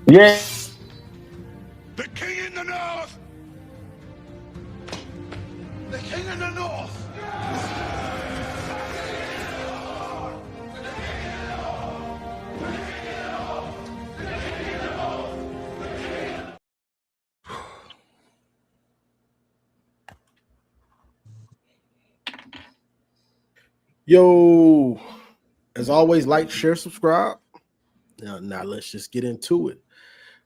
Yeah. The king in the north. The king in the north. Yo, as always, like, share, subscribe. Now let's just get into it.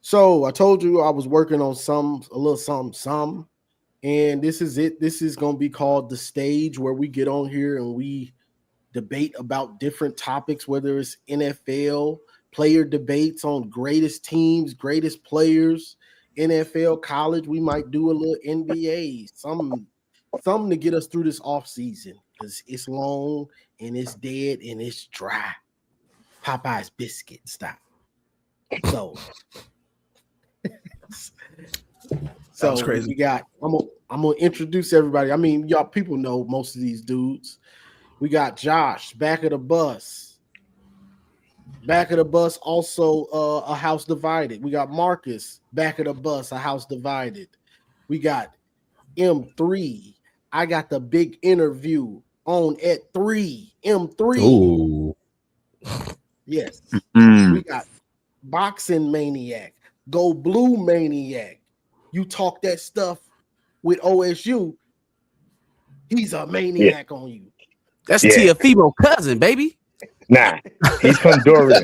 So I told you I was working on a little something, and this is it. This is gonna be called The Stage, where we get on here and we debate about different topics, whether it's NFL, player debates on greatest teams, greatest players, NFL, college. We might do a little NBA, something to get us through this off season because it's long and it's dead and it's dry. Popeye's biscuit style. So crazy. we got. I'm gonna introduce everybody. I mean, y'all people know most of these dudes. We got Josh, back of the bus. Back of the bus, also a house divided. We got Marcus, back of the bus, a house divided. We got M3. I got the big interview on at 3. M3. Ooh. Yes. Mm. We got Boxing Maniac, Go Blue Maniac. You talk that stuff with OSU, he's a maniac on you. That's Yeah. Tiafimo cousin, baby. Nah, he's Honduran.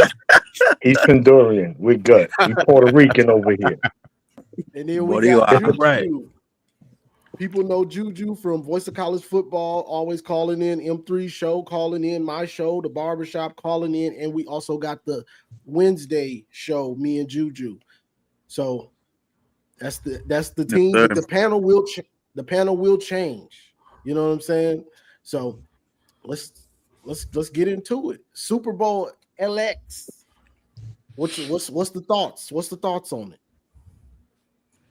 He's Honduran. We're good. He's Puerto Rican over here. And then What we do you got are? Juju. Right. People know Juju from Voice of College Football, always calling in. M3 show calling in, my show, the barbershop calling in, and we also got the Wednesday show, me and Juju. So that's the team. sir. But the panel will change. You know what I'm saying? So let's get into it. Super Bowl LX. What's the thoughts? What's the thoughts on it?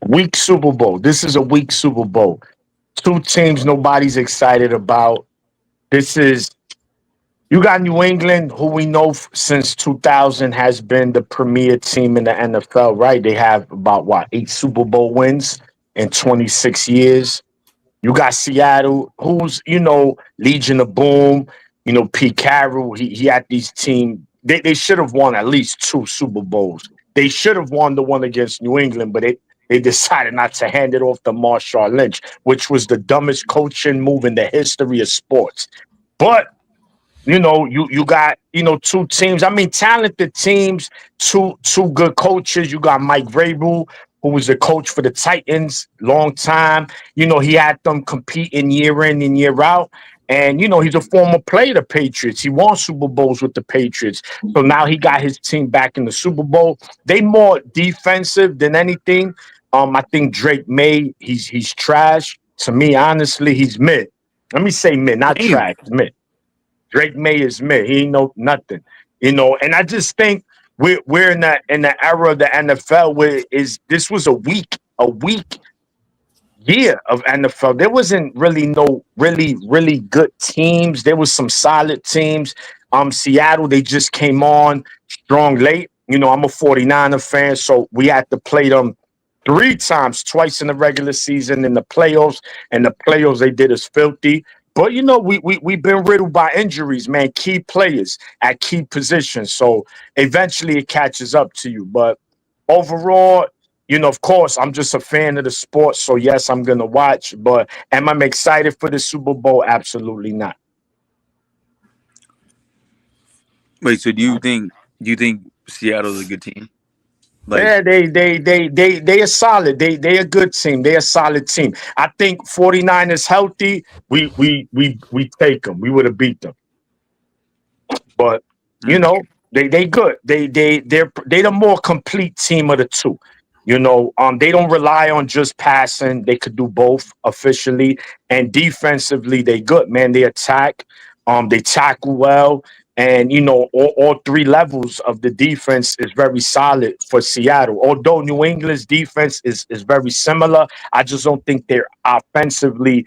Weak Super Bowl. This is a weak Super Bowl. Two teams nobody's excited about. You got New England, who we know since 2000 has been the premier team in the NFL, right? They have about 8 Super Bowl wins in 26 years. You got Seattle, who's, Legion of Boom, Pete Carroll. He had these teams. They should have won at least 2 Super Bowls. They should have won the one against New England, but they decided not to hand it off to Marshawn Lynch, which was the dumbest coaching move in the history of sports. But you got, 2 teams. I mean, talented teams, two good coaches. You got Mike Vrabel, who was the coach for the Titans, long time. He had them competing year in and year out. And, he's a former player of the Patriots. He won Super Bowls with the Patriots. So now he got his team back in the Super Bowl. They more defensive than anything. I think Drake May, he's trash. To me, honestly, he's mid. Let me say mid, not trash, mid. Drake May is mid. He ain't know nothing, And I just think we're in the era of the NFL where this was a weak year of NFL. There wasn't really no really good teams. There was some solid teams. Seattle, they just came on strong late. I'm a 49er fan, so we had to play them 3 times, twice in the regular season, in the playoffs. And the playoffs they did us filthy. But we've been riddled by injuries, man. Key players at key positions. So eventually it catches up to you. But overall, of course, I'm just a fan of the sport. So yes, I'm gonna watch. But am I excited for the Super Bowl? Absolutely not. Wait, so do you think Seattle's a good team? Yeah, they are solid. They a good team. They a solid team. I think 49ers healthy. We take them. We would have beat them. But they good. They're the more complete team of the two. They don't rely on just passing. They could do both officially, and defensively they good, man. They attack. They tackle well. And, all 3 levels of the defense is very solid for Seattle. Although New England's defense is very similar, I just don't think they're offensively,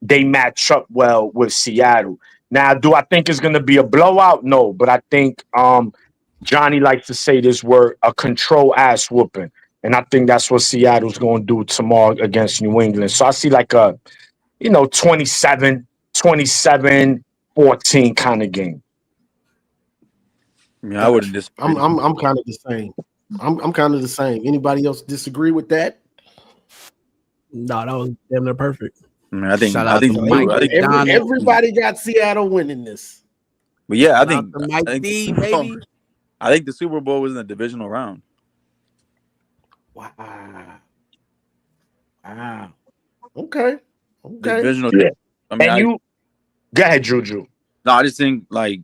they match up well with Seattle. Now, do I think it's going to be a blowout? No, but I think Johnny likes to say this word, a control ass whooping. And I think that's what Seattle's going to do tomorrow against New England. So I see like a, 27-14 kind of game. I wouldn't disagree. I'm kind of the same. I'm kind of the same. Anybody else disagree with that? No, that was damn near perfect. I think Shout out to Mike. Everybody got Seattle winning this. But yeah, I Shout think out to Mike D, baby. I think the Super Bowl was in the divisional round. Wow. Okay. Divisional. Yeah. I mean, Go ahead, Juju. No, I just think I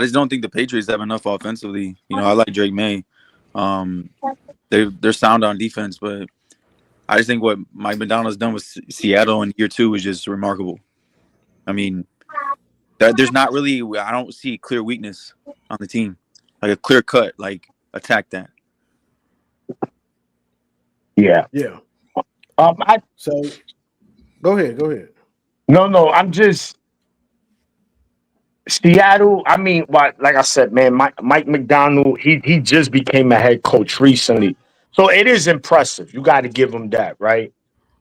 just don't think the Patriots have enough offensively. I like Drake May. They're sound on defense, but I just think what Mike McDonald's done with Seattle in year 2 is just remarkable. I mean, there's not really, I don't see clear weakness on the team, like a clear cut, like attack that. Yeah. So go ahead. No, I'm just Seattle. I mean, like I said, man, Mike McDonald, he just became a head coach recently, so it is impressive. You got to give him that, right?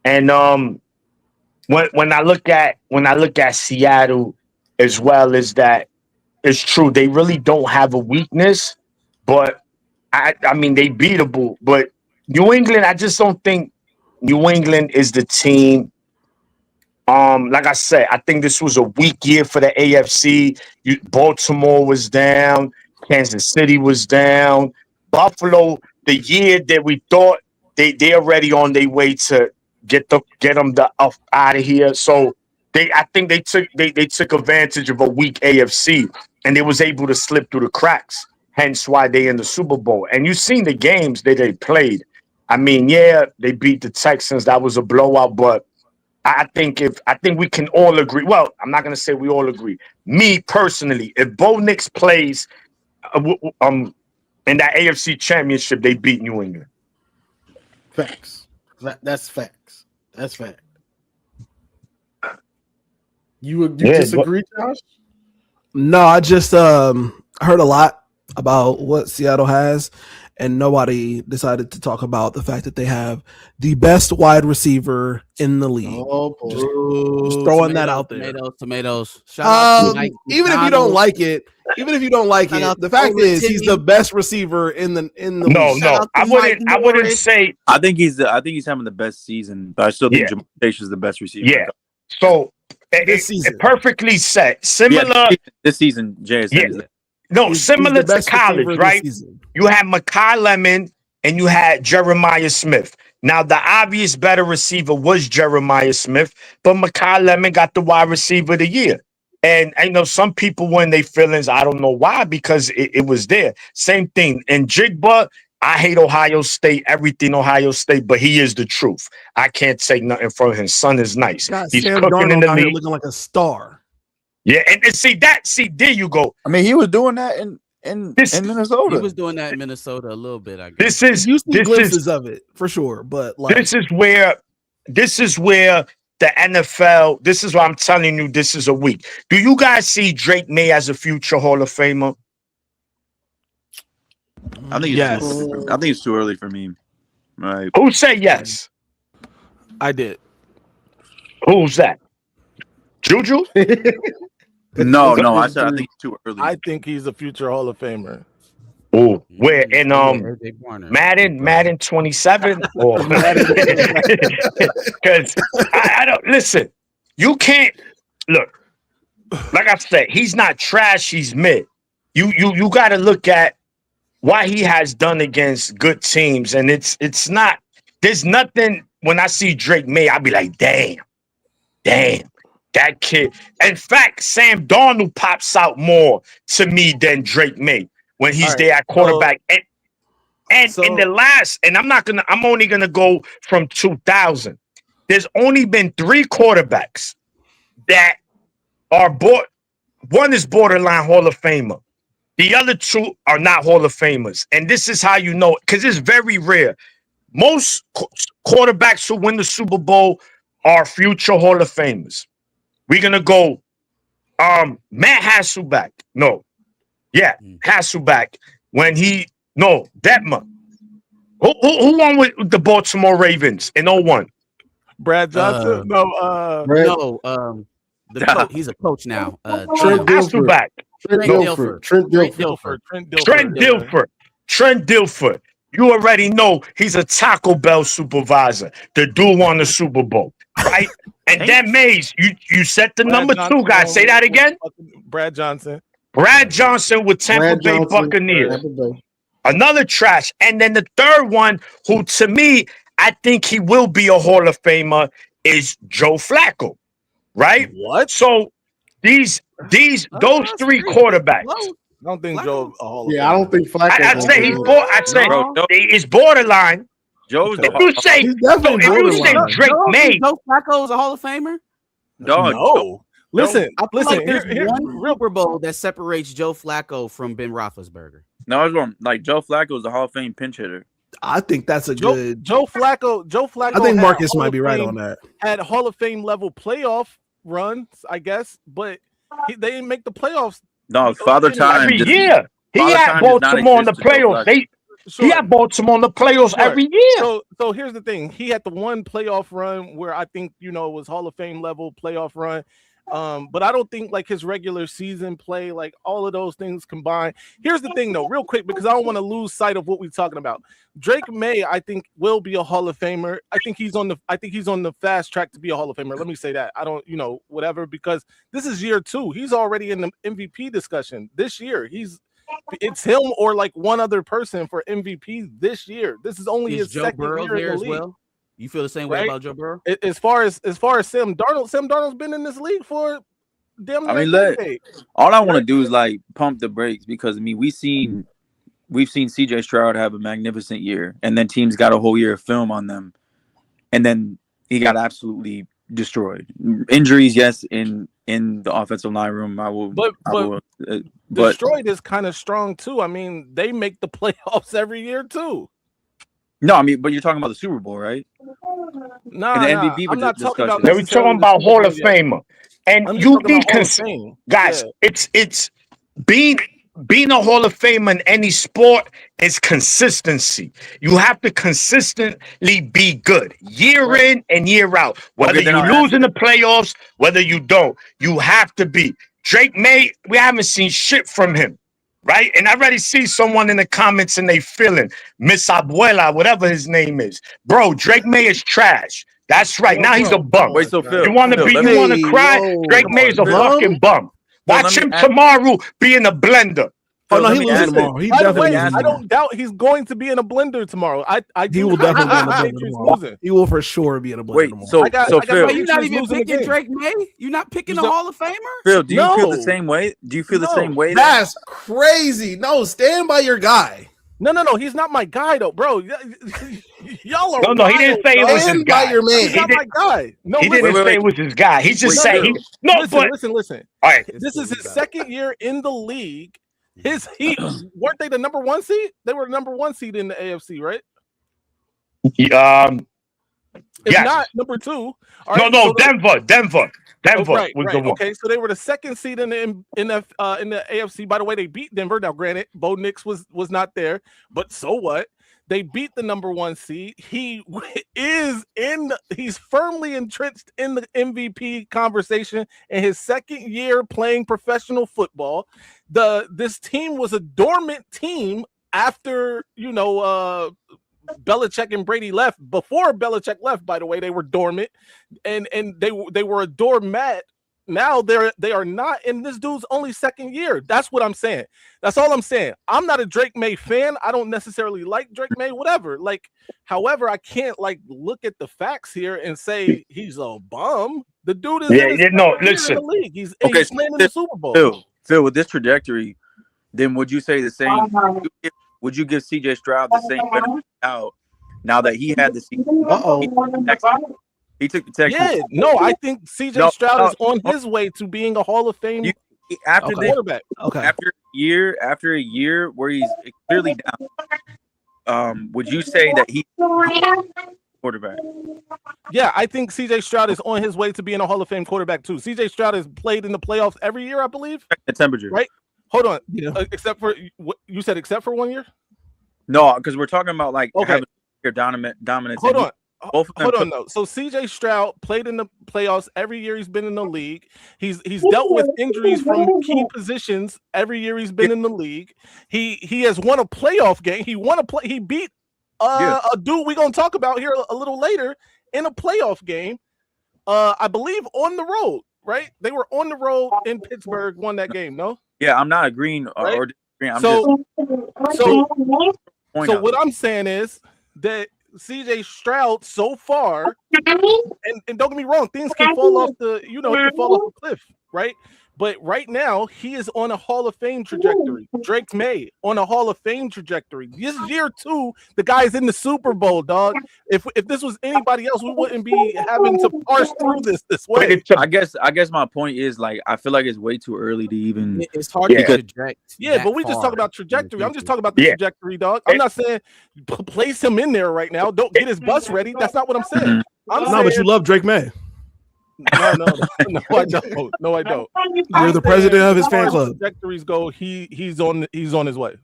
And when I look at Seattle as well, is that it's true they really don't have a weakness, but I mean they beatable. But New England, I just don't think New England is the team. Like I said, I think this was a weak year for the AFC. Baltimore was down, Kansas City was down, Buffalo. The year that we thought they're already on their way to get them out of here. So I think they took advantage of a weak AFC and they was able to slip through the cracks. Hence why they in the Super Bowl. And you've seen the games that they played. I mean, yeah, they beat the Texans. That was a blowout, but I think we can all agree. Well, I'm not going to say we all agree. Me personally, if Bo Nix plays in that AFC Championship, they beat New England. Facts. That's facts. That's fact. You disagree, Josh? No, I just heard a lot about what Seattle has, and nobody decided to talk about the fact that they have the best wide receiver in the league. Oh, boy. Just throwing that out there. Tomatoes. Shout out to Mike even if you don't like it, the fact is he's the best receiver in the league. No, I wouldn't say. I think he's having the best season, but I still think Jamar Chase is the best receiver. Yeah. So it perfectly set. Similar this season, Jay is similar to college, right? You had Mekhi Lemon and you had Jeremiah Smith. Now, the obvious better receiver was Jeremiah Smith, but Mekhi Lemon got the wide receiver of the year. And I know some people were in their feelings. I don't know why, because it was there. Same thing. And Jigba, I hate Ohio State, everything Ohio State, but he is the truth. I can't take nothing from him. Son is nice. He's Sam cooking Darnold in the out here league. looking like a star. Yeah, and see, there you go. I mean, he was doing that in Minnesota. He was doing that in Minnesota a little bit, I guess. You see glimpses of it for sure, but this is where the NFL. This is why I'm telling you, this is a week. Do you guys see Drake May as a future Hall of Famer? I think it's too early for me. Right? Who said yes? I did. Who's that? Juju? No. I think it's too early. I think he's a future Hall of Famer. Oh, where in Madden 27? Or because I don't listen. You can't look. Like I said, he's not trash. He's mid. You got to look at what he has done against good teams, and it's not. There's nothing. When I see Drake May, I'll be like, damn, that kid. In fact, Sam Darnold pops out more to me than Drake May when he's there at quarterback. And in the last, and I'm only gonna go from 2000. There's only been 3 quarterbacks that are one is borderline Hall of Famer. The other 2 are not Hall of Famers. And this is how you know, because it's very rare. Most quarterbacks who win the Super Bowl are future Hall of Famers. We're going to go Matt Hasselbeck. No. Yeah, Hasselbeck. When Detmer. Who won with the Baltimore Ravens in 01? Brad Johnson. The coach. He's a coach now. Trent Dilfer. Hasselbeck. Trent Dilfer. You already know he's a Taco Bell supervisor. The dude won the Super Bowl, right? And then Mays, you set the number 2 guy. Say that again. Brad Johnson. Brad Johnson with Tampa Bay Buccaneers. Another trash. And then the third one, who to me, I think he will be a Hall of Famer, is Joe Flacco. Right? What? So those 3 quarterbacks. I don't think Joe a Hall of Famer. I don't think Flacco. I'd say it's borderline. Joe's if you say Drake May, Joe Flacco is a Hall of Famer. No. Listen. There's one Super Bowl that separates Joe Flacco from Ben Roethlisberger. No, I was wrong. Like Joe Flacco is a Hall of Fame pinch hitter. I think that's a good Joe Flacco. I think Marcus might be right on that. Had Hall of Fame level playoff runs, I guess, but they didn't make the playoffs. No, Father Time every year. He had Baltimore in the playoffs. He had Baltimore in the playoffs every year. So here's the thing. He had the one playoff run where I think it was Hall of Fame level playoff run. But I don't think like his regular season play, like all of those things combined. Here's the thing though, real quick, because I don't want to lose sight of what we're talking about. Drake May, I think, will be a Hall of Famer. I think he's on the fast track to be a Hall of Famer. Let me say that. I don't, whatever, because this is year 2. He's already in the MVP discussion this year. It's him or like one other person for MVP this year. This is only his second year in the league. Well? You feel the same way about Joe Burrow? As far as Sam Darnold's been in this league for damn near a decade. All I want to do is like pump the brakes because I mean we've seen CJ Stroud have a magnificent year, and then teams got a whole year of film on them, and then he got absolutely destroyed. Injuries, yes, in the offensive line room. But destroyed is kind of strong too. I mean, they make the playoffs every year too. No, I mean, but you're talking about the Super Bowl, right? No, I'm not talking about. We're talking about Hall of Famer, and you need guys. Yeah. It's being a Hall of Famer in any sport is consistency. You have to consistently be good year in and year out. Whether you lose in the playoffs, whether you don't, you have to be. Drake May, we haven't seen shit from him. Right? And I already see someone in the comments and they feeling Miss Abuela, whatever his name is. Bro, Drake May is trash. That's right. Now he's a bum. Wait, so Phil, you want to cry? Drake May is a fucking bum. Watch him tomorrow be in a blender. Oh no, he will tomorrow. He definitely. I don't doubt he's going to be in a blender tomorrow. He will definitely be in a blender tomorrow. He will for sure be in a blender tomorrow. So Phil, you're not even picking Drake May. You're not picking a Hall of Famer. Phil, do you feel the same way? Do you feel the same way? That's crazy. No, stand by your guy. No. He's not my guy though, bro. Y'all are no. He didn't say it was his guy. He's not my guy. No, he didn't say it was his guy. He just said he. No, listen. All right, this is his second year in the league. Weren't they the number 1 seed? They were the number 1 seed in the AFC, right? If not number 2. No, Denver. Right. Was the one. Okay, so they were the second seed in the AFC. By the way, they beat Denver. Now, granted, Bo Nix was not there, but so what? They beat the number 1 seed. He's firmly entrenched in the MVP conversation in his second year playing professional football. This team was a dormant team after Belichick and Brady left. Before Belichick left, by the way, they were dormant, and they were a doormat. Now they are not in this dude's only second year. That's what I'm saying. That's all I'm saying. I'm not a Drake May fan. I don't necessarily like Drake May, whatever. However, I can't look at the facts here and say he's a bum. The dude is listen. in the league. He's playing in the Super Bowl. Phil, with this trajectory, then would you say the same? Would you give CJ Stroud the same benefit out now that he had the season? He took the Texans. Yeah, no, I think CJ Stroud is on his way to being a Hall of Fame quarterback. After a year where he's clearly down, would you say that he's quarterback? Yeah, I think CJ Stroud is on his way to being a Hall of Fame quarterback too. CJ Stroud has played in the playoffs every year, I believe. The temperature, right? Hold on. Yeah. Except for what you said, except for 1 year. No, because we're talking about like Okay. having your dominance. Hold and on. Both of them Hold on, though. So C.J. Stroud played in the playoffs every year he's been in the league. He's dealt with injuries from key positions every year he's been in the league. He has won a playoff game. He beat a dude we're gonna talk about here a little later in a playoff game. I believe on the road, right? They were on the road in Pittsburgh, won that game. No. Yeah, I'm not agreeing Right? or disagreeing. I'm So point out. what I'm saying is that CJ Stroud so far, and don't get me wrong, things can fall off the cliff, right? But right now, he is on a Hall of Fame trajectory. Drake May on a Hall of Fame trajectory. This is year 2. The guy's in the Super Bowl, dog. If this was anybody else, we wouldn't be having to parse through this way. I guess my point is like I feel like it's way too early to even. It's hard to project. Yeah, but we just talk about trajectory. I'm just talking about the trajectory, dog. I'm not saying place him in there right now. Don't get his bus ready. That's not what I'm saying. But you love Drake May. No, I don't. No, I don't. You're the president of his fan club. Trajectories go. He's on his way.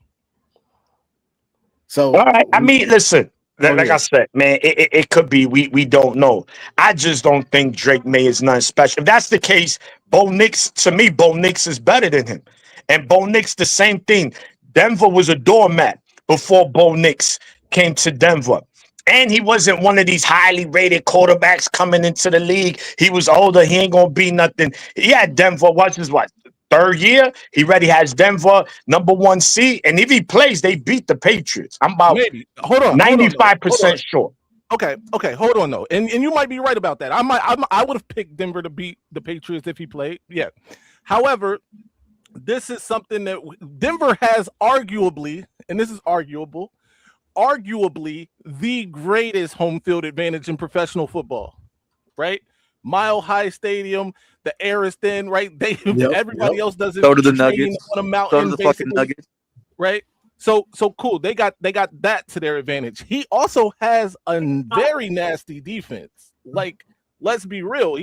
So all right. I mean, listen. Like I said, man, it could be. We don't know. I just don't think Drake May is nothing special. If that's the case, Bo Nix is better than him. And Bo Nix, the same thing. Denver was a doormat before Bo Nix came to Denver. And he wasn't one of these highly rated quarterbacks coming into the league. He was older. He ain't going to be nothing. He had Denver, what's his third year? He already has Denver number 1 seed. And if he plays, they beat the Patriots. I'm about 95% sure. Okay, hold on though. And you might be right about that. I would have picked Denver to beat the Patriots if he played. Yeah. However, this is something that Denver has arguably, and this is arguably the greatest home field advantage in professional football, right? Mile High Stadium, the air is thin, right? Everybody else doesn't. Go to the Nuggets on a mountain, go to the fucking Nuggets, right? So cool. They got that to their advantage. He also has a very nasty defense. Like, let's be real.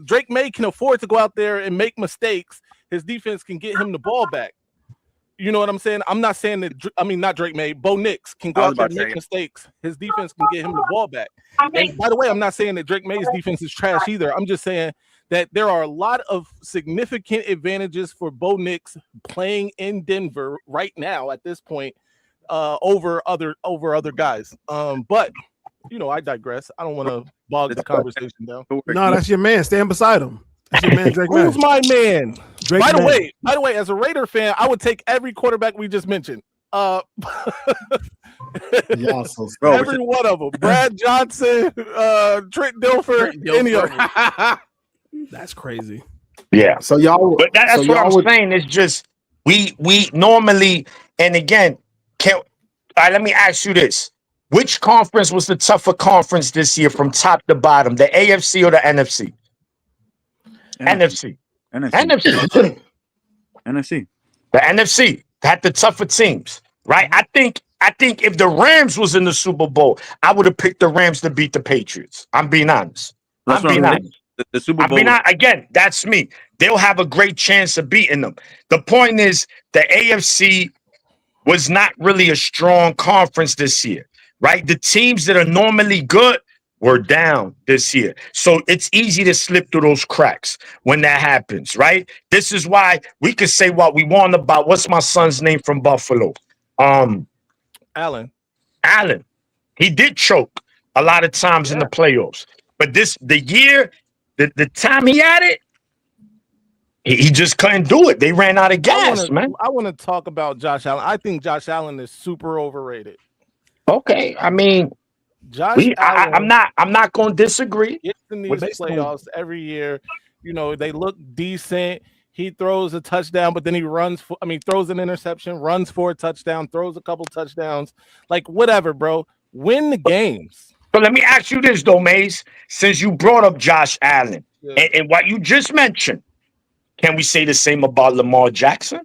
Drake May can afford to go out there and make mistakes. His defense can get him the ball back. You know what I'm saying? I'm not saying that. I mean, not Drake May. Bo Nix can go out there and make mistakes. His defense can get him the ball back. And by the way, I'm not saying that Drake May's defense is trash either. I'm just saying that there are a lot of significant advantages for Bo Nix playing in Denver right now at this point over other guys. But I digress. I don't want to bog the conversation down. No, that's your man. Stand beside him. That's your man, Drake May. Who's my man? Drake By May. the way, as a Raider fan, I would take every quarterback we just mentioned. y'all so every one of them. Brad Johnson, Trent Dilfer, any of them. That's crazy. Yeah. So y'all, but that's what I'm saying. It's just we normally, and again, let me ask you this: which conference was the tougher conference this year from top to bottom, the AFC or the NFC? NFC. The NFC had the tougher teams, right? I think if the Rams was in the Super Bowl, I would have picked the Rams to beat the Patriots. I'm being honest. The Super Bowl. Again, that's me. They'll have a great chance of beating them. The point is, the AFC was not really a strong conference this year, right? The teams that are normally good were down this year. So it's easy to slip through those cracks when that happens, right? This is why we can say what we want about what's my son's name from Buffalo? Allen. He did choke a lot of times in the playoffs. But the time he had it, he just couldn't do it. They ran out of gas, man. I want to talk about Josh Allen. I think Josh Allen is super overrated. Okay, I mean, I'm not going to disagree. In these playoffs every year, they look decent. He throws a touchdown, but then he throws an interception, runs for a touchdown, throws a couple touchdowns. Like, whatever, bro. Win the games. But let me ask you this, though, Maze. Since you brought up Josh Allen and what you just mentioned, can we say the same about Lamar Jackson?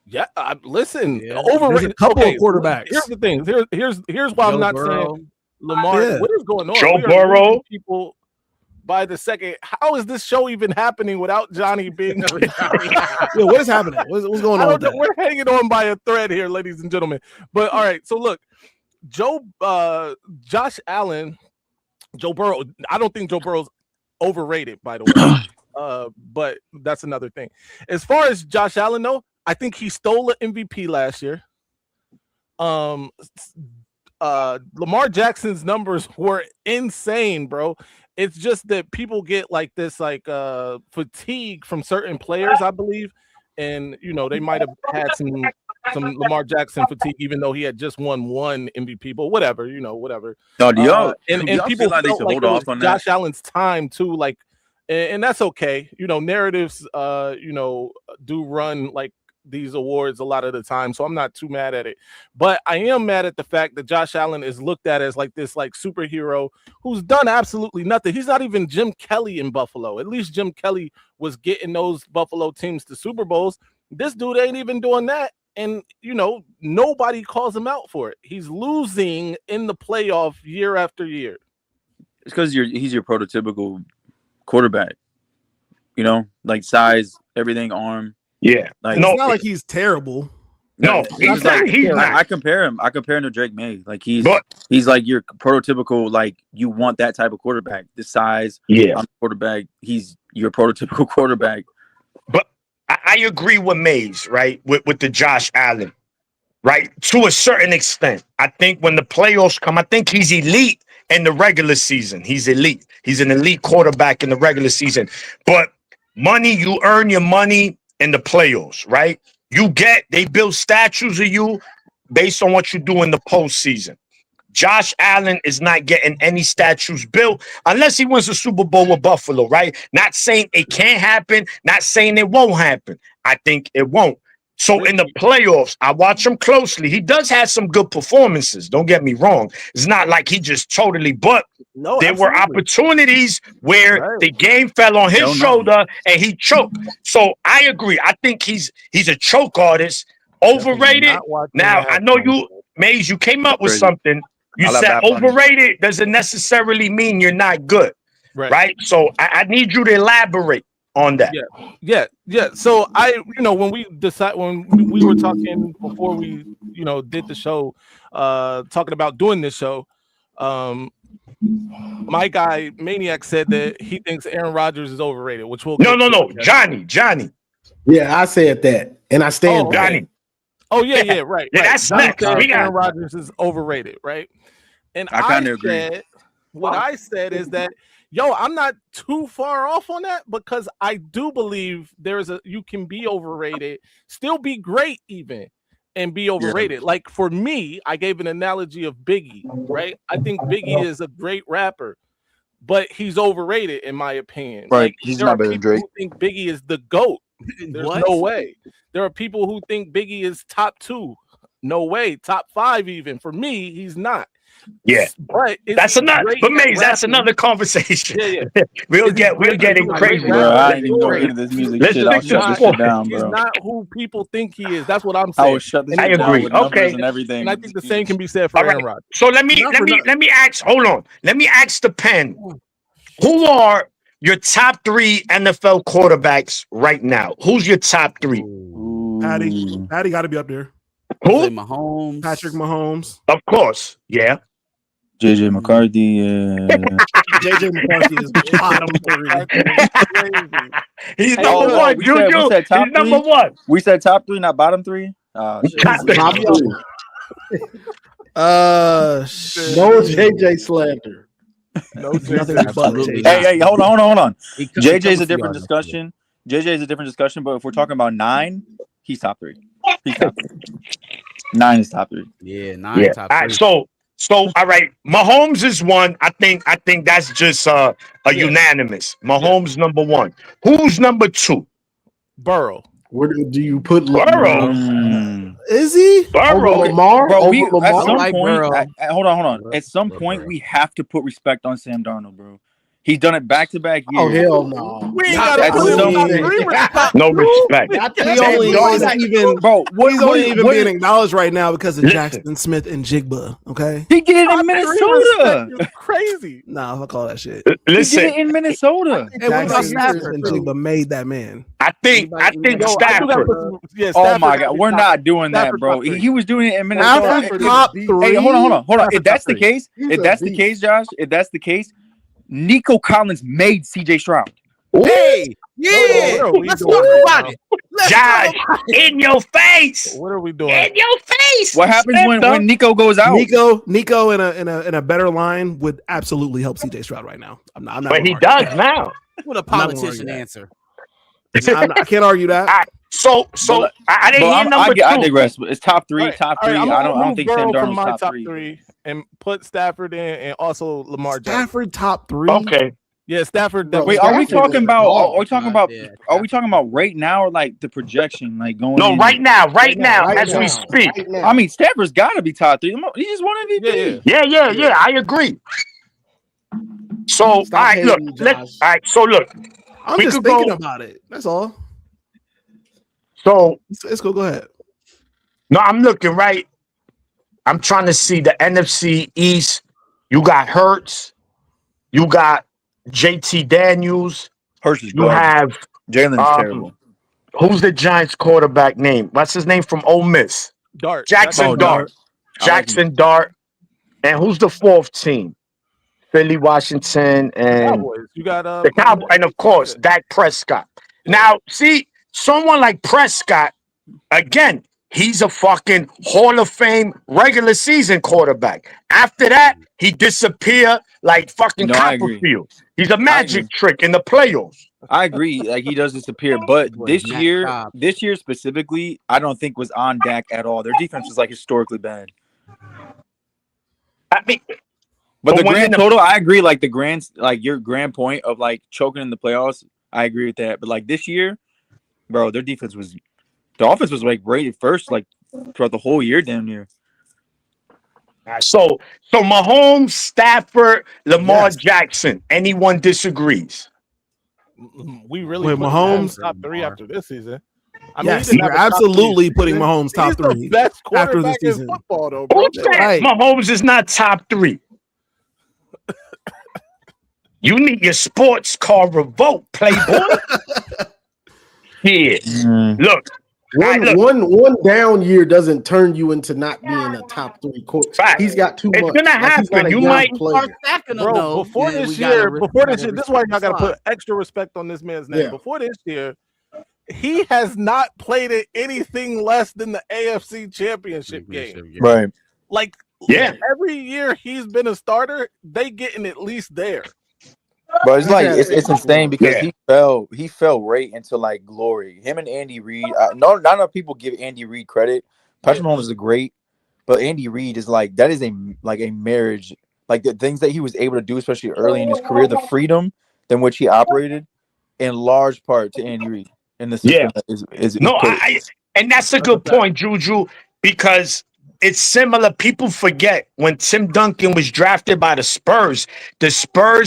Yeah, listen. There's a couple of quarterbacks. Here's the thing. Here's why I'm not saying Lamar. Yeah. What is going on? Joe Burrow. by the second. How is this show even happening without Johnny being? Yo, what is happening? What's going on with that? We're hanging on by a thread here, ladies and gentlemen. But all right, so look, Josh Allen, Joe Burrow. I don't think Joe Burrow's overrated, by the way. But that's another thing. As far as Josh Allen, though, I think he stole an MVP last year. Lamar Jackson's numbers were insane, bro. It's just that people get like this fatigue from certain players, I believe, and they might have had some Lamar Jackson fatigue, even though he had just won one MVP. But whatever, whatever. No, do y'all and y'all people feel like they felt should like hold it off was on Josh that? Allen's time too, and that's okay. Narratives, do run like these awards a lot of the time, so I'm not too mad at it. But I am mad at the fact that Josh Allen is looked at as like this superhero who's done absolutely nothing. He's not even Jim Kelly in Buffalo. At least Jim Kelly was getting those Buffalo teams to Super Bowls. This dude ain't even doing that, and nobody calls him out for it. He's losing in the playoff year after year. It's because he's your prototypical quarterback. Like size, everything, arm. Yeah. Like, It's not like he's terrible. No, he's not. He's not. I compare him to Drake May. Like he's like your prototypical, like you want that type of quarterback. The size, on the quarterback. He's your prototypical quarterback. But I agree with Mays, right? With the Josh Allen, right? To a certain extent. I think when the playoffs come, I think he's elite in the regular season. He's elite. He's an elite quarterback in the regular season. But money, you earn your money in the playoffs, right? They build statues of you based on what you do in the postseason. Josh Allen is not getting any statues built unless he wins the Super Bowl with Buffalo, right? Not saying it can't happen, not saying it won't happen. I think it won't. So in the playoffs, I watch him closely. He does have some good performances. Don't get me wrong. It's not like he just totally, but there were opportunities where the game fell on his shoulder and he choked. So I agree. I think he's a choke artist. Overrated. Now, I know you, Mays, you came up with something. You said overrated doesn't necessarily mean you're not good. Right? So I need you to elaborate on that. Yeah. So when we were talking before we, did the show, talking about doing this show, my guy Maniac said that he thinks Aaron Rodgers is overrated, which will no, Johnny. Yeah, I said that, and I stand by Johnny. it. Oh yeah, right. Yeah, that's next. Aaron Rodgers is overrated, right? And I kind of agree. What I said is that, I'm not too far off on that, because I do believe you can be overrated, still be great even, and be overrated. Yeah. Like for me, I gave an analogy of Biggie, right? I think Biggie is a great rapper, but he's overrated in my opinion. Right, like, he's not better than Drake. Who think Biggie is the GOAT. There's no way. There are people who think Biggie is top 2. No way. Top 5 even. For me, he's not. Yeah, but that's another. But Maze, that's another conversation. Yeah. we'll get in crazy. Bro, I ain't even going into this music shit. I'll shut this shit down, bro. He's not who people think he is. That's what I'm saying. I will shut this I shit agree. down with Okay, and everything. And I think the same can be said for Aaron Rodgers. So let me ask. Hold on. Let me ask the pen. Who are your top 3 NFL quarterbacks right now? Who's your top 3? Patty got to be up there. Who? Mahomes. Patrick Mahomes. Of course. Yeah. JJ McCarthy. JJ McCarthy is bottom 3. He's number 1. Juju. He's number 1. We said top 3, not bottom 3. Top 3. No JJ slander. No JJ. Hey, hold on. JJ's a different discussion. But if we're talking about 9, he's top 3. He's top 3. 9 is top 3. Yeah, 9 top 3. All right, so all right, Mahomes is 1. I think that's just unanimous. Mahomes number 1. Who's number 2? Burrow. Where do you put Burrow? Is he? Burrow. Lamar? Bro, Lamar? hold on. At some point, we have to put respect on Sam Darnold, bro. He's done it back-to-back Oh years. hell no! We ain't Not got to that put him dumb top thing. 3 with the top No 2. respect. He only Jordan- is even, Bro, he's only even being acknowledged right now because of Listen. Jackson Smith and Jigba. Okay, He did it Top in 3 Minnesota. respect is crazy. nah, fuck all that shit. He did Listen, it in Minnesota. Hey, what about Jackson Stafford Smith and is Jigba made that man? I think Yo, I do gotta Stafford. put Yeah, Oh my Stafford God, we're top- not doing that, Stafford bro. top 3. He was doing it in Minnesota. Stafford is top beast. 3. Hey, hold on. Stafford If that's top the case, He's if a that's the beast. case, Josh, if that's the case, Nico Collins made CJ Stroud. Hey, yeah. What are we Let's doing talk right about now? it. Let's Josh, talk about it. in your face. What are we doing? In your face. What happens Slam when dunk. Nico goes out? Nico in a better line would absolutely help CJ Stroud right now. I'm not But gonna he argue does that. now. What a I'm not gonna politician argue that. answer. I can't argue that. All right. So But- I didn't hear number I 2. digress. It's top three. All right, Top all right, three. I'm I gonna don't move think Sam Burrow from Darnold's my top top three. 3 and put Stafford in, and also Lamar Jackson. Stafford top 3. Okay. Yeah, Stafford. Bro, Wait, definitely. are we Stafford talking is a about? dog, Are we talking man. about? Yeah, Are we talking about right now or like the projection, like going? No, in? right now, Right as we now, speak. right now. I mean, Stafford's got to be top 3. He just won MVP. Yeah. I agree. So, all Stop right, look. hating, All Josh. right, so look. I'm We just could thinking go- about it. That's all. So, Let's go. Go ahead. no, I'm looking right. I'm trying to see the NFC East. You got Hurts. You got JT Daniels. Hurts is You garbage. have Jalen's terrible. who's the Giants quarterback name? What's his name from Ole Miss? Dart. Jackson Oh, Dart. I like him. Jackson Dart. And who's the 4th team? Philly, Washington, and Cowboys. You got the Cowboys, and of course, Dak Prescott. Now, see, someone like Prescott, again, he's a fucking Hall of Fame regular season quarterback. After that, he disappear like fucking No, I agree. Copperfield. He's a magic agree. trick in the playoffs. I agree. Like he does disappear, but Boy, this Matt year Cobb. specifically, I don't think was on Dak at all. Their defense was like historically bad. I mean, But the when grand in the- total, I agree. Like your grand point of like choking in the playoffs, I agree with that. But like this year, bro, the offense was like rated first, like throughout the whole year, damn near. So Mahomes, Stafford, Lamar Yes. Jackson. Anyone disagrees? We really Wait, put Mahomes? top 3 after this season. I Yes, he didn't you're have a top 3 absolutely putting season. Mahomes top He's 3 the best after the quarterback in season. football, though, bro. Who said Right. Mahomes is not top 3? You need your sports car revoked, Playboy. Yeah. Look, One down year doesn't turn you into not being a top 3 quarterback. Fact. He's got too It's much. gonna Like, he's not happen. a You young might- player. Start stacking them, Bro, though. before then this we year, gotta this is why y'all gotta slide. put extra respect on this man's name. Yeah. Before this year, he has not played in anything less than the AFC Championship game. Right. Like, Yeah. every year he's been a starter, they getting at least there. But it's like Yeah, it's insane because Yeah. he fell right into like glory. Him and Andy Reid. Not enough people give Andy Reid credit. Patrick Mahomes is great, but Andy Reid is like that is a marriage. Like the things that he was able to do, especially early in his career, the freedom in which he operated, in large part to Andy Reid in the system that is No, put. and that's a good point, Juju, because it's similar. People forget when Tim Duncan was drafted by the Spurs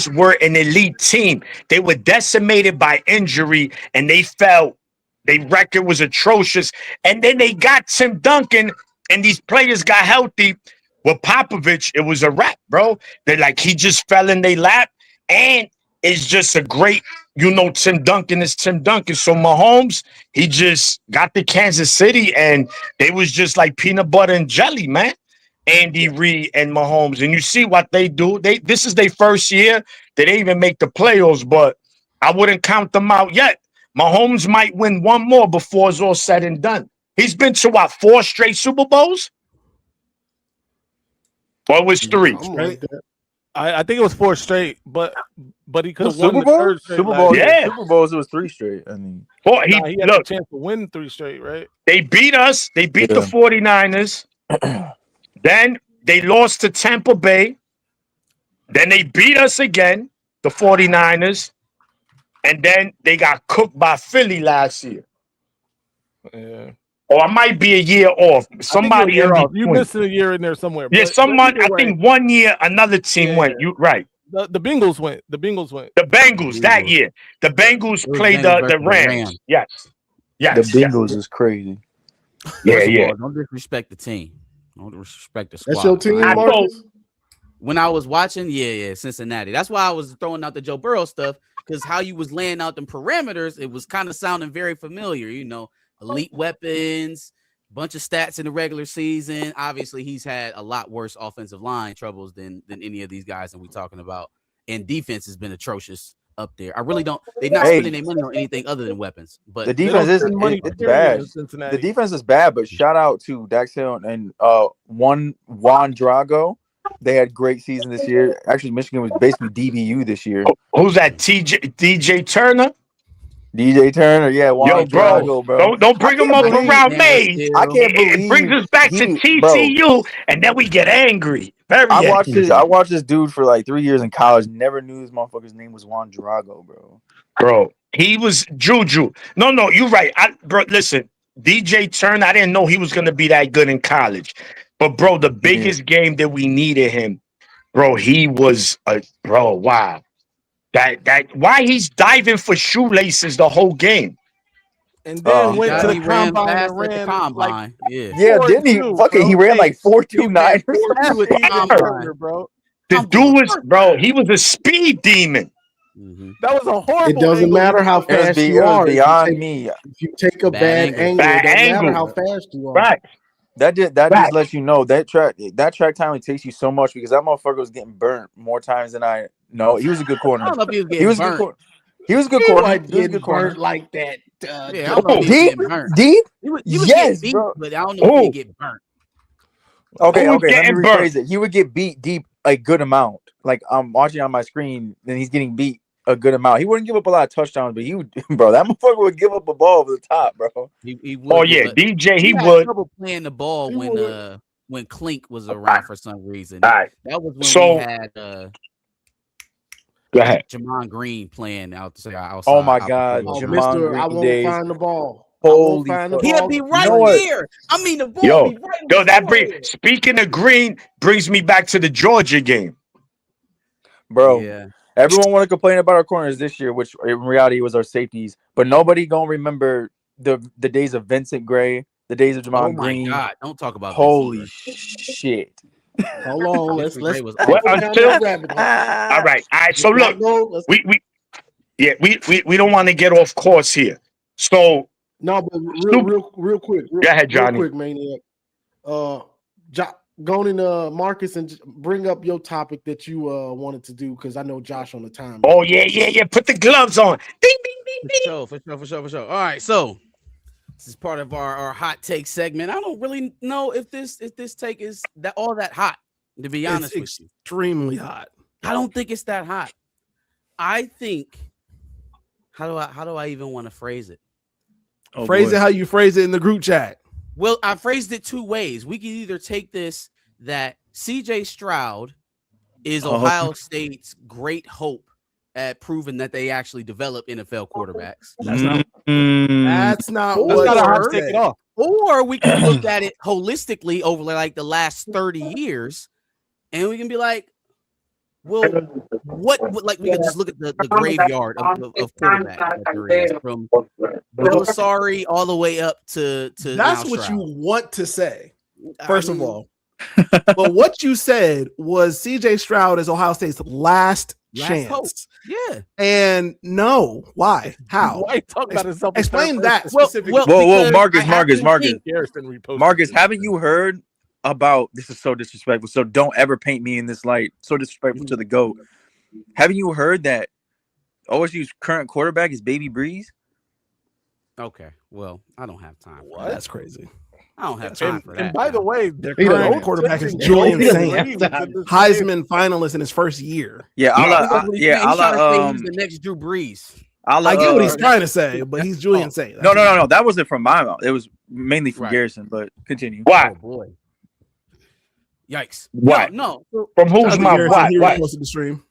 were an elite team. They were decimated by injury and they felt their record was atrocious. And then they got Tim Duncan and these players got healthy. With Popovich, it was a wrap, bro. He just fell in their lap and it's just a great, Tim Duncan is Tim Duncan. So Mahomes, he just got to Kansas City and they was just like peanut butter and jelly, man. Andy Reid and Mahomes. And you see what they do. This is their first year. They didn't even make the playoffs, but I wouldn't count them out yet. Mahomes might win one more before it's all said and done. He's been to 4 straight Super Bowls? Or it was 3? Something like that. I think it was 4 straight, but he could have won Super the Bowl? third straight Super last Bowl, year. Yeah. Super Bowls, it was 3 straight. I mean, He had a chance to win 3 straight, right? They beat us. They beat the 49ers. Then they lost to Tampa Bay. Then they beat us again, the 49ers. And then they got cooked by Philly last year. Yeah. Or I might be a year off. Somebody you're in off. You between. missed a year in there somewhere. Yeah, but someone, either I way, think 1 year, another team Yeah. went. You right. The Bengals went. The Bengals went. The Bengals that year. The Bengals It was played Bengals the versus the Rams. Rams. Yes. The Yes. Bengals yes. is crazy. Yeah, First of yeah. all, don't disrespect the team. Don't disrespect the squad. That's your team, I Marcus? When I was watching, Cincinnati. That's why I was throwing out the Joe Burrow stuff, because how you was laying out them parameters, it was kind of sounding very familiar. Elite weapons, bunch of stats in the regular season. Obviously, he's had a lot worse offensive line troubles than any of these guys that we're talking about. And defense has been atrocious up there. I really don't. They're not spending their money on anything other than weapons. But The They defense don't is spend money it's period bad. in Cincinnati. The defense is bad, but shout out to Dax Hill and Juan Drago. They had great season this year. Actually, Michigan was basically DBU this year. Who's that? DJ Turner? DJ Turner, yeah, Juan Yo, bro. Drago, bro. Don't bring him up around me. I can't believe It brings us back to TCU, and then we get angry. I watched this dude for like 3 years in college. Never knew this motherfucker's name was Juan Drago, bro. Bro, he was Juju. No, you're right. Bro, listen, DJ Turner, I didn't know he was going to be that good in college. But, bro, the biggest game that we needed him, bro, he was wow. That why he's diving for shoelaces the whole game. And then went to the he ran combine fast and at the ran combine. Yeah, didn't he? 4.2, Fucking, he bro. ran like 4.29 or 4.2 something. at the combine. bro. The dude was, bro, he was a speed demon. That was a horrible. It doesn't angle. matter how fast you are. Beyond me. If you take a bad angle, Bad it doesn't angle. matter how fast you are. Right. That just lets you know that track time only takes you so much, because that motherfucker was getting burnt more times than I know. He was a good corner. I don't know if he was getting He was burnt. a good corner. He was a good He corner. wasn't He was a good getting corner. burnt like that. I don't know if he was Deep, getting burnt. deep. He was Yes, getting beat, bro. but I don't know if he'd get burnt. Okay, Who was let me getting rephrase burnt? it. He would get beat deep a good amount. Like, I'm watching on my screen, and he's getting beat a good amount. He wouldn't give up a lot of touchdowns, but he would, bro. That motherfucker would give up a ball over the top, bro. He would, Oh, yeah, but DJ, he had would. trouble playing the ball He would. when Klink was around for some reason. All right. That was when So- we had Go ahead. Jamon Green playing outside. Oh my God, Oh, Jamon Mister, Green I won't days. find the ball. Holy I won't find the fuck. ball. He'll be right You know what? there. I mean, the ball Yo, be right. Yo, that before brings. Speaking of Green, brings me back to the Georgia game. Bro. Yeah. Everyone want to complain about our corners this year, which in reality was our safeties, but nobody gonna remember the days of Vincent Gray, the days of Jamon Oh my Green. God! Don't talk about Holy Vincent shit! Hold on, let's Gray was go down until- that rabbit hole. All right. So Let's look, go, let's- we don't want to get off course here. So No, but real quick. Go ahead, Johnny. Real quick, Maniac. Go in, Marcus, and bring up your topic that you wanted to do, because I know Josh on the time. oh yeah. Put the gloves on. Ding, ding, ding, ding. For sure. All right, so this is part of our hot take segment. I don't really know if this take is all that hot, to be honest with you. Extremely hot. I don't think it's that hot. I think how do I even want to phrase it? Phrase it how you phrase it in the group chat. Well, I phrased it two ways. We can either take this that CJ Stroud is Ohio State's great hope at proving that they actually develop NFL quarterbacks. That's not That's what not a hot Bird take said. at all. Or we can look at it holistically over like the last 30 years, and we can be like, well, what like we can just look at the graveyard of quarterback that there is, from Belisari all the way up to That's now what Stroud. you want to say, I first mean, of all. But what you said was CJ Stroud is Ohio State's last chance. hope. Yeah. And no, why? How? Why you talking about himself? Explain that Well, specifically. well, Whoa, because Marcus, I happen to think- Garrison reposted. Marcus, haven't you heard about this? Is so disrespectful. So don't ever paint me in this light. So disrespectful to the GOAT. Haven't you heard that OSU's current quarterback is Baby Breeze? Okay, well, I don't have time. For That's crazy. I don't have time for that. And by the now. way, Their He doesn't current have quarterback is time. Julian He doesn't Saint, have time. Heisman finalist in his first year. Yeah, He's trying to say he's the next Drew Brees. I get what he's trying to say, but he's Julian Saint. No. That wasn't from my mouth. It was mainly from Right. Garrison. But continue. Why? Oh boy. Yikes. What? No. From who's my what? He What? reposted the stream.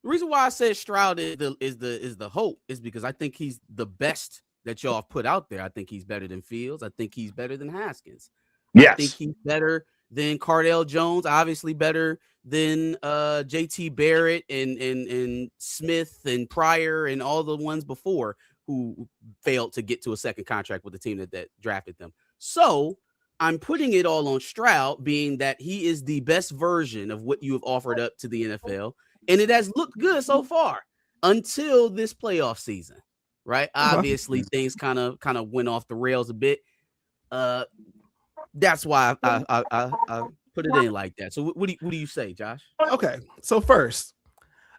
The reason why I said Stroud is the hope is because I think he's the best that y'all have put out there. I think he's better than Fields. I think he's better than Haskins. I think Yes. he's better than Cardale Jones. Obviously better than JT Barrett and Smith and Pryor and all the ones before who failed to get to a second contract with the team that drafted them. So I'm putting it all on Stroud, being that he is the best version of what you have offered up to the NFL, and it has looked good so far until this playoff season, right? Obviously, things kind of went off the rails a bit. That's why I put it in like that. So what do you say, Josh? Okay, so first,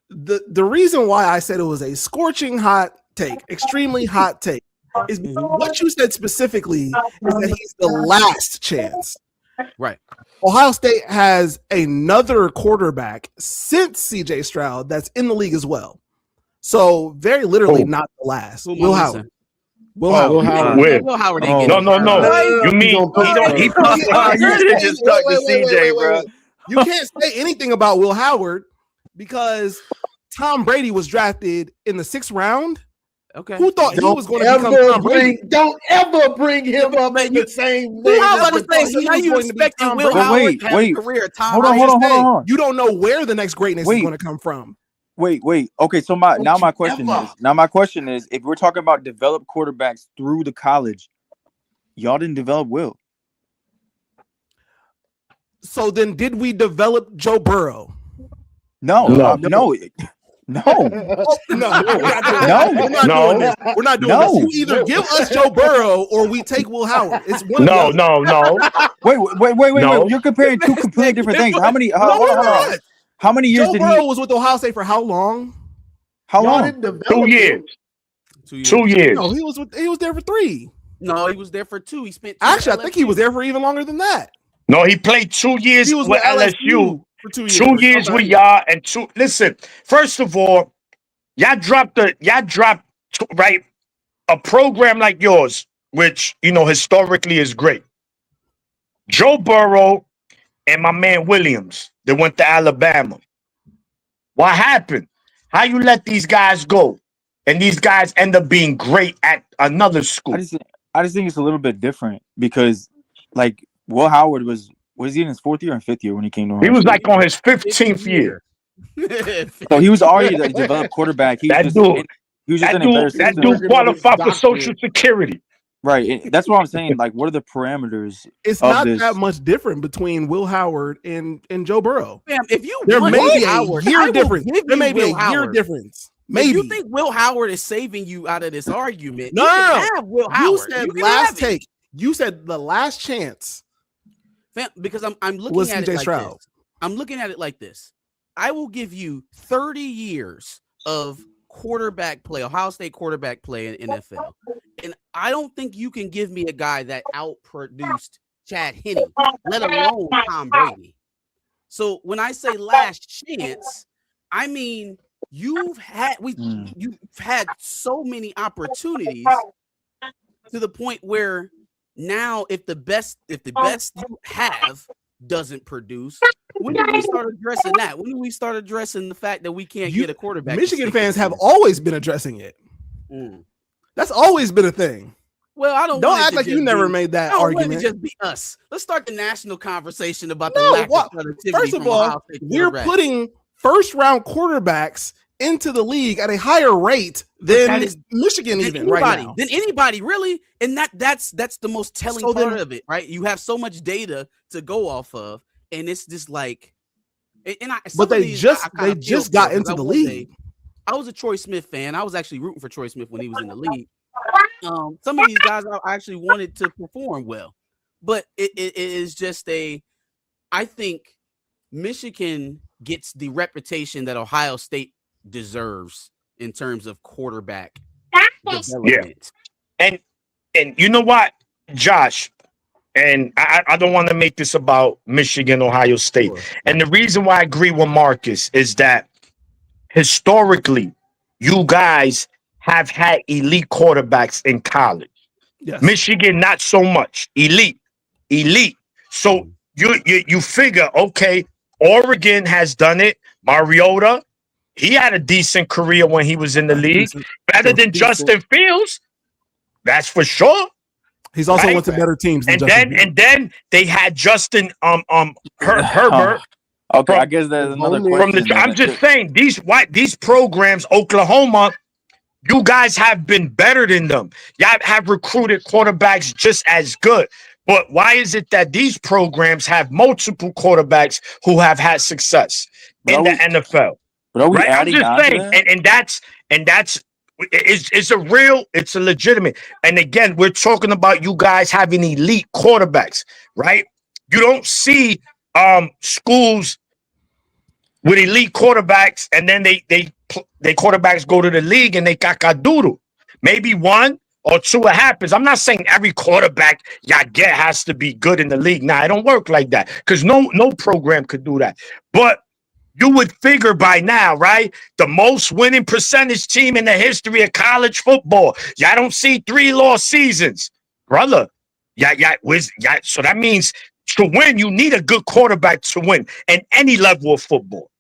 the reason why I said it was a scorching hot take, extremely hot take, is because what you said specifically is that he's the last chance. Right. Ohio State has another quarterback since CJ Stroud that's in the league as well. So very literally not the last. Will Howard. Will Howard. Will Howard ain't getting No. You mean he just stuck to CJ, bro. You can't say anything about Will Howard because Tom Brady was drafted in the 6th round. Okay. Who thought he was going to become Tom Brady? Don't ever bring him up in the same name. I was about to say, so now you expecting Will Howard to have a career. Tom Hold on. You don't know where the next greatness is going to come from. Wait. Okay, so my question is, if we're talking about developed quarterbacks through the college, y'all didn't develop Will. So then, did we develop Joe Burrow? No. We're not doing this. We're not doing this. You either give us Joe Burrow or we take Will Howard. It's one of the other. Wait. You're comparing two completely different things. How many? How many years Joe did Burrow was with Ohio State for how long? How long? 2 years. 2 years. No, he was there for 3. No, he was there for 2. He spent. Actually, I think he was there for even longer than that. No, he played 2 years with LSU. For 2 years. 2 years with y'all and 2. Listen, first of all, y'all dropped right a program like yours, which historically is great. Joe Burrow and my man Williams, they went to Alabama. What happened? How you let these guys go, and these guys end up being great at another school? I just think it's a little bit different because, like, Will Howard was he in his 4th year and 5th year when he came to? He was like on his 15th year. So he was already a developed quarterback. That dude qualified for Social Security. Right. That's what I'm saying. Like, what are the parameters? It's not that much different between Will Howard and Joe Burrow. Damn, if you there may be a year difference. There may be a year difference. Maybe. If you think Will Howard is saving you out of this argument, no. Have Will Howard. You said last take. You said the last chance. Because I'm looking at it like this. I'm looking at it like this. I will give you 30 years of quarterback play, Ohio State quarterback play in NFL. And I don't think you can give me a guy that outproduced Chad Henne, let alone Tom Brady. So when I say last chance, I mean you've had so many opportunities to the point where now if the best you have doesn't produce, when did we start addressing that? When did we start addressing the fact that we can't get a quarterback? Michigan fans have always been addressing it. That's always been a thing. Well, I don't act like you never made that argument. Let it just be us. Let's start the national conversation about the lack of productivity. First of all, we're putting first-round quarterbacks into the league at a higher rate than Michigan right now. Than anybody, really. And that's the most telling part of it, right? You have so much data to go off of, and it's just like, but they just got into the league. I was a Troy Smith fan. I was actually rooting for Troy Smith when he was in the league. Some of these guys I actually wanted to perform well, but it is just I think Michigan gets the reputation that Ohio State deserves in terms of quarterback development. Yeah. And you know what, Josh, and I don't want to make this about Michigan, Ohio State. Sure. And the reason why I agree with Marcus is that historically, you guys have had elite quarterbacks in college. Yes. Michigan, not so much. Elite. So you figure, okay, Oregon has done it. Mariota, he had a decent career when he was in the league. Better than Justin Fields. That's for sure. He's also went to better teams. And then they had Justin Herbert. Okay, From- I guess there's another From From question. the, I'm just saying these programs, Oklahoma, you guys have been better than them. Y'all have recruited quarterbacks just as good. But why is it that these programs have multiple quarterbacks who have had success in the NFL? But are we Right? I'm adding just on to saying, that? and that's it's a legitimate. And again, we're talking about you guys having elite quarterbacks, right? You don't see schools with elite quarterbacks, and then they quarterbacks go to the league and they cacadoodle. Maybe one or two it happens. I'm not saying every quarterback y'all get has to be good in the league. Nah, it don't work like that because no program could do that. But you would figure by now, right? The most winning percentage team in the history of college football. Y'all don't see 3 lost seasons, brother. So that means to win, you need a good quarterback to win in any level of football.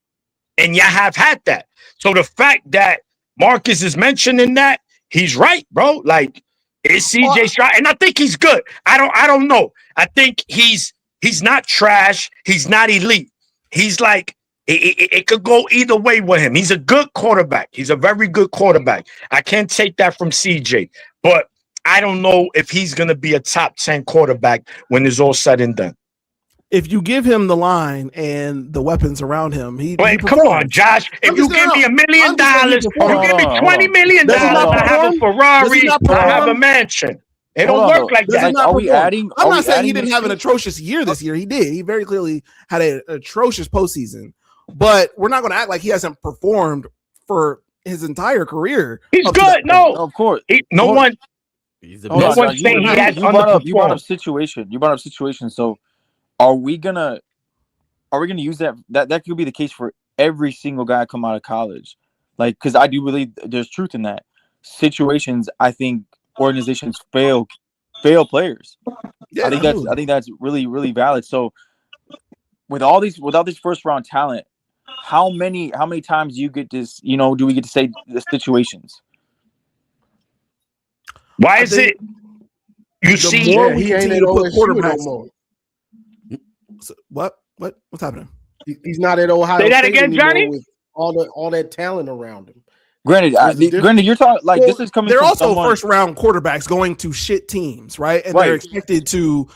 And y'all have had that. So the fact that Marcus is mentioning that, he's right, bro. Like, it's CJ Stroud, and I think he's good. I don't know. I think he's not trash. He's not elite. He's like, it could go either way with him. He's a good quarterback. He's a very good quarterback. I can't take that from CJ, but I don't know if he's going to be a top 10 quarterback when it's all said and done. If you give him the line and the weapons around him, he Come on, Josh. If you give me $1 million, you give me $20 million, I have a Ferrari, I have a mansion. It don't work like that. Are we adding? I'm not saying he didn't have an atrocious year this year. He did. He very clearly had an atrocious postseason. But we're not going to act like he hasn't performed for his entire career. He's good. No, of course. No one's saying he has underperformed. You brought up situation. So are we gonna use that? That could be the case for every single guy come out of college, like, because I do believe there's truth in that. Situations, I think organizations fail players. Yeah, I think that's really, really valid. So with all this first round talent, how many times do you get this? Do we get to say the situations? Why is it? You see, he ain't at OSU no more. What's happening? He's not at Ohio Say that State again, Johnny. with all that talent around him. Granted, you're talking like this is coming. They're from also someone... first round quarterbacks going to shit teams, right? And they're expected to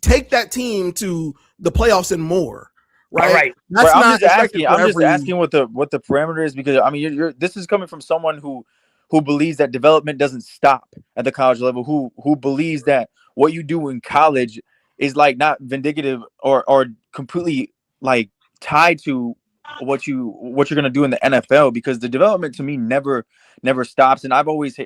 take that team to the playoffs and more, right? All right. That's I'm just asking what the parameter is, because I mean, this is coming from someone who believes that development doesn't stop at the college level, who believes that what you do in college is like not vindicative or completely like tied to what you're going to do in the NFL, because the development to me never stops. And I've always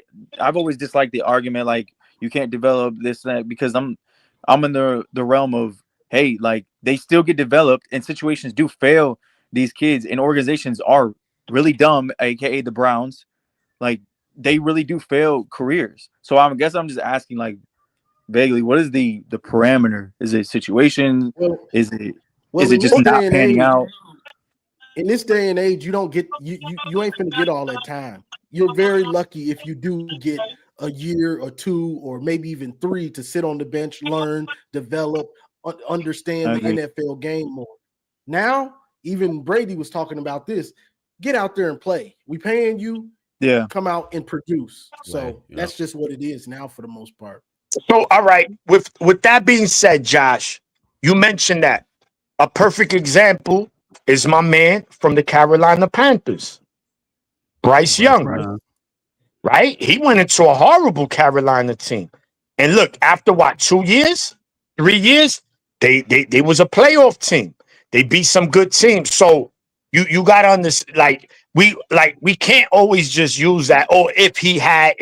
disliked the argument like you can't develop this and that, because I'm in the realm of, hey, like they still get developed and situations do fail these kids, and organizations are really dumb, aka the Browns. Like they really do fail careers. So I guess I'm just asking, like, vaguely, what is the parameter? Is it situation? Is it just not panning out? In this day and age, you don't get you ain't finna get all that time. You're very lucky if you do get a year or 2 or maybe even 3 to sit on the bench, learn, develop, understand the NFL game more. Now, even Brady was talking about this. Get out there and play. We paying you. Yeah. Come out and produce. So that's just what it is now for the most part. So, all right. With that being said, Josh, you mentioned that a perfect example is my man from the Carolina Panthers, Bryce Young. Right? He went into a horrible Carolina team. And look, after what, 2 years, 3 years, they was a playoff team. They beat some good teams. So you got to understand, we can't always just use that. Oh, if he had,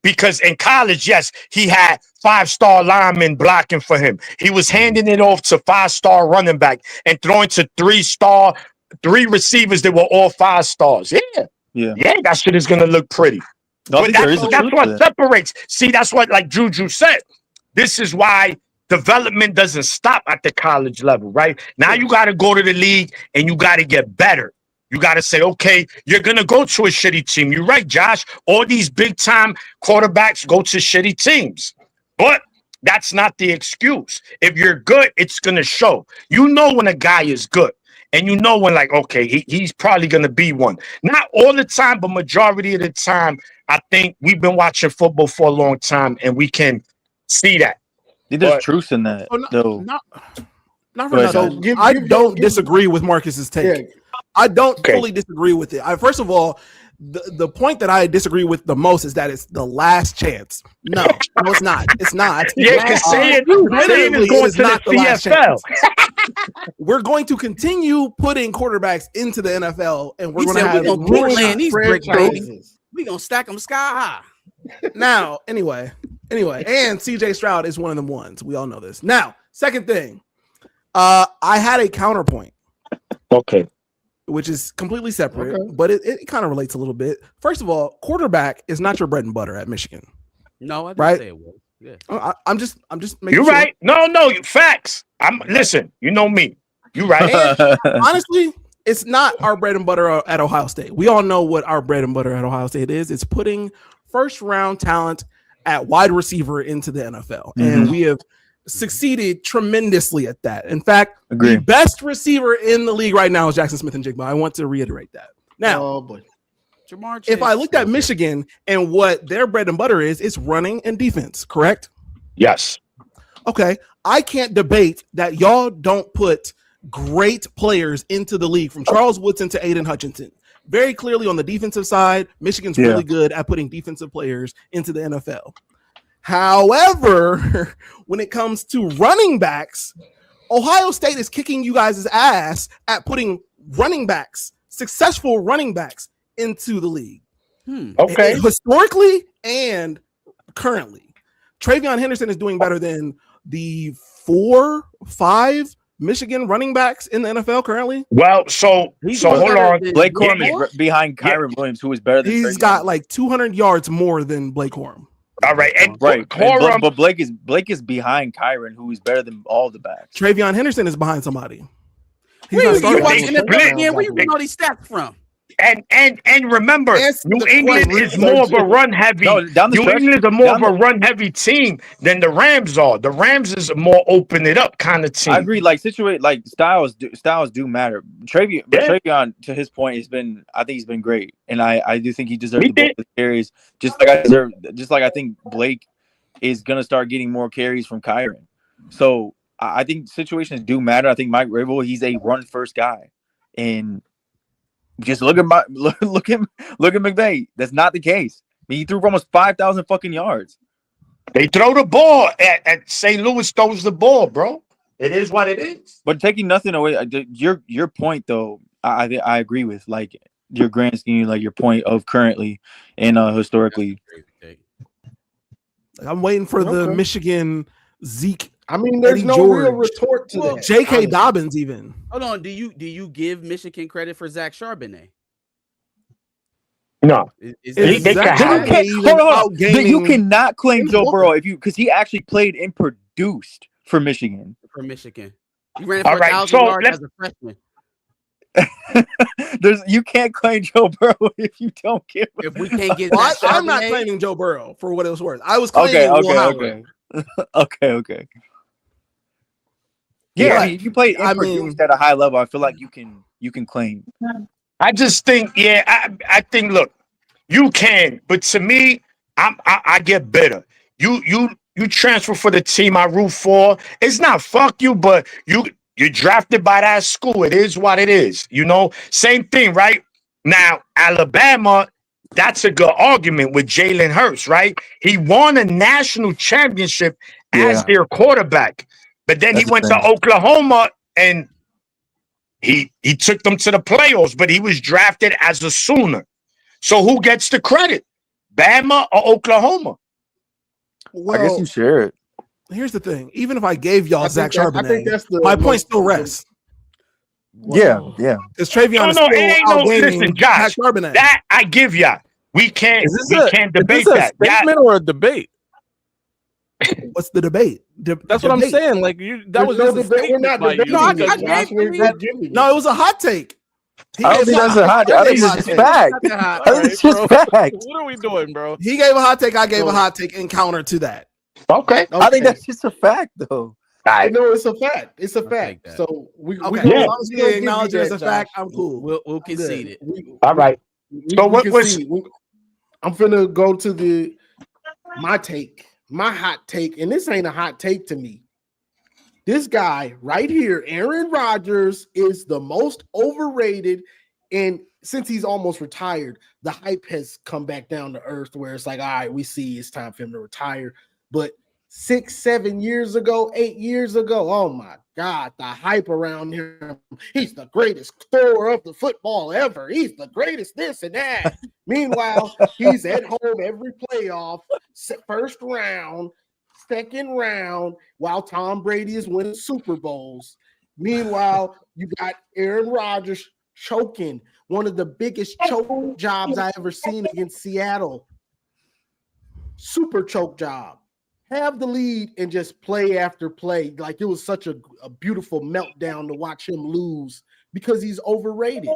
because in college, yes, he had 5-star linemen blocking for him. He was handing it off to 5-star running back and throwing to 3 receivers that were all 5 stars. Yeah, that shit is gonna look pretty. But that's what separates. See, that's what, like Juju said. This is why development doesn't stop at the college level, right? Now you got to go to the league and you got to get better. You got to say, okay, you're going to go to a shitty team. You're right, Josh. All these big-time quarterbacks go to shitty teams. But that's not the excuse. If you're good, it's going to show. You know when a guy is good. and you know when, like, okay, he's probably gonna be one. Not all the time, but majority of the time, I think we've been watching football for a long time, and we can see that. There's truth in that, Oh, though. Not Go for ahead, nothing. Josh. I don't disagree with Marcus's take. Yeah. I don't fully disagree with it. First of all, the point that I disagree with the most is that it's the last chance. No, it's not. It's not. Yeah, because saying is Literally, going it is to not the the last CFL. We're going to continue putting quarterbacks into the NFL, and we're He going to said have we gonna keep ruined laying these bricks, baby. franchises. We gonna stack them sky high. now. Anyway, and CJ Stroud is one of them ones. We all know this. Now, second thing, I had a counterpoint. Okay. Which is completely separate, but it kind of relates a little bit. First of all, quarterback is not your bread and butter at Michigan. No, I didn't Right? say it was. Yeah. I'm just making You're sure. right. No, facts. Listen, you know me. You're right. Honestly, it's not our bread and butter at Ohio State. We all know what our bread and butter at Ohio State is. It's putting first round talent at wide receiver into the NFL. And we have succeeded tremendously at that. In fact, the best receiver in the league right now is Jackson Smith-Njigba. I want to reiterate that. Now, Jamar Chase, if I looked at Michigan and what their bread and butter is, it's running and defense, correct? Yes. Okay. I can't debate that y'all don't put great players into the league, from Charles Woodson to Aiden Hutchinson. Very clearly on the defensive side, Michigan's really good at putting defensive players into the NFL. However, when it comes to running backs, Ohio State is kicking you guys' ass at putting running backs, successful running backs, into the league. Okay. Historically and currently, Travion Henderson is doing better than the 4-5 Michigan running backs in the NFL currently. Well, so hold on. Blake Corum is behind Kyron Williams, who is better than He's got like 200 yards more than Blake Corum. All right, and Corum, but Blake is behind Kyron, who is better than all the backs. Travion Henderson is behind somebody. Where you watching NFL again? Where you getting all these stats from? And remember, New England is more of a run heavy. New England is more of a run heavy team than the Rams are. The Rams is a more open it up kind of team. I agree. Like styles do matter. Travion, to his point, I think he's been great, and I do think he deserves the carries. Just like I think Blake is gonna start getting more carries from Kyron. So I think situations do matter. I think Mike Vrabel, he's a run first guy, and just look at McVay. That's not the case. I mean, he threw for almost 5,000 fucking yards. They throw the ball at St. Louis throws the ball, bro. It is what it is. But taking nothing away, your point though, I agree with, like, your grand scheme, like your point of currently and historically. I'm waiting for the Michigan Zeke. I mean, there's Eddie no George. real retort to that. J.K. honestly. Dobbins even. Hold on. Do you give Michigan credit for Zach Charbonnet? No. Hold on. You cannot claim Joe Burrow because he actually played and produced for Michigan. He ran for 1,000 yards as a freshman. You can't claim Joe Burrow if you don't give him. If we can't get I'm not claiming Joe Burrow for what it was worth. I was claiming Will Howard. Okay. Yeah, I mean, if you play produced at a high level, I feel like you can claim. I just think, I think. Look, you can, but to me, I get better. You transfer for the team I root for. It's not fuck you, but you're drafted by that school. It is what it is. You know, same thing, right? Now, Alabama, that's a good argument with Jalen Hurts, right? He won a national championship as their quarterback, but then he went to Oklahoma and he took them to the playoffs, but he was drafted as a Sooner. So who gets the credit? Bama or Oklahoma? Well, I guess you share it. Here's the thing. Even if I gave y'all Zach Charbonnet, my point still rests. Yeah. Because Travion is still outgaining Josh Charbonnet. That I give ya. We can't debate that. Is this a statement or a debate? What's the debate? That's what I'm saying. Like that was just a statement. We're not debating. No, it was a hot take. I don't think that's a hot take. I think it's just fact. I think it's just fact. What are we doing, bro? He gave a hot take. I gave a hot take in counter to that. Okay. I think that's just a fact, though. right. No, it's a fact. It's a I'll fact. take that. So we Okay, gonna, Yeah. as long as we we gonna give acknowledge you it as that, a fact, Josh. I'm cool. We'll concede it. All right. So We what can was see. I'm finna go to my take, my hot take, and this ain't a hot take to me. This guy right here, Aaron Rodgers, is the most overrated, and since he's almost retired, the hype has come back down to earth where it's like, all right, we see it's time for him to retire. But 6, 7 years ago, 8 years ago, oh my God, the hype around him. He's the greatest thrower of the football ever. He's the greatest this and that. Meanwhile, he's at home every playoff, first round, second round, while Tom Brady is winning Super Bowls. Meanwhile, you got Aaron Rodgers choking, one of the biggest choke jobs I ever seen against Seattle. Super choke job. Have the lead and just play after play. Like it was such a beautiful meltdown to watch him lose because he's overrated.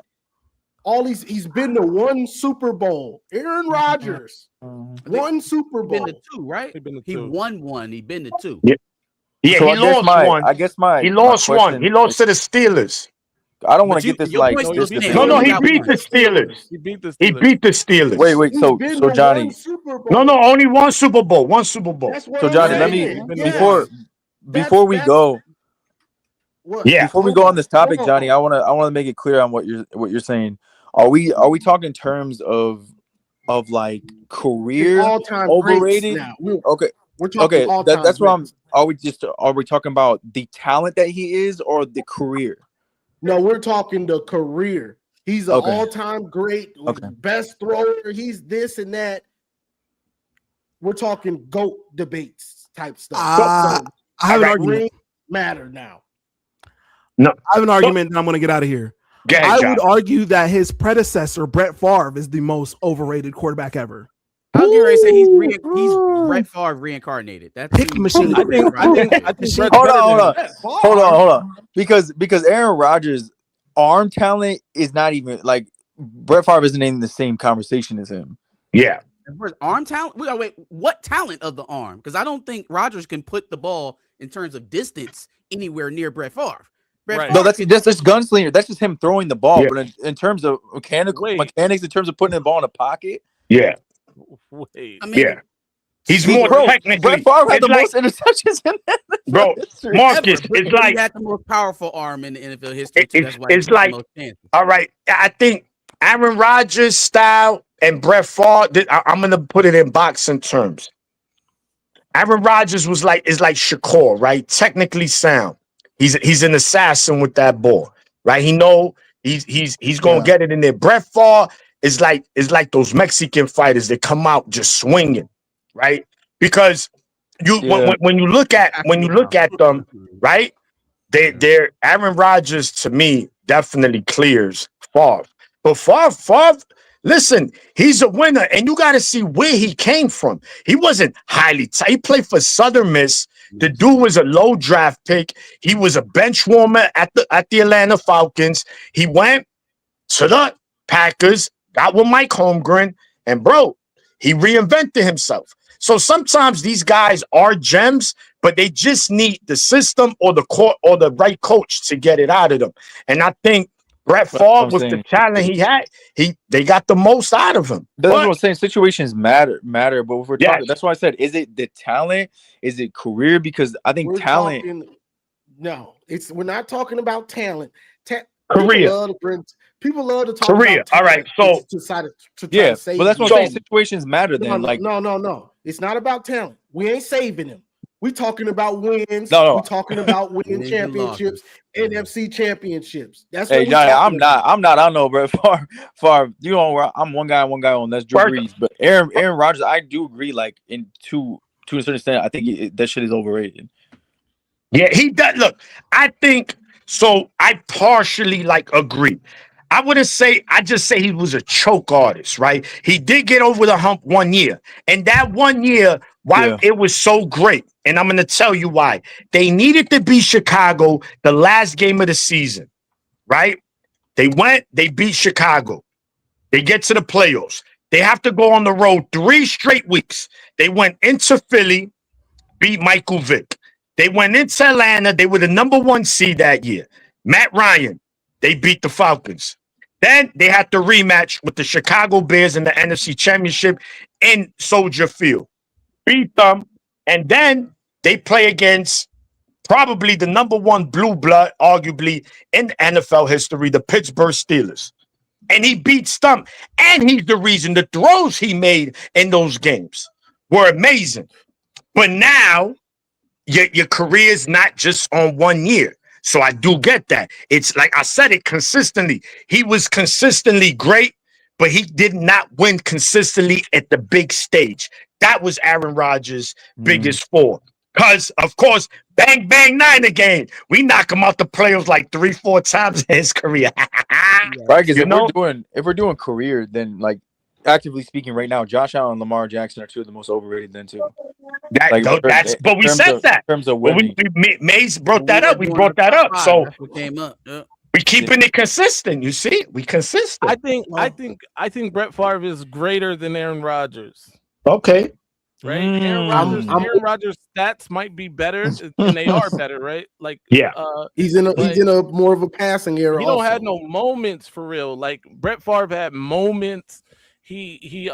He's been to one Super Bowl. Aaron Rodgers, one Super Been Bowl. to two, right? He been to He two. won one. He been to two. Yeah, So he lost one. I guess my He lost one. question He lost to the Steelers. I don't But want to get this your like point still this stands. defensive. No, He he got beat one. the Steelers. He beat the He Steelers. beat the Steelers. Wait. He's So been to Johnny, one Super Bowl. No, only one Super Bowl. One Super Bowl. That's what so I'm Johnny, let saying. me Yes. before we That's- go. What? Yeah. Before we Hold go on this topic, hold Johnny, I wanna make it clear on what you're saying. Are we talking in terms of like career all-time overrated? greats now. Okay. We're talking all-time That's what greats. are we talking about the talent that he is or the career? No, we're talking the career. He's an Okay. all-time great, Okay. best thrower. He's this and that. We're talking GOAT debates type stuff. I have an argument. Rings matter now. No. I have an argument that I'm going to get out of here. Go ahead, I Josh. would argue that his predecessor, Brett Favre, is the most overrated quarterback ever. I'll get ready to say he's Brett Favre reincarnated. That's Pick machine. I think Brett's Hold better on. than Hold on. Because Aaron Rodgers' arm talent is not even like Brett Favre isn't in the same conversation as him. Yeah. Where's arm talent? Wait, what talent of the arm? Because I don't think Rodgers can put the ball in terms of distance anywhere near Brett Favre. Right. No, that's just gunslinger. That's just him throwing the ball. Yeah. But in terms of mechanics, in terms of putting the ball in the pocket, Yeah. Wait. I mean, Yeah. He's more technically. Brett Favre had it's the most interceptions in that. Bro, Marcus, Brett it's like got the most powerful arm in the NFL history. That's why it's he like the most chances. all right. I think Aaron Rodgers' style and Brett Favre. I'm gonna put it in boxing terms. Aaron Rodgers is like Shakur, right? Technically sound. He's an assassin with that ball, right? He know he's gonna get it in there. Brett Favre is like those Mexican fighters that come out just swinging, right? Because when you look at them, right? They're Aaron Rodgers to me definitely clears Favre. But Favre, listen, he's a winner, and you got to see where he came from. He wasn't highly he played for Southern Miss. The dude was a low draft pick. He was a bench warmer at the Atlanta Falcons. He went to the Packers, got with Mike Holmgren, and bro, he reinvented himself. So sometimes these guys are gems, but they just need the system or the court or the right coach to get it out of them. And I think Brett Favre, with the talent he had, they got the most out of him. That's what I'm saying. Situations matter. But if we're talking, that's why I said, is it the talent? Is it career? Because I think talent. We're not talking about talent. Career. People love to talk career. About talent. All right, so but that's what I'm saying. Situations matter. Then, no. It's not about talent. We ain't saving him. We talking about wins. No. We talking about winning championships, NFC championships. That's hey, what Johnny, I'm not. I know, bro. Far. You know, I'm one guy on. That's Drew Brees. But Aaron Rodgers, I do agree. Like to a certain extent, I think that shit is overrated. Yeah, he does. Look, I think so. I partially agree. I wouldn't say, I just say he was a choke artist, right? He did get over the hump 1 year. And that 1 year, it was so great. And I'm going to tell you why. They needed to beat Chicago the last game of the season, right? They beat Chicago. They get to the playoffs. They have to go on the road 3 straight weeks. They went into Philly, beat Michael Vick. They went into Atlanta. They were the number 1 seed that year. Matt Ryan, they beat the Falcons. Then they had the rematch with the Chicago Bears in the NFC Championship in Soldier Field. Beat them. And then they play against probably the number 1 blue blood, arguably, in NFL history, the Pittsburgh Steelers. And he beats them. And he's the reason the throws he made in those games were amazing. But now your career is not just on 1 year. So I do get that. It's like I said it consistently. He was consistently great, but he did not win consistently at the big stage. That was Aaron Rodgers' biggest flaw. Because, of course, bang, bang, 9 again. We knock him out the playoffs like 3-4 times in his career. Right, because if we're doing career, then like actively speaking right now, Josh Allen and Lamar Jackson are 2 of the most overrated then too. But we said that. In terms of winning. Maze brought that up. We brought that up. So that's what came up. Yeah. we keeping it consistent. You see, we consistent. I think Brett Favre is greater than Aaron Rodgers. Okay. Right, Aaron Rodgers' stats might be better, and they are better, right? Like, yeah, he's in a more of a passing era. He don't have no moments for real. Like Brett Favre had moments. He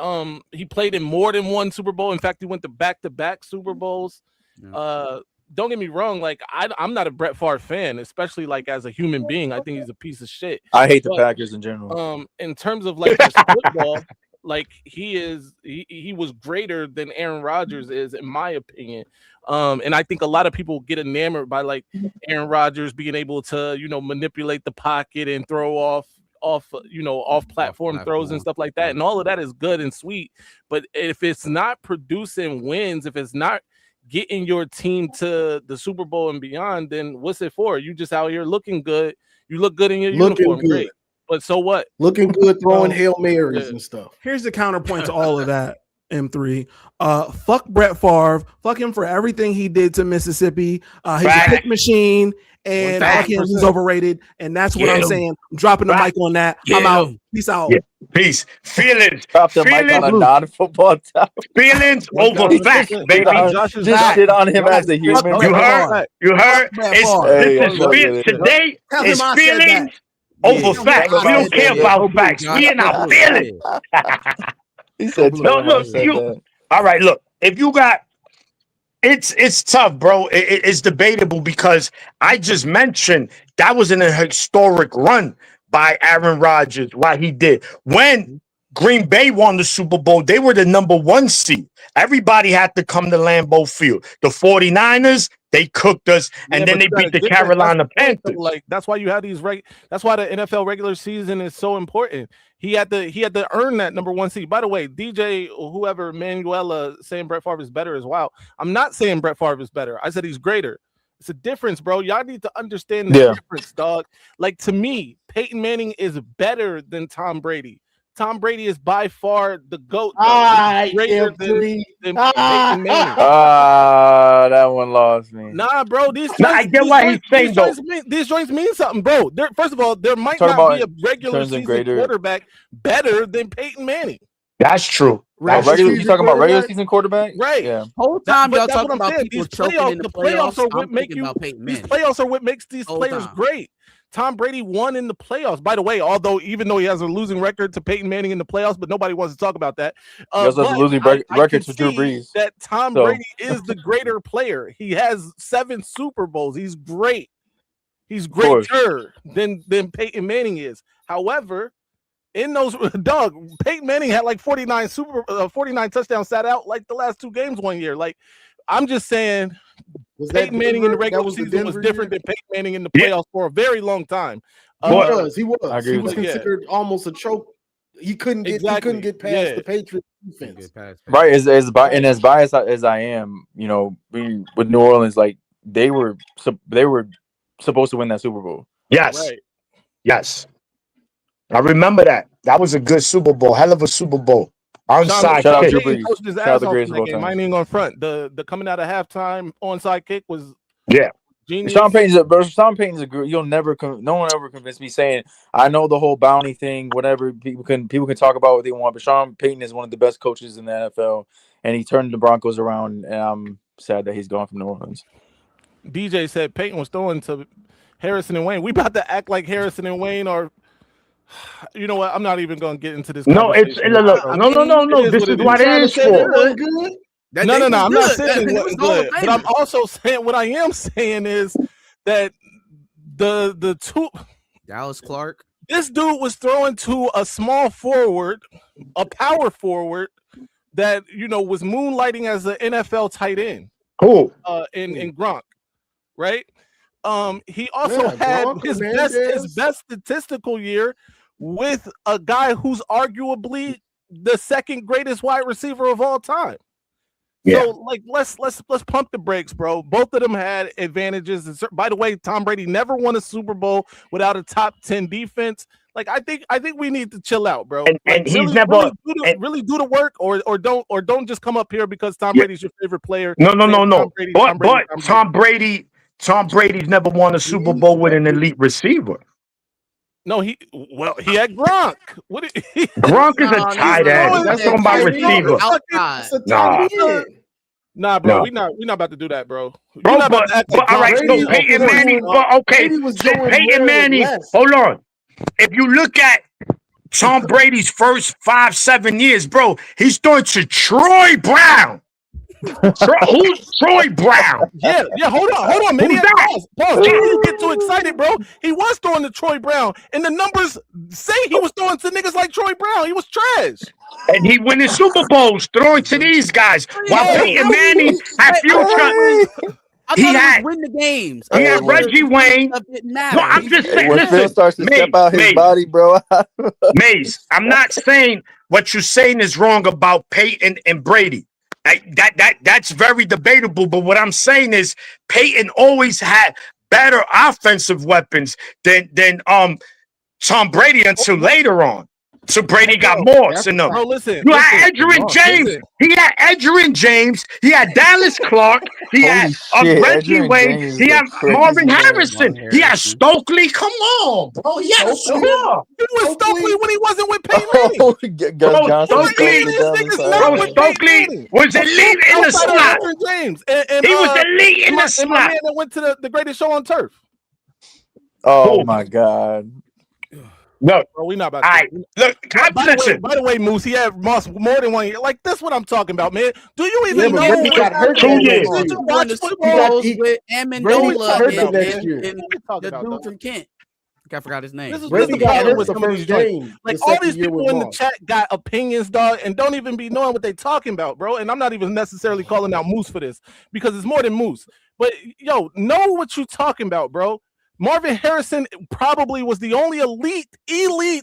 played in more than 1 Super Bowl. In fact, he went to back-to-back Super Bowls. Yeah. Don't get me wrong. Like I'm not a Brett Favre fan, especially like as a human being. I think he's a piece of shit. I hate the Packers in general. In terms of like just football. Like he was greater than Aaron Rodgers is, in my opinion. And I think a lot of people get enamored by like Aaron Rodgers being able to, manipulate the pocket and throw off platform throws and stuff like that. And all of that is good and sweet. But if it's not producing wins, if it's not getting your team to the Super Bowl and beyond, then what's it for? You just out here looking good. You look good in your uniform. Great. But so what? Looking good, throwing Hail Marys and stuff. Here's the counterpoint to all of that, M3. Fuck Brett Favre. Fuck him for everything he did to Mississippi. He's a pick machine, and fuck him, he's overrated. And that's what I'm saying. I'm dropping the mic on that. I'm out. Peace out. Yeah. Peace. Feelings. Drop the mic on a non-football topic. Feelings over facts, baby. Just shit on him as a human. You heard? Today is feelings over facts. We don't care about facts. We in our feelings. He said, "No, look, all right. Look, if you got, it's tough, bro. It's debatable because I just mentioned that was in a historic run by Aaron Rodgers. Why he did when Green Bay won the Super Bowl, they were the number 1 seed. Everybody had to come to Lambeau Field. The 49ers, they cooked us, and then they beat the Carolina Panthers. Like that's why you have these that's why the NFL regular season is so important. He had to earn that number 1 seed. By the way, DJ or whoever, Manuela saying Brett Favre is better as well. I'm not saying Brett Favre is better. I said he's greater. It's a difference, bro. Y'all need to understand the difference, dog. Like to me, Peyton Manning is better than Tom Brady. Tom Brady is by far the GOAT. Greater than Peyton Manning. That one lost me. Nah, bro. I get why he's saying though. These joints mean something, bro. First of all, there might not be a regular season quarterback better than Peyton Manning. That's true. You talking about regular season quarterback? Right. Yeah. Whole time y'all talking about people choking in the playoffs. Are what make you. These playoffs are what makes these players great. Tom Brady won in the playoffs. By the way, even though he has a losing record to Peyton Manning in the playoffs, but nobody wants to talk about that. He also has a losing record to Drew Brees. That Tom Brady is the greater player. He has 7 Super Bowls. He's great. He's greater than Peyton Manning is. However, in those Peyton Manning had like 49 touchdowns, sat out like the last 2 games 1 year. Like I'm just saying. Peyton Manning in the regular season was different than Peyton Manning in the playoffs for a very long time. He was. He was considered almost a choke. He couldn't get past the Patriots defense. Right. As biased as I am, being with New Orleans, like they were supposed to win that Super Bowl. Yes. Right. Yes. I remember that. That was a good Super Bowl. Hell of a Super Bowl. Onside kick. Mine ain't on front. The coming out of halftime onside kick was genius. Sean Payton's a good. No one ever convinced me saying I know the whole bounty thing. Whatever people can talk about what they want, but Sean Payton is one of the best coaches in the NFL, and he turned the Broncos around. And I'm sad that he's gone from New Orleans. DJ said Peyton was throwing to Harrison and Wayne. We about to act like Harrison and Wayne are. You know what? I'm not even going to get into this. No, it's look. No. This is what it is for. No. I'm not saying it wasn't good, but I'm also saying what I am saying is that the two Dallas Clark. This dude was throwing to a small forward, a power forward that was moonlighting as an NFL tight end. Cool. In Gronk, right? He also had Gronk, his best statistical year with a guy who's arguably the second greatest wide receiver of all time. Yeah. So let's pump the brakes, bro. Both of them had advantages. And by the way, Tom Brady never won a Super Bowl without a top 10 defense. I think we need to chill out, bro. And he's never really do the work, or don't just come up here because Tom Brady's your favorite player. No. But Tom Brady's never won a Super Bowl with an elite receiver. No, he had Gronk. Gronk is a tight end. That's talking about receiver. Nah, bro, we not about to do that, bro. But all right, so Peyton Manning. But okay, Peyton Manning. Hold on. If you look at Tom Brady's first 5-7 years, bro, he's throwing to Troy Brown. Who's Troy Brown? Yeah. Hold on, man. Pause. Don't you get too excited, bro. He was throwing to Troy Brown, and the numbers say he was throwing to niggas like Troy Brown. He was trash. And he winning Super Bowls throwing to these guys. While Peyton Manning had future. I thought he was win the games. He had Reggie Wayne. No, I'm just saying. When Phil starts to step out his body, bro. Maze, I'm not saying what you're saying is wrong about Peyton and Brady. That's very debatable. But what I'm saying is Peyton always had better offensive weapons than Tom Brady until later on. So Brady got more than them. Bro, listen. You had Edgerrin James. Listen. He had Edgerrin James. He had Dallas Clark. He had Reggie Wayne. He had Marvin Harrison. He had Stokely. Come on, bro. Yeah, sure. He was Stokely when he wasn't with Peyton Manning. Stokely was elite in the slot. He was elite in the slot. And my man that went to the greatest show on turf. Oh my God. Look, bro, we not about to. Look, by the way, Moose, he had more than 1 year. Like, that's what I'm talking about, man. Do you even know? Brady got hurt 2 years. Won the Super Bowls with Amendola and the dude from Kent. I forgot his name. This is the problem with some of these games. Like, all these people in the chat got opinions, dog, and don't even be knowing what they talking about, bro. And I'm not even necessarily calling out Moose for this because it's more than Moose. But know what you talking about, bro. Marvin Harrison probably was the only elite.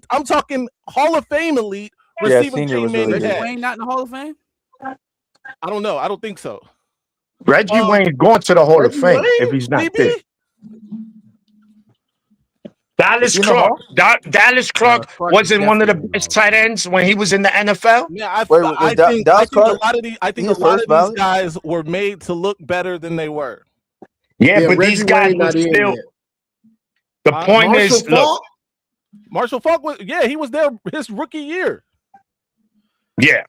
I'm talking Hall of Fame elite receiver team man. Reggie Wayne not in the Hall of Fame? I don't know. I don't think so. Reggie Wayne going to the Hall of Fame if he's not there. Dallas Clark wasn't one of the best tight ends when he was in the NFL. Yeah, I think a lot of these guys were made to look better than they were. Yeah, but these guys were still. The point is, look, Marshall Faulk was, he was there his rookie year. Yeah,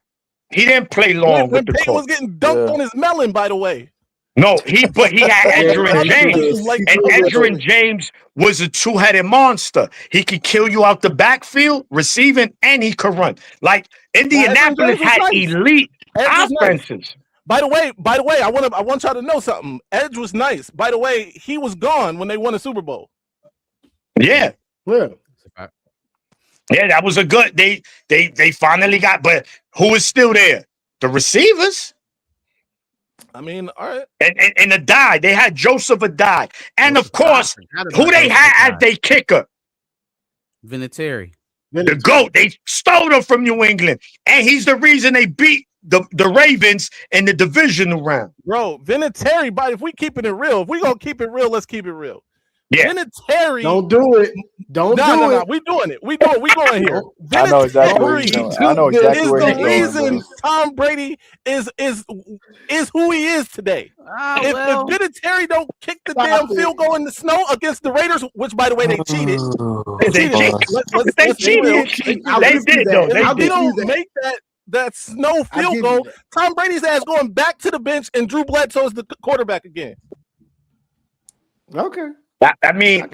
he didn't play long with the Peyton was getting dunked on his melon, by the way. No, he had Edgerrin James, and Edgerrin James was a two-headed monster. He could kill you out the backfield, receiving, and he could run. Like Indianapolis had elite offenses. By the way, I want y'all to know something. Edge was nice. By the way, he was gone when they won the Super Bowl. Yeah, that was a good. They finally got, but who is still there? The receivers. I mean, all right. And Adai, they had Joseph Adai, and of course, who they had as their kicker, Vinatieri, the GOAT. They stole him from New England, and he's the reason they beat the Ravens in the divisional round. Bro, Vinatieri. But if we keeping it real, if we gonna keep it real, let's keep it real. Yeah. Vinatieri. Don't do it. Don't do it. No. We doing it. We going here. I know exactly where you're going. I know exactly where you're going. Is the reason Tom Brady is who he is today. If Vinatieri don't kick the damn field goal in the snow against the Raiders, which by the way they cheated. They cheated. They did though. If they don't make that snow field goal, Tom Brady's ass going back to the bench and Drew Bledsoe is the quarterback again. Okay. I mean,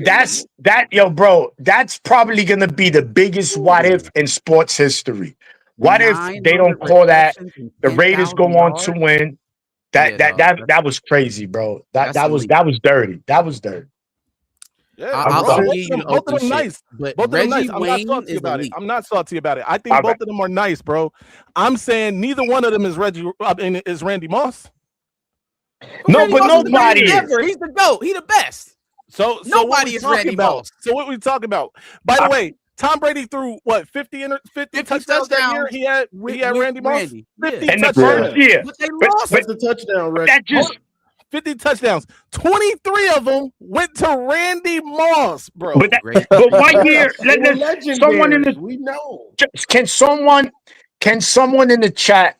yo, bro. That's probably gonna be the biggest what if in sports history. What if they don't 900 call that receptions and the Raiders go 10,000 on to yards? win? Yeah, dog. That was crazy, bro. That's That was dirty. That was dirty. Yeah, I'll bro, give you the both of open them shit. nice. But Both of them nice. Reggie I'm not Wayne salty is about it. elite. I'm not salty about it. I think All both right. of them are nice, bro. I'm saying neither one of them is is Randy Moss. No, Randy but Moss is the nobody best is. ever. He's the GOAT. He the best. So Nobody is Randy Moss. So what we talking about? By the way, Tom Brady threw what 50 touchdowns that year. He had with Randy Moss. Randy. 50 Yeah. In the touchdowns. first year. But they lost. What's the touchdown record? That just 50 touchdowns. 23 of them went to Randy Moss, bro. but Great. what year? They were Someone in legendary. the We know. can someone in the chat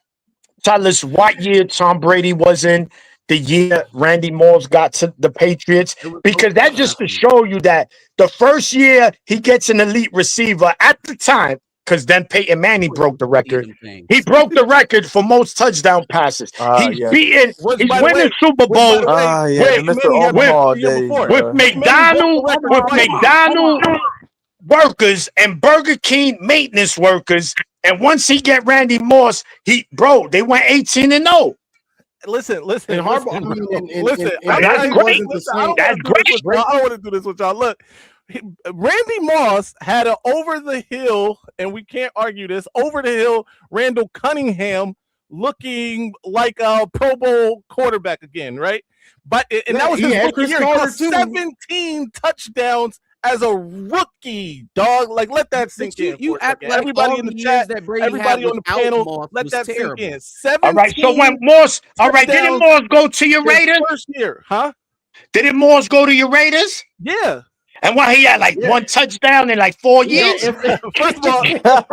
tell us what year Tom Brady was in? The year Randy Moss got to the Patriots, because that just to show you that the first year he gets an elite receiver at the time, because then Peyton Manning broke the record. He broke the record for most touchdown passes. He's winning Super Bowl with McDonald workers and Burger King maintenance workers. And once he get Randy Moss, they went 18-0. Listen. And Harbaugh, Listen. That's great. That's great. I don't want to do this with y'all. Look, Randy Moss had an over the hill, and we can't argue this, over the hill Randall Cunningham looking like a Pro Bowl quarterback again, right? But that was his rookie year. He got 17 touchdowns as a rookie, dog. Like, let that sink in. You act like everybody in the chat, everybody on the panel, let that sink in. 17. All right. So when Moss, didn't Moss go to your Raiders? First year, huh? Didn't Moss go to your Raiders? Yeah. And why he had one touchdown in 4 years? First of all, you know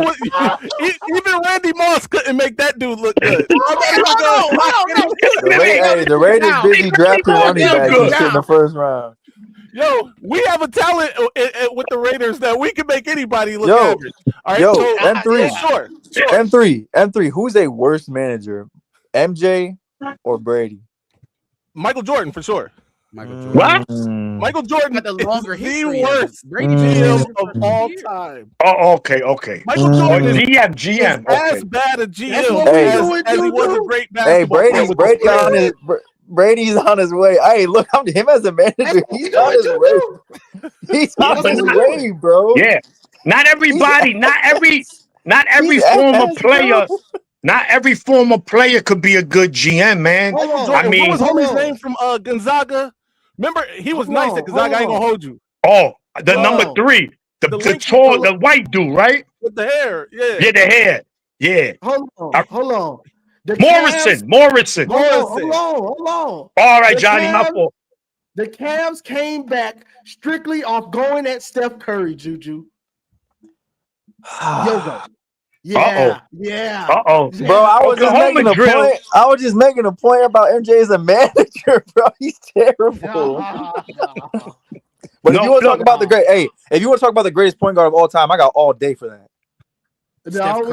what? Even Randy Moss couldn't make that dude look good. The Raiders busy drafting running backs and shit in the first round. Yo, we have a talent with the Raiders that we can make anybody look average. All right, M3. Who's a worse manager, MJ or Brady? Michael Jordan for sure. What? Michael Jordan got the longer is the history worst GM of all time. Oh, okay. Michael Jordan is GM. as bad a GM as he was a great basketball player. Brady's on his way. Hey, look, him as a manager. He's on his way. He's on his way, bro. Yeah. Not everybody. Not every former player. Not every former player could be a good GM, man. What was homie's name from Gonzaga? Remember, he was nice at Gonzaga. I ain't gonna hold you. Oh, number 3, the tall, the white dude, right? With the hair, yeah. Yeah, the hair, yeah. Hold on. Morrison. Hold on. All right, Johnny, my fault. The Cavs came back strictly off going at Steph Curry, Juju. Yoga. Yeah. Bro, I was just making a point about MJ as a manager, bro. He's terrible. But if you want to talk about if you want to talk about the greatest point guard of all time, I got all day for that. John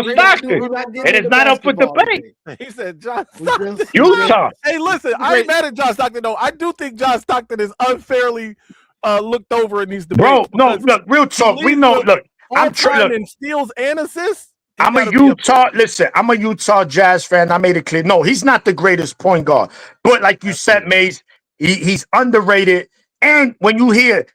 Stockton. It is not up for debate. He said John Stockton. Utah. Hey, listen, I ain't mad at John Stockton, though. I do think John Stockton is unfairly looked over in these debates. Bro, no, look, real talk. We know, look. I'm trying steals and assists. I'm a Utah Jazz fan. I made it clear. No, he's not the greatest point guard. But like you said, Maze, he's underrated. And when you hear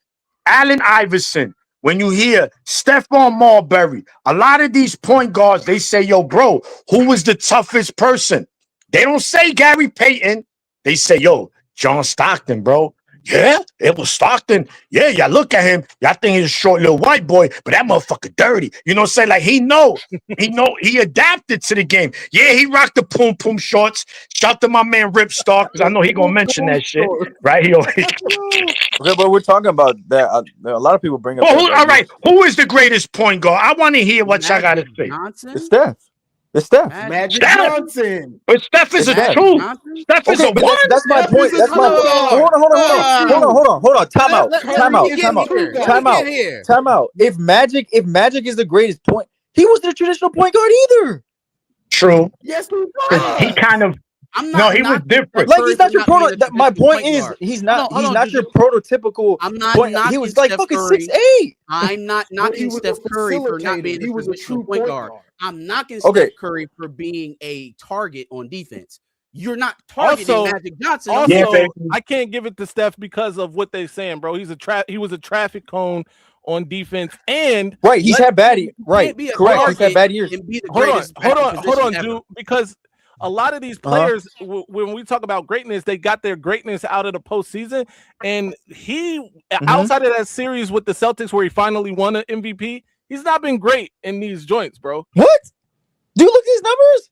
Allen Iverson, when you hear Stephon Marbury, a lot of these point guards, they say, yo, bro, who was the toughest person? They don't say Gary Payton. They say, yo, John Stockton, bro. Yeah, it was Stockton. Yeah, y'all look at him. Y'all think he's a short little white boy, but that motherfucker dirty. You know what I'm saying? Like, he adapted to the game. Yeah, he rocked the poom shorts. Shout to my man Rip Stark, because I know he gonna mention that shit, right? But we're talking about that. A lot of people bring up. All right, who is the greatest point guard? I want to hear what y'all got to say. It's Steph. It's Steph. Magic Johnson. But Steph is a 2. Steph is a 1. That's my point. That's my point. Hold on. Time out. If Magic is the greatest point, he wasn't a traditional point guard either. True. Yes, he was. He kind of I'm No, not. he was knocking different. Steph Like Curry he's not for your being a proto. My traditional point point is guard. he's not. Hold He's on, not your prototypical. I'm not point. knocking He was like Steph fucking Curry. 6'8". I'm not But he knocking was Steph a Curry for not facilitator. being a He was a traditional true point point guard. guard. I'm knocking Okay. Steph Curry for being a target on defense. You're not targeting Also- Magic Johnson. Also, Yeah, baby. I can't give it to Steph because of what they're saying, bro. He was a traffic cone on defense, and Right, he's had bad. you Right, can't be a correct. He's had target bad years. and be the hold on, greatest at the position ever. dude. Because a lot of these players, when we talk about greatness, they got their greatness out of the postseason. And he, outside of that series with the Celtics where he finally won an MVP, he's not been great in these joints, bro. What? Do you look at his numbers?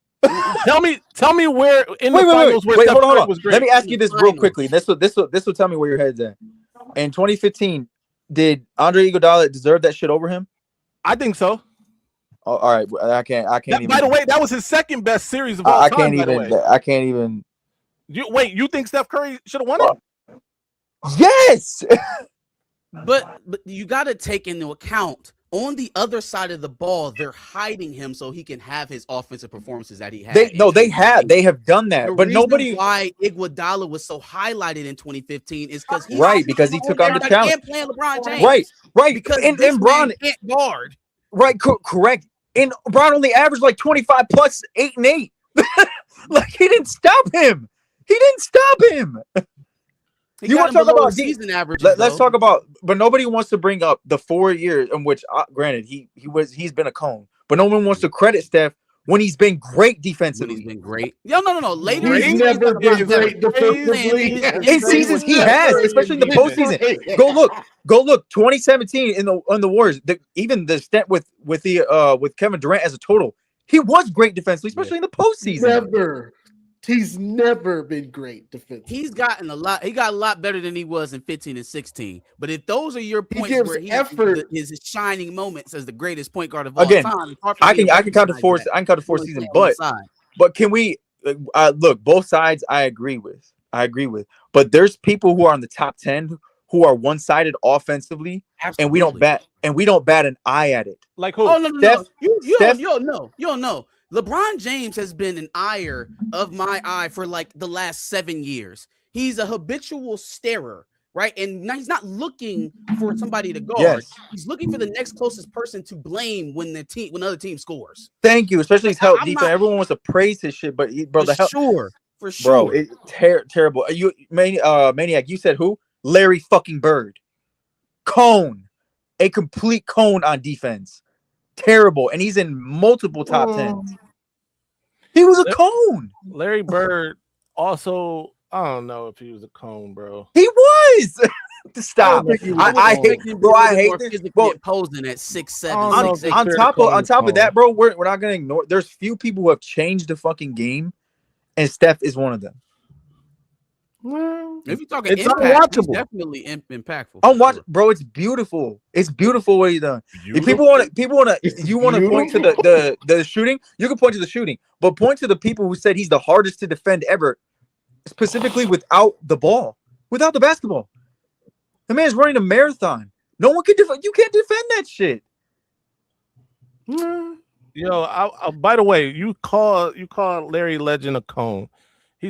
Tell me where in the Wait, finals where wait, Steph hold on, Curry hold on. was great. Let me ask you this real Finals. quickly. This will tell me where your head's at. In 2015, did Andre Iguodala deserve that shit over him? I think so. Oh, all right, I can't even. By the way, that was his second best series of all I time. can't even. I can't even. You think Steph Curry should have won it? Yes. But you got to take into account on the other side of the ball, they're hiding him so he can have his offensive performances that he had. They have done that, The but reason nobody. Why Iguodala was so highlighted in 2015 is because because he took on the challenge. And playing LeBron James, right. Because and this Bron man can't guard. Right, correct. And Bron only averaged like 25 plus 8 and 8. Like he didn't stop him. You want to talk about season average? Let's talk about, but nobody wants to bring up the 4 years in which, granted, he's been a cone, but no one wants to credit Steph when he's been great defensively. When he's been great. No. Later, He's never been great defensively. In seasons he has, especially in the postseason. Go look. 2017 on the Warriors. Even the stint with Kevin Durant as a total, he was great defensively, especially in the postseason. He's never been great defensively. He got a lot better than he was in 15 and 16. But if those are your points where his shining moments as the greatest point guard of all time, I can count the 4 seasons, but can we look both sides? I agree with, but there's people who are on the top 10 who are one-sided offensively. Absolutely. and we don't bat an eye at it. Like who? Oh no. You don't know. LeBron James has been an ire of my eye for like the last 7 years. He's a habitual starer, right? And he's not looking for somebody to guard. Yes. He's looking for the next closest person to blame when the other team scores. Thank you, especially his help defense. Everyone wants to praise his shit, but for sure, bro, it's terrible. You Maniac, you said who? Larry fucking Bird, cone, a complete cone on defense. Terrible, and he's in multiple top 10s. He was a cone. Larry Bird also, I don't know if he was a cone, bro. He was. Stop. I hate this. Bro, imposing at 6'7". On top of that, bro, we're not gonna ignore. There's few people who have changed the fucking game, and Steph is one of them. If you're talking it's impact, unwatchable. He's definitely impactful. Unwatch, bro. It's beautiful. It's beautiful what he done. If people want to, you want to point to the shooting, you can point to the shooting, but point to the people who said he's the hardest to defend ever, specifically without the ball, without the basketball. The man's running a marathon. No one can defend. You can't defend that shit. Yo, by the way, you call Larry Legend a cone. He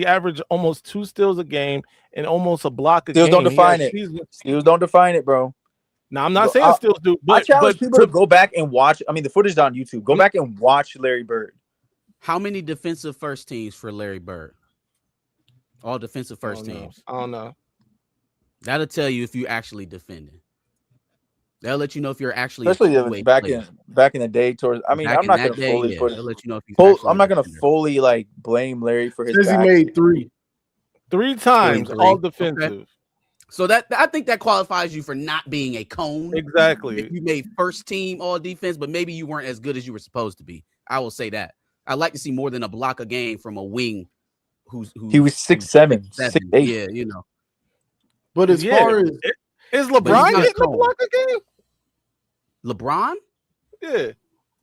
averaged almost 2 steals a game and almost a block a game. Steals don't define it, bro. Now I'm not saying steals do, but I challenge people to go back and watch. I mean, the footage is on YouTube. Go back and watch Larry Bird. How many defensive first teams for Larry Bird? All defensive first teams. I don't know. That'll tell you if you actually defending. That'll let you know if you're actually especially back in the day. I'm not going to fully put it. Let you know if I'm not going to fully like blame Larry for his. Says he made 3 times all defensive. Okay. So I think that qualifies you for not being a cone. Exactly. If you made first team all defense, but maybe you weren't as good as you were supposed to be. I will say that. I'd like to see more than a block a game from a wing. He was 6'7", 6'8". Yeah, you know. But as far as is LeBron getting a block a game? LeBron? Yeah.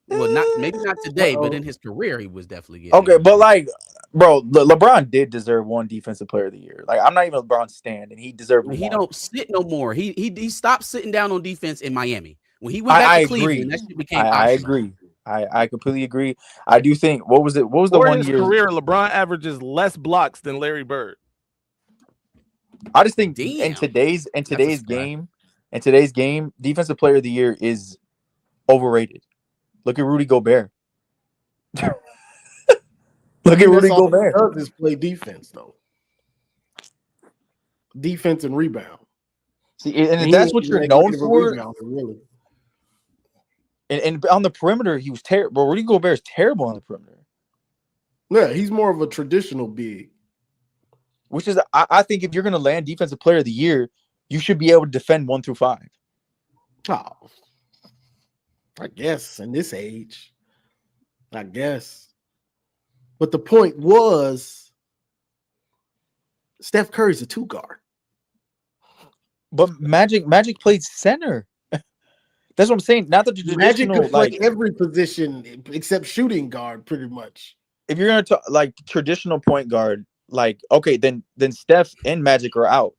Well, maybe not today, but in his career, he was definitely getting. Okay, but like, bro, LeBron did deserve one Defensive Player of the Year. Like, I'm not even a LeBron stan, and he deserved. He don't sit no more. He stopped sitting down on defense in Miami when he went back to Cleveland. That shit became. I agree. I completely agree. I do think what was the For one his year? career, LeBron averages less blocks than Larry Bird. I just think Damn. in today's splash. game, defensive player of the year is overrated. Look at Rudy Gobert. Look at Rudy Gobert. All he does is play defense, though. Defense and rebound. See, and if that's what you're known for. Rebounder, really. And on the perimeter, he was terrible. Rudy Gobert is terrible on the perimeter. Yeah, he's more of a traditional big. Which is, I think, if you're going to land defensive player of the year, you should be able to defend 1 through 5. Oh, I guess in this age, I guess. But the point was, Steph Curry's a 2 guard. But Magic played center. That's what I'm saying. Not the traditional. Magic could play like every position except shooting guard, pretty much. if you're going to like traditional point guard, like okay, then Steph and Magic are out.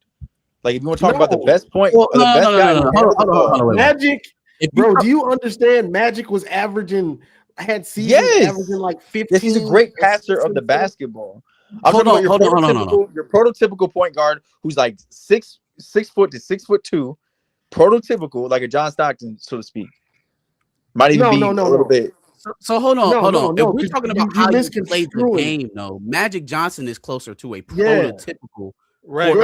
Like if you want to talk about the best point, Well, the best guy. Hold on. Magic, bro. Do you understand? Magic was averaging. Had seasons averaging like 15. Yes, he's a great passer of the basketball. I'm Hold talking on, about your prototypical point guard who's like 6 foot to 6'2", prototypical, like a John Stockton, so to speak. Might even be a little bit. So hold on. If we're talking about how you play the game, though, Magic Johnson is closer to a prototypical. Right.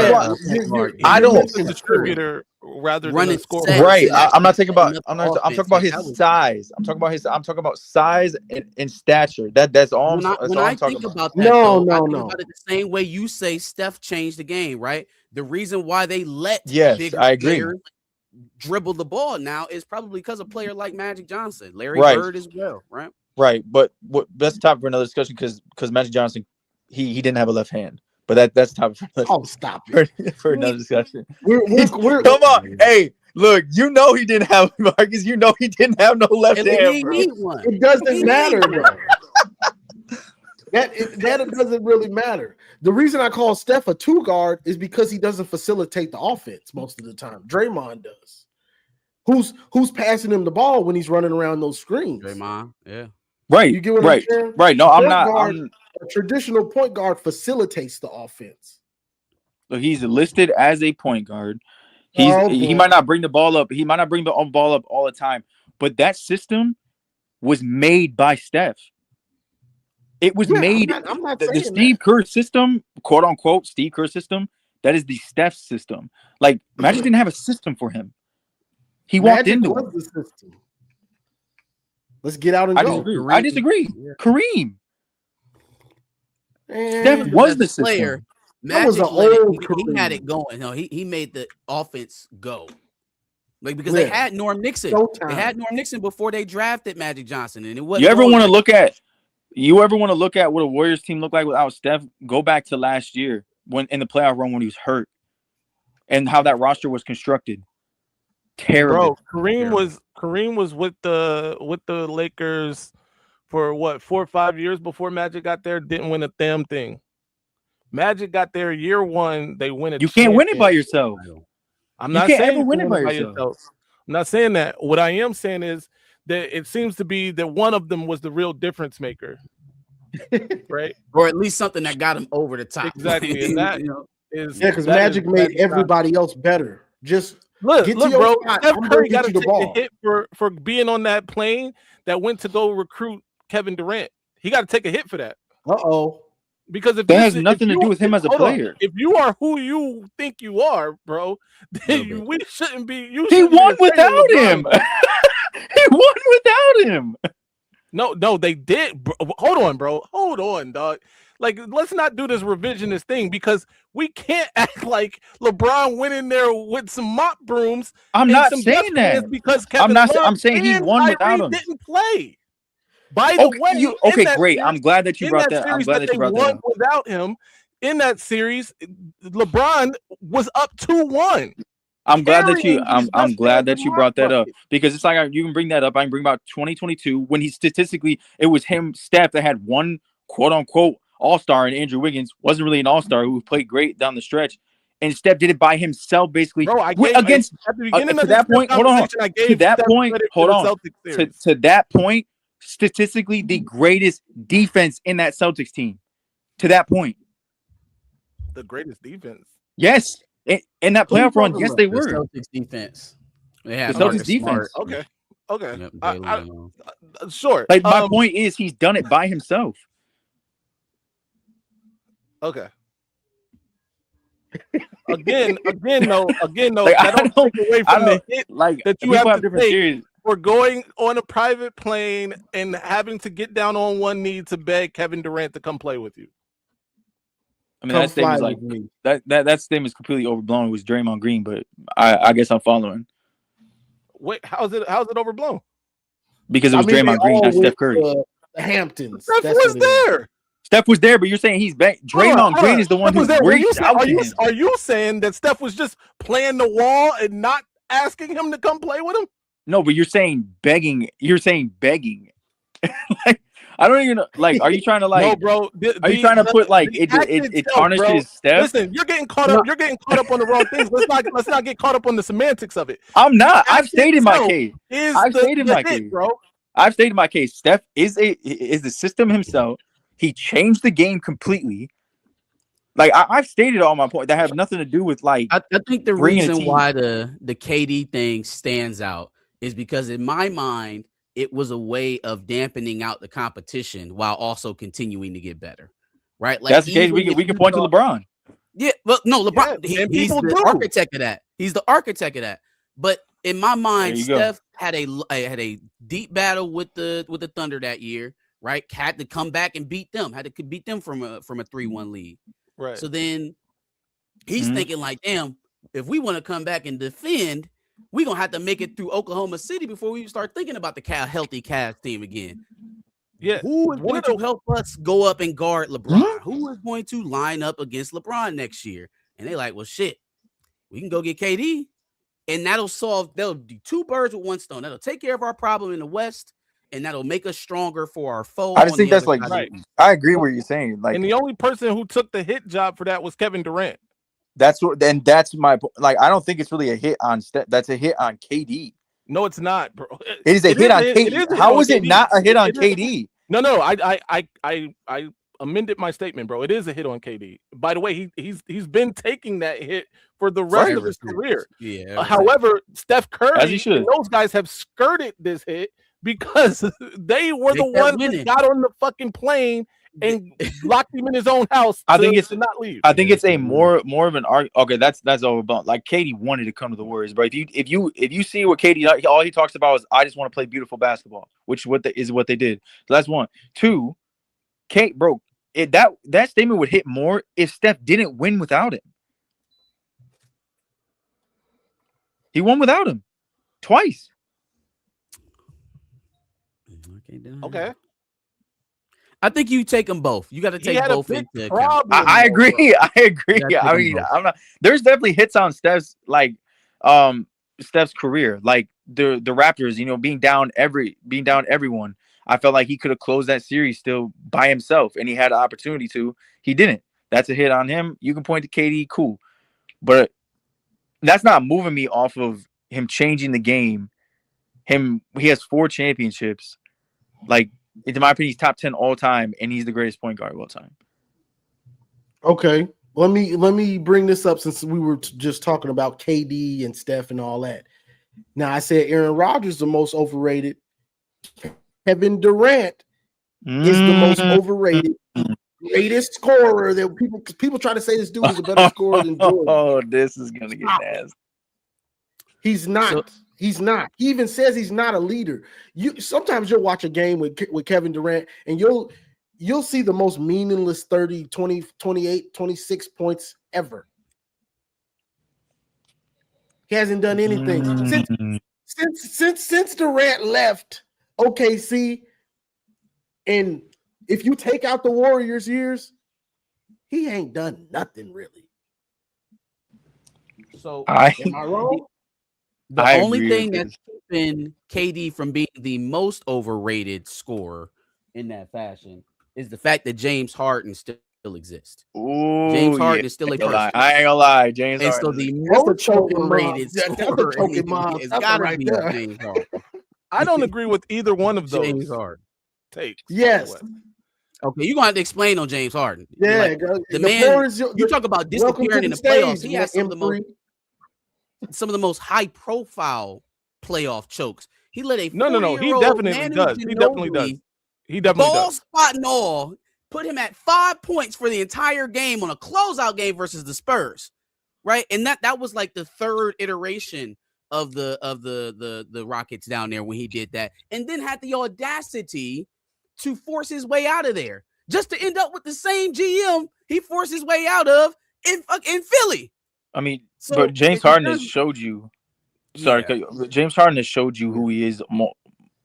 I don't distributor rather run than a it scorer. set. Right. I'm not talking about. Enough I'm talking about his size. I'm talking about size and stature. That's all. When I think about that, I think about it the same way you say Steph changed the game, right? The reason why they let bigger players dribble the ball now is probably because of a player like Magic Johnson, Larry Bird as well, right? Right. But that's topic for another discussion because Magic Johnson, he didn't have a left hand. But that's topic for another, stop it. for another discussion. We're Come on. Hey, look, you know he didn't have Marcus. You know he didn't have no left hand. Bro. It doesn't matter, though. That doesn't really matter. The reason I call Steph a 2 guard is because he doesn't facilitate the offense most of the time. Draymond does. Who's passing him the ball when he's running around those screens? Draymond, yeah. Right. You get what I'm saying? Right. No, I'm not. A traditional point guard facilitates the offense. So he's listed as a point guard. He might not bring the ball up. He might not bring the ball up all the time. But that system was made by Steph. It was made. I'm not the Steve Kerr system, quote unquote, Steve Kerr system. That is the Steph system. Like Magic didn't have a system for him. He walked into it. The system. Let's get out and go. I disagree. Yeah. Kareem. Steph was the player. That was an old he had it going. No, he made the offense go. Like because they had Norm Nixon. They had Norm Nixon before they drafted Magic Johnson, and it wasn't. You ever want to look at what a Warriors team looked like without Steph? Go back to last year when in the playoff run when he was hurt, and how that roster was constructed. Terrible. Bro, Kareem was with the Lakers for what 4 or 5 years before Magic got there. Didn't win a damn thing. Magic got there year 1. They win it. You can't win it by yourself. I'm not saying you win it by yourself. I'm not saying that. What I am saying is that it seems to be that one of them was the real difference maker, right? Or at least something that got him over the top. Exactly, and that is because Magic made everybody else better. Just look, bro. Steph Curry got to take a hit for being on that plane that went to go recruit Kevin Durant. He got to take a hit for that. Because if that has nothing to do with him as a player. If you are who you think you are, bro, then we shouldn't be. He won without him. He won without him. No, they did. Hold on, bro. Hold on, dog. Like, let's not do this revisionist thing because we can't act like LeBron went in there with some mop brooms. I'm not saying that because Kevin I'm saying he won without him. Didn't play. By the way, great. I'm glad that you brought that. I'm glad that you brought that. Without him in that series, LeBron was up 2-1. I'm glad that you. I'm glad that you brought that up because it's like you can bring that up. I can bring about 2022 when he statistically it was him, Steph, that had one quote unquote all-star, and Andrew Wiggins wasn't really an all-star who played great down the stretch. And Steph did it by himself, basically. Bro, against at the beginning of that point. Hold on. To that point, hold on. To that point, statistically the greatest defense in that Celtics team to that point. The greatest defense. Yes. In that playoff run, yes, they were. The Celtics defense. They had The Celtics Marcus defense. Smart. Okay. Yep, Sure. Like my point is, he's done it by himself. Okay. Again, though, Like, that don't take away from the hit like that you people have to different take theories. for going on a private plane and having to get down on one knee to beg Kevin Durant to come play with you. I mean, that statement's like that statement's completely overblown. It was Draymond Green, but I guess I'm following. Wait, how's it overblown? Because it was Draymond Green, not Steph Curry. The Hamptons. Steph was there. Steph was there, but you're saying he's back. Draymond Green is the one who's reached out to him. Are you saying that Steph was just playing the wall and not asking him to come play with him? No, but you're saying begging. You're saying begging. Like, I don't even know. Like, are you trying to like? No, bro. Are you trying to put like it tarnishes Steph? Listen, you're getting caught up. You're getting caught up on the wrong things. Let's not get caught up on the semantics of it. I'm not. I've stated my case. I've stated my case, bro. I've stated my case. Steph is the system himself. He changed the game completely. Like I've stated all my points that have nothing to do with like. I think the reason why the KD thing stands out is because in my mind it was a way of dampening out the competition while also continuing to get better. Right? Like that's the case. We can point to LeBron. Yeah, but no, LeBron. Yeah, he's the architect of that. He's the architect of that. But in my mind, Steph had a deep battle with the Thunder that year. Right, had to come back and beat them. Had to beat them from a 3-1 lead. Right. So then he's thinking like, damn, if we want to come back and defend, we're gonna have to make it through Oklahoma City before we start thinking about the healthy Cavs team again. Yeah. Who is going to help us go up and guard LeBron? Who is going to line up against LeBron next year? And they like, well, shit, we can go get KD, and that'll do two birds with one stone. That'll take care of our problem in the West. And that'll make us stronger for our foe. I just think that's like right. I agree what you're saying. Like, and the only person who took the hit job for that was Kevin Durant. That's my like. I don't think it's really a hit on Steph. That's a hit on KD. No, it's not, bro. It is a hit on KD. How is it not a hit on KD? No. I amended my statement, bro. It is a hit on KD. By the way, he's been taking that hit for the rest of his career. Yeah. However, Steph Curry and those guys have skirted this hit because they were the ones that got on the fucking plane and locked him in his own house. I think it's to not leave. I think it's a more of an argument. Okay, that's overblown. Like KD wanted to come to the Warriors, but if you see what KD, all he talks about is I just want to play beautiful basketball, which is what they did. So that's one. Two, bro, that statement would hit more if Steph didn't win without him. He won without him twice. Okay. I think you take them both. You got to take both into account. I agree. I mean, I'm not. There's definitely hits on Steph's Steph's career, like the Raptors. You know, being down everyone. I felt like he could have closed that series still by himself, and he had an opportunity to. He didn't. That's a hit on him. You can point to KD, cool, but that's not moving me off of him changing the game. He has 4 championships. Like, in my opinion, he's top 10 all time, and he's the greatest point guard of all time. Okay, let me bring this up since we were just talking about KD and Steph and all that. Now I said Aaron Rodgers is the most overrated. Kevin Durant is the most overrated, greatest scorer. That people try to say this dude is a better scorer than Jordan. Oh, this is gonna get nasty. He's not. He's not. He even says he's not a leader. Sometimes you'll watch a game with Kevin Durant and you'll see the most meaningless 30, 20, 28, 26 points ever. He hasn't done anything since Durant left OKC. And if you take out the Warriors years, he ain't done nothing really. So am I wrong? The only thing that's keeping KD from being the most overrated scorer in that fashion is the fact that James Harden still exists. Ooh, James Harden is still a person. I ain't gonna lie. James Harden is still the most overrated scorer. It's got to be James Harden. I don't agree with either one of those. James Harden. takes. Yes. Okay, you're gonna have to explain on James Harden. Yeah, Like, the man. floor is You talk about welcome to disappearing in the the playoffs. stage, He has some of the M3. most high profile playoff chokes. He let a No. He 40-year-old definitely Manu does. He definitely does. Ginobili He definitely ball does. spot and all, put him at 5 points for the entire game on a closeout game versus the Spurs, right? And that was like the third iteration of the Rockets down there when he did that, and then had the audacity to force his way out of there, just to end up with the same GM he forced his way out of in Philly. I mean, So, but James Harden has showed you. Sorry, Yeah. James Harden has showed you who he is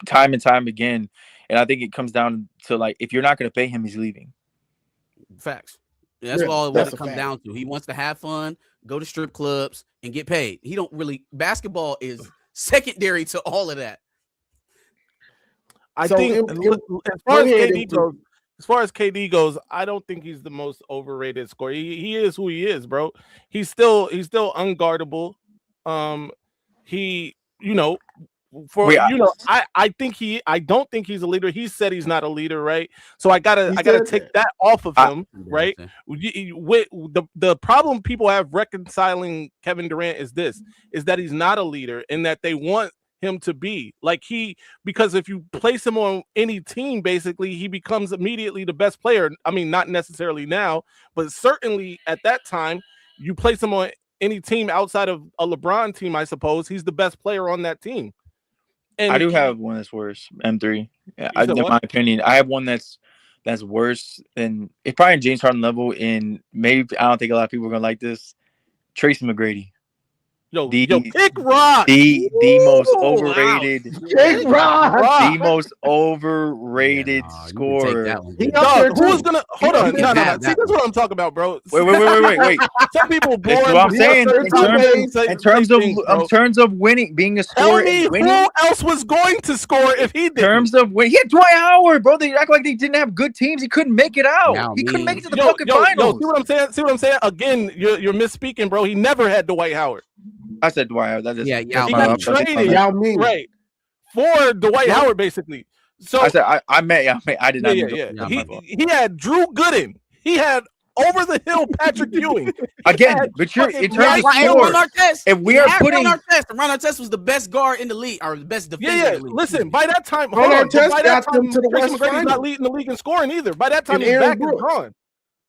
time and time again, and I think it comes down to like if you're not going to pay him, he's leaving. Facts. That's Yeah, what that's it a comes fact. down to. He wants to have fun, go to strip clubs, and get paid. He don't really. Basketball is secondary to all of that. I So, think M- as far as go ahead, KD M3. goes, I don't think he's the most overrated scorer. He is who he is, bro. He's still unguardable. He, you know, I don't think he's a leader. He said he's not a leader, right? So I gotta take that off of him, right? With the problem people have reconciling Kevin Durant is that he's not a leader, and that they want him to be like because if you place him on any team, basically he becomes immediately the best player. I mean, not necessarily now, but certainly at that time, you place him on any team outside of a LeBron team, I suppose he's the best player on that team. And I do have one that's worse. M3. Yeah, You said in what? my opinion, I have one that's worse than it's probably James Harden level. And maybe I don't think a lot of people are gonna like this. Tracy McGrady. Kick Rock. The most overrated. Kick Rock. The most overrated scorer. Who's gonna hold on? No. See, that that's what I'm talking about, bro. Wait. Some people That's born. what I'm saying. In terms of winning, being a scorer, Tell me and winning. who else was going to score if he did? In terms of winning, he had Dwight Howard, bro. They act like they didn't have good teams. He couldn't make it out. He couldn't make it to the fucking finals. See what I'm saying? Again, you're misspeaking, bro. He never had Dwight Howard. I said Dwight Howard. He got traded, right, for Dwight Howard, basically. So I said I did not. He had Drew Gooden. He had over the hill Patrick Ewing. Again, but you're in terms of scores. If we are putting Ron Artest was the best guard in the league, or the best defender. In the league. Listen, by that time, Ron Artest got them to the Tracy West McGrady's Finals. not leading the league in scoring either. By that time, And he's Aaron back and Brooks. gone.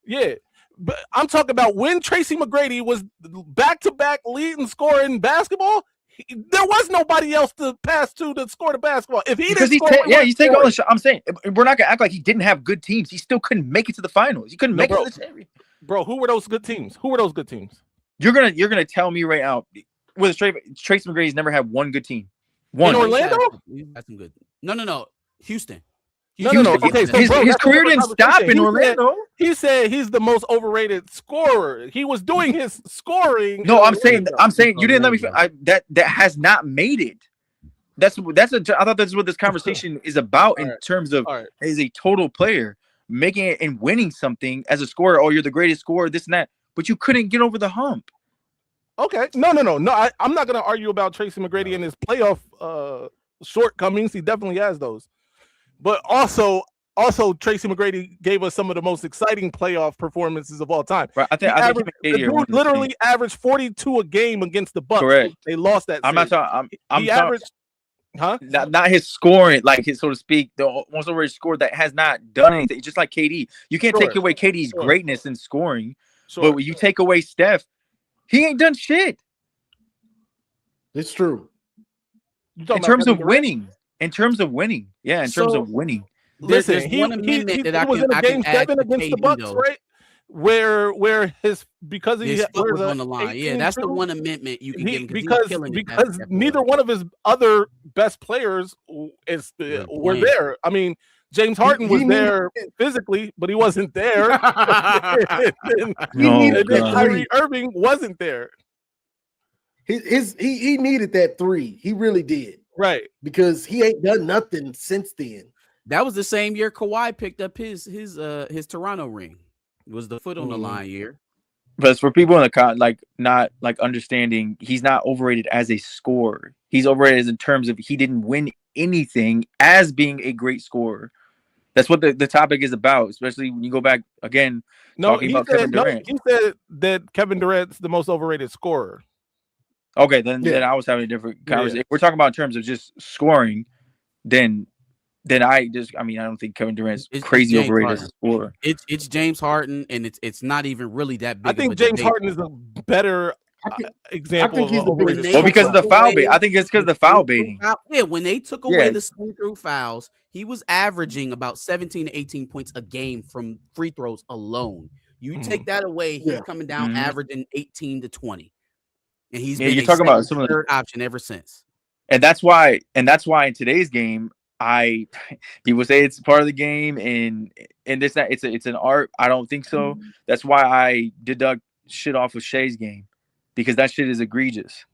Yeah. But I'm talking about when Tracy McGrady was back-to-back leading scorer in basketball. There was nobody else to pass to score the basketball. If he didn't score, he's taking all the shots. I'm saying we're not gonna act like he didn't have good teams. He still couldn't make it to the finals. He couldn't make it to the series. Bro, who were those good teams? You're gonna tell me right now, with Tracy McGrady's never had one good team. One in Orlando. That's some good. No. Houston. No. Okay, so his career didn't stop in Orlando. He said he's the most overrated scorer. He was doing his scoring. No, I'm saying you didn't let me. That has not made it. I thought that's what this conversation is about in terms of as a total player making it and winning something as a scorer. Oh, you're the greatest scorer, this and that, but you couldn't get over the hump. Okay, no. I'm not gonna argue about Tracy McGrady and his playoff shortcomings. He definitely has those. But also Tracy McGrady gave us some of the most exciting playoff performances of all time. Right. I think dude literally averaged 42 a game against the Bucks. Correct. They lost that. I'm not talking. He averaged, not his scoring, like his, so to speak, the most overrated score that has not done anything. Just like KD, you can't take away KD's greatness in scoring, but when you take away Steph, he ain't done shit. It's true. In terms of winning. In terms of winning. Listen, he was in a game 7 against the Bucks, though. Right? Where his because he was on the line. Yeah, that's the one amendment you can give him because neither one of his other best players were there. I mean, James Harden was there physically, but he wasn't there. Kyrie Irving wasn't there. He needed that 3. He really did. Right. Because he ain't done nothing since then. That was the same year Kawhi picked up his Toronto ring. It was the foot on the line year. But for people in the not understanding, he's not overrated as a scorer. He's overrated in terms of he didn't win anything as being a great scorer. That's what the topic is about, especially when you go back again. Talking about Kevin Durant. He said that Kevin Durant's the most overrated scorer. Okay, then I was having a different conversation. Yeah. If we're talking about in terms of just scoring, then I don't think Kevin Durant's crazy overrated as a scorer. It's James Harden, and it's not even really that big. I think James Harden is a better example of overrated. Well, because of the foul bait. I think it's because of the foul baiting. Yeah, when they took away the swing through fouls, he was averaging about 17 to 18 points a game from free throws alone. You take that away, he's coming down averaging 18 to 20. And he's been you're talking about some third option ever since. And that's why in today's game, people say it's part of the game and it's not, it's an art. I don't think so. That's why I deduct shit off of Shea's game, because that shit is egregious.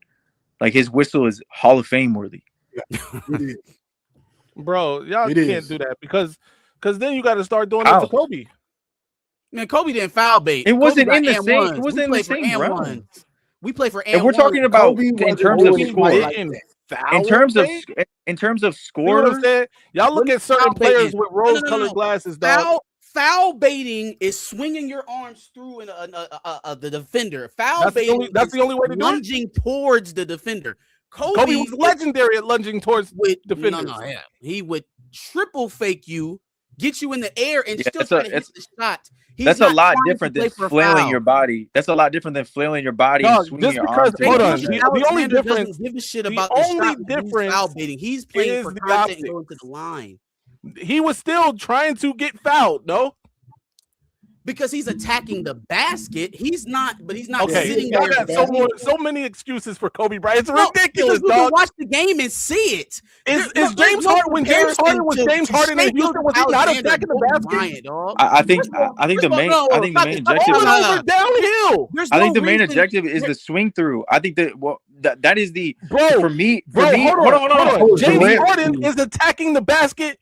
Like, his whistle is Hall of Fame worthy. Bro, y'all can't do that because then you got to start doing it to Kobe. Man, Kobe didn't foul bait. It wasn't in the same. It wasn't in the same round. We play for. If we're talking about in terms of score, in terms of score, y'all look at certain players with rose-colored glasses. Dog. Foul baiting is swinging your arms through the defender. Baiting. That's the only way to do it. Lunging towards the defender. Kobe was legendary at lunging towards defenders. He would triple fake you, get you in the air, and still try to hit the shot. That's a lot different than flailing your body. That's a lot different than flailing your body and swinging your arms. Hold on. The only difference. Give a shit about the only difference. Foul baiting. He's playing for content and going to the line. He was still trying to get fouled, no? Because he's attacking the basket. He's not sitting there. I got so many excuses for Kobe Bryant. It's ridiculous, you dog. can watch the game and see it. Is James Harden when James Harden was James Harden and Houston, was he not attacking the basket? I think the main objective. Downhill. I think the main objective is the swing through. I think that is the for me. Hold on. James Harden is attacking the basket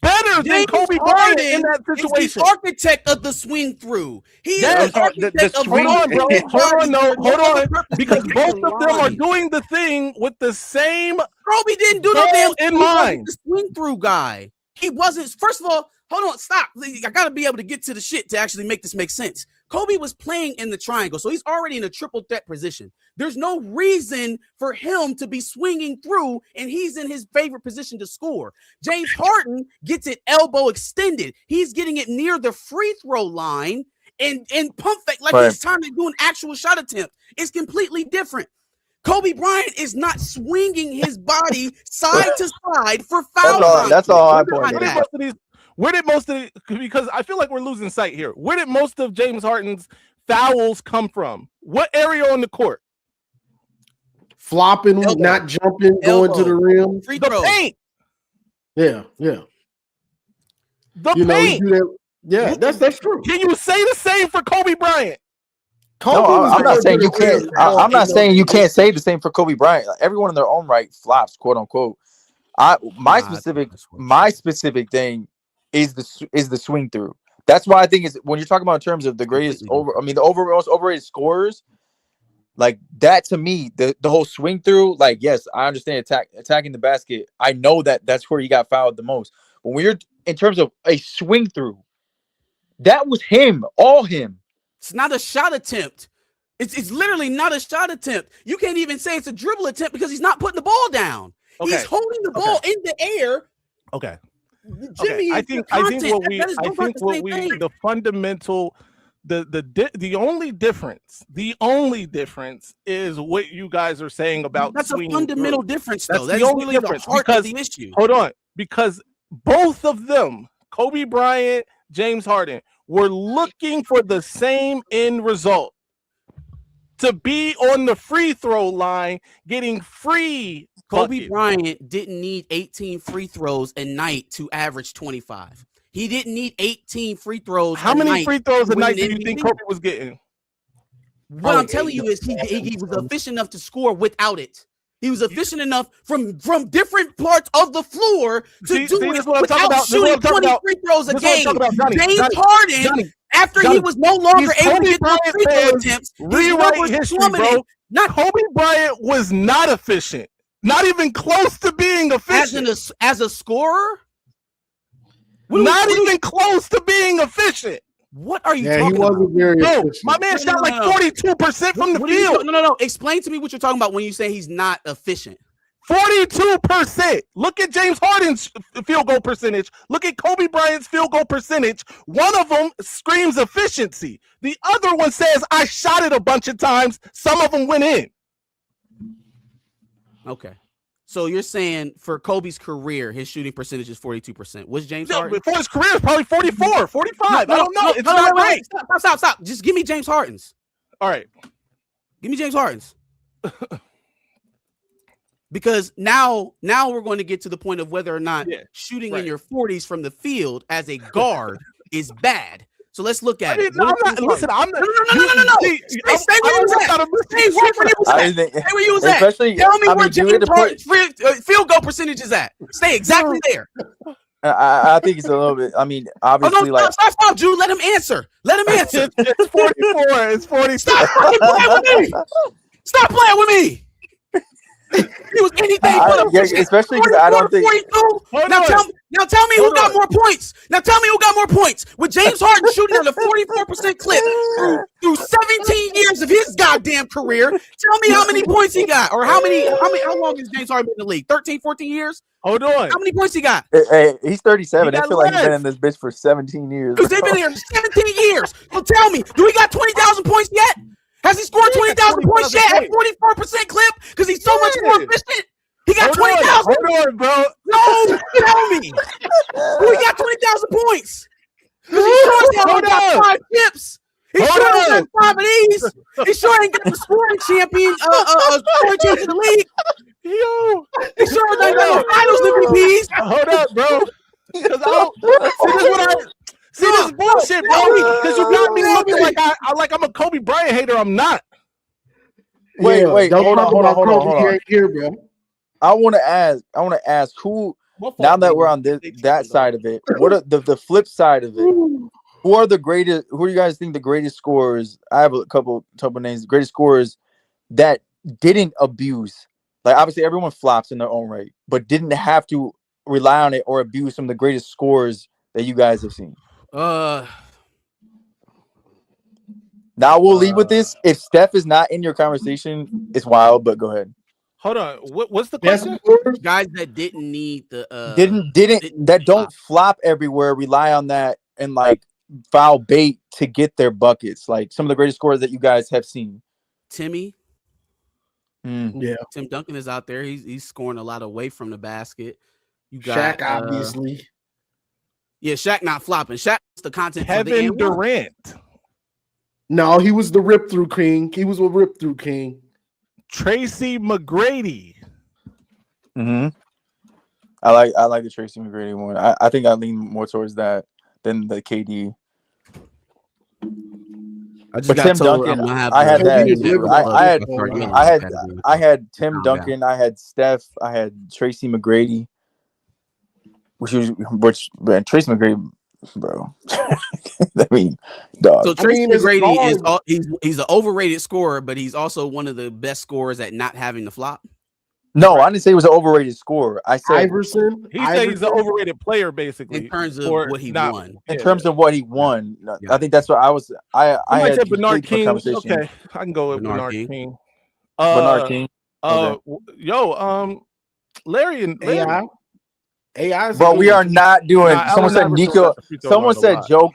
better than Kobe Bryant in that situation. He's the architect of the swing through. He is the architect of hold on. Because both of them are doing the thing with the same. Kobe didn't do no damn in mind. The swing through guy. He wasn't. First of all, hold on, stop. I gotta be able to get to the shit to actually make this make sense. Kobe was playing in the triangle, so he's already in a triple threat position. There's no reason for him to be swinging through, and he's in his favorite position to score. James Harden gets it elbow extended. He's getting it near the free throw line and pump fake like he's trying to do an actual shot attempt. It's completely different. Kobe Bryant is not swinging his body side to side for foul. That's all I pointed out. Where did most of it, because I feel like we're losing sight here. Where did most of James Harden's fouls come from? What area on the court? Flopping, not jumping, going to the rim. Free throw. The paint. Yeah. The paint. That's true. Can you say the same for Kobe Bryant? I'm not saying you can't. I'm not saying you can't say the same for Kobe Bryant. Everyone in their own right flops, quote unquote. My specific thing is the swing through. That's why I think it's when you're talking about in terms of the greatest the most overrated scorers, like that to me, the whole swing through, like, yes, I understand attacking the basket. I know that's where he got fouled the most. But when you're in terms of a swing through, that was him, all him. It's not a shot attempt. It's literally not a shot attempt. You can't even say it's a dribble attempt because he's not putting the ball down. Okay. He's holding the ball in the air. Okay. Jimmy, I think the fundamental, the only difference is what you guys are saying about that's a fundamental difference, though. That's the only difference because the issue. Hold on, because both of them, Kobe Bryant, James Harden, were looking for the same end result. To be on the free throw line, getting free. Kobe Bryant didn't need 18 free throws a night to average 25. He didn't need 18 free throws. How many free throws a night do you think Kobe was getting? What I'm telling you is he was efficient enough to score without it. He was efficient enough from different parts of the floor to do it without shooting 20 free throws a game. James Harden, after he was no longer able to get those free throw attempts, rewrite history, bro. Kobe Bryant was not efficient. Not even close to being efficient. As a scorer? Not even close to being efficient. What are you Yeah, he talking about? wasn't very No, efficient. my man shot like 42% from the What are you field. No. Explain to me what you're talking about when you say he's not efficient. 42%. Look at James Harden's field goal percentage. Look at Kobe Bryant's field goal percentage. One of them screams efficiency. The other one says, I shot it a bunch of times. Some of them went in. Okay. So you're saying for Kobe's career, his shooting percentage is 42%. Was James Harden? Before his career is probably 44, 45. I don't know. It's no, not wait, great. Stop. Just give me James Harden's. All right. Give me James Harden's. Because now we're going to get to the point of whether or not shooting in your 40s from the field as a guard is bad. So let's look at it. No. No. Stay where you was at. Especially, Tell me I where mean, James Harden's field goal percentage is at. Stay exactly there. I think it's a little bit. I mean, obviously, Stop, Drew. Let him answer. It's 44. It's 40. Stop fucking playing with me. Stop playing with me. He was anything but especially because I don't think. Now tell me who got more points. With James Harden shooting at a 44% clip through 17 years of his goddamn career, tell me how many points he got, or how long has James Harden been in the league? 13, 14 years? Hold on. How many points he got? Hey, he's 37. I feel like he's less. been in this bitch for 17 years. Because they've been here 17 years. So tell me, do he got 20,000 points yet? Has he scored 20,000 points yet at 44% clip? Because he's so much more efficient. He got 20,000. Hold on, bro. No, tell me. Who he got 20,000 points? Because he sure as hell got 5 chips. He sure ain't got 5 of these. He sure ain't got the scoring champion, scoring champion in the league. Yo. He sure ain't got no finals MVPs. Hold up, bro. Because See, this is bullshit, bro. Because you got me looking like I'm a Kobe Bryant hater. I'm not. Wait, hold on. He ain't here, bro. I want to ask who. Now that we're on that side of it, what are the flip side of it? Who are the greatest? Who do you guys think the greatest scorers? I have a couple names. Greatest scorers that didn't abuse. Like obviously everyone flops in their own right, but didn't have to rely on it or abuse some of the greatest scorers that you guys have seen. Now we'll leave with this. If Steph is not in your conversation, it's wild. But go ahead. Hold on. What's the question? Guys that didn't need the didn't don't flop everywhere. Rely on that and like foul bait to get their buckets. Like some of the greatest scorers that you guys have seen. Timmy. Yeah. Tim Duncan is out there. He's scoring a lot away from the basket. You got Shaq, obviously. Yeah, Shaq not flopping. Shaq's the content. Kevin Durant. No, he was the rip through king. He was a rip through king. Tracy McGrady. I like the Tracy McGrady one. I think I lean more towards that than the KD. I just but Tim Duncan, I had that. I had Tim Duncan. I had Steph. I had Tracy McGrady. Tracy McGrady, bro. I mean, dog. So Tracy McGrady he's an overrated scorer, but he's also one of the best scorers at not having the flop. No, I didn't say he was an overrated scorer. I said Iverson. He said he's an overrated player, basically, in terms of what he won. In terms of what he won, I think that's what I was. I had said Bernard King. Okay, I can go with Bernard King. Bernard King. Larry and AI. But we are not doing. Someone said Nico.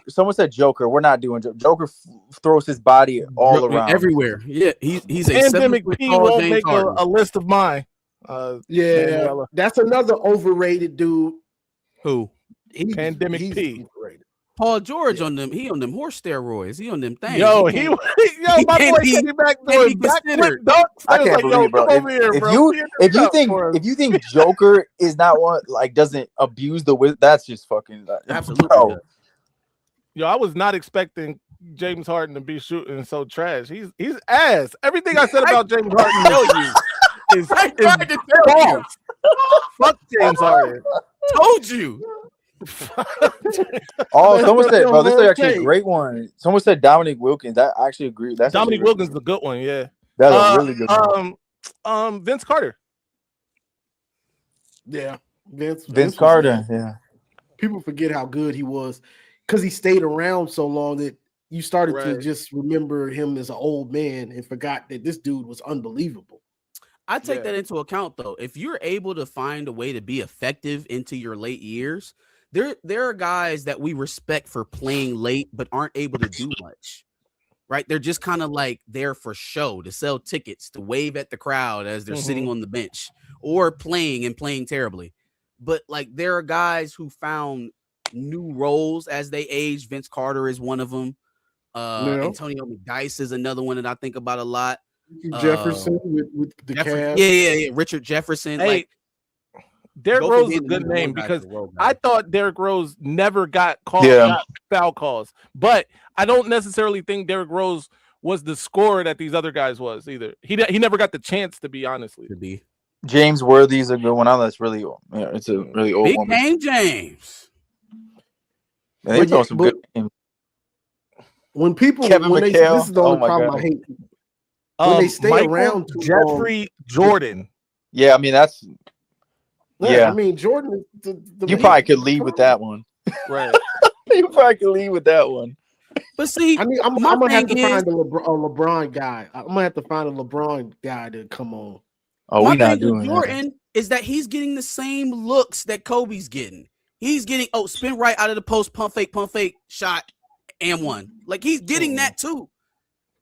Someone said Joker. We're not doing Joker. Throws his body all around everywhere. Yeah, he's a Pandemic P won't make a list of mine. That's another overrated dude. Who? Pandemic P. Overrated. Paul George on them. He on them horse steroids. He on them things. My boy came back doing backflip dunks. I can't believe it, bro. If you think Joker is not one, like doesn't abuse the wisdom, that's just fucking absolutely. Bro. I was not expecting James Harden to be shooting so trash. He's ass. Everything I said about James Harden is false. Fuck James Harden. Told you. Someone said, bro, this is actually a great one. Someone said Dominic Wilkins. I actually agree. That's Dominic Wilkins is a good one. Yeah, that's a really good one. Vince Carter. Yeah, Vince Carter. Yeah. people forget how good he was because he stayed around so long that you started to Right. just remember him as an old man and forgot that this dude was unbelievable. I take Yeah. that into account though. If you're able to find a way to be effective into your late years, there are guys that we respect for playing late but aren't able to do much. Right? They're just kind of like there for show, to sell tickets, to wave at the crowd as they're sitting on the bench or playing terribly. But like there are guys who found new roles as they age. Vince Carter is one of them. Antonio McDyess is another one that I think about a lot. Jefferson with the Cavs. Yeah. Richard Jefferson. Hey, like Derrick go from Rose is a being the good number name one guy to because the role guy. I thought Derrick Rose never got foul calls, but I don't necessarily think Derrick Rose was the scorer that these other guys was either. He never got the chance to be, honestly. to be James Worthy's a good one. Now that's really, it's a really old Big one. Game James. Man, they throw some good games. When people, Kevin when they, McHale. this is the only Oh my problem God. I hate. When they stay Michael around too Jeffrey Jordan. Yeah, I mean that's. Yeah, I mean Jordan. You probably could lead with that one. Right. You probably could lead with that one. But see, I mean, I'm my gonna have thing to is- find a LeBron guy. I'm gonna have to find a LeBron guy to come on. Oh, my we not thing doing with that. Jordan is that he's getting the same looks that Kobe's getting. He's getting spin right out of the post, pump fake, shot, and one. Like he's getting that too.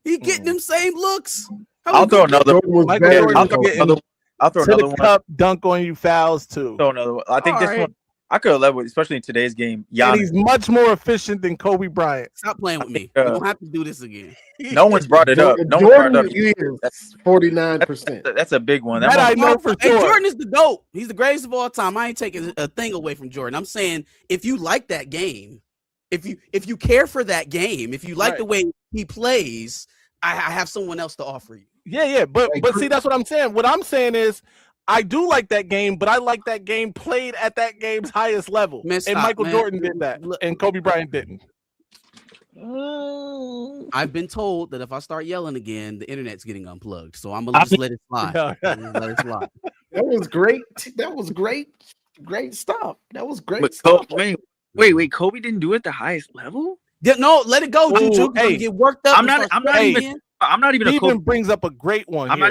He's getting them same looks. I'll throw another. Michael Jordan I'll throw getting another. I'll throw to another the one. cup, dunk on you, fouls too. Throw another one. I think All this right. one I could have led with, especially in today's game. And Giannis. he's much more efficient than Kobe Bryant. Stop playing with me. think, We don't have to do this again. No one's brought it up. No one brought Jordan it up. is 49%. That's a big one. That I know for Hey, sure. Jordan is the GOAT. He's the greatest of all time. I ain't taking a thing away from Jordan. I'm saying if you like that game, if you care for that game, if you like the way he plays, I have someone else to offer you. Yeah. But see, that's what I'm saying. What I'm saying is I do like that game, but I like that game played at that game's highest level. Man, and stop, Michael man. Jordan did that, and Kobe Bryant didn't. I've been told that if I start yelling again, the internet's getting unplugged. So I'm gonna just let it slide. Let it slide. That was great. That was great. Great stuff. That was great But stuff. wait, Kobe didn't do it at the highest level? Yeah, no, let it go, Ooh, Juju. hey, Get worked up. I'm not even a Steven Kobe. brings up a great one. I'm here.